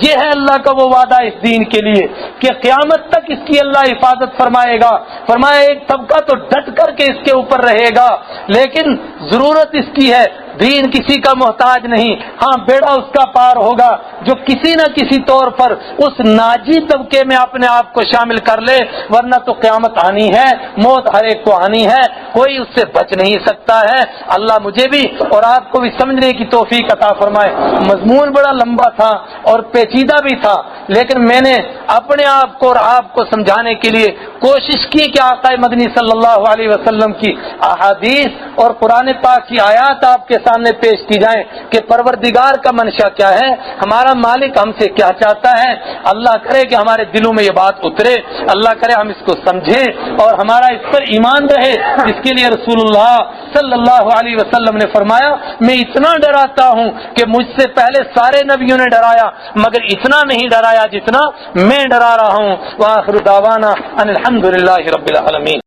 یہ ہے اللہ کا وہ وعدہ اس دین کے لیے کہ قیامت تک اس کی اللہ حفاظت فرمائے گا. فرمایا ایک طبقہ تو ڈٹ کر کے اس کے اوپر رہے گا, لیکن ضرورت اس کی ہے, دین کسی کا محتاج نہیں. ہاں بیڑا اس کا پار ہوگا جو کسی نہ کسی طور پر اس ناجی طبقے میں اپنے آپ کو شامل کر لے, ورنہ تو قیامت آنی ہے, موت ہر ایک کو آنی ہے, کوئی اس سے بچ نہیں سکتا ہے. اللہ مجھے بھی اور آپ کو بھی سمجھنے کی توفیق عطا فرمائے. مضمون بڑا لمبا تھا اور پیچیدہ بھی تھا, لیکن میں نے اپنے آپ کو اور آپ کو سمجھانے کے لیے کوشش کی کہ آقا مدنی صلی اللہ علیہ وسلم کی احادیث اور قرآن پاک کی آیات آپ کے سامنے پیش کی جائیں کہ پروردگار کا منشا کیا ہے, ہمارا مالک ہم سے کیا چاہتا ہے. اللہ کرے کہ ہمارے دلوں میں یہ بات اترے, اللہ کرے ہم اس کو سمجھیں اور ہمارا اس پر ایمان رہے, جس کے لیے رسول اللہ صلی اللہ علیہ وسلم نے فرمایا میں اتنا ڈراتا ہوں کہ مجھ سے پہلے سارے نبیوں نے ڈرایا مگر اتنا نہیں ڈرایا جتنا میں ڈرا رہا ہوں. وآخر دعوانا ان الحمد للہ رب العالمین.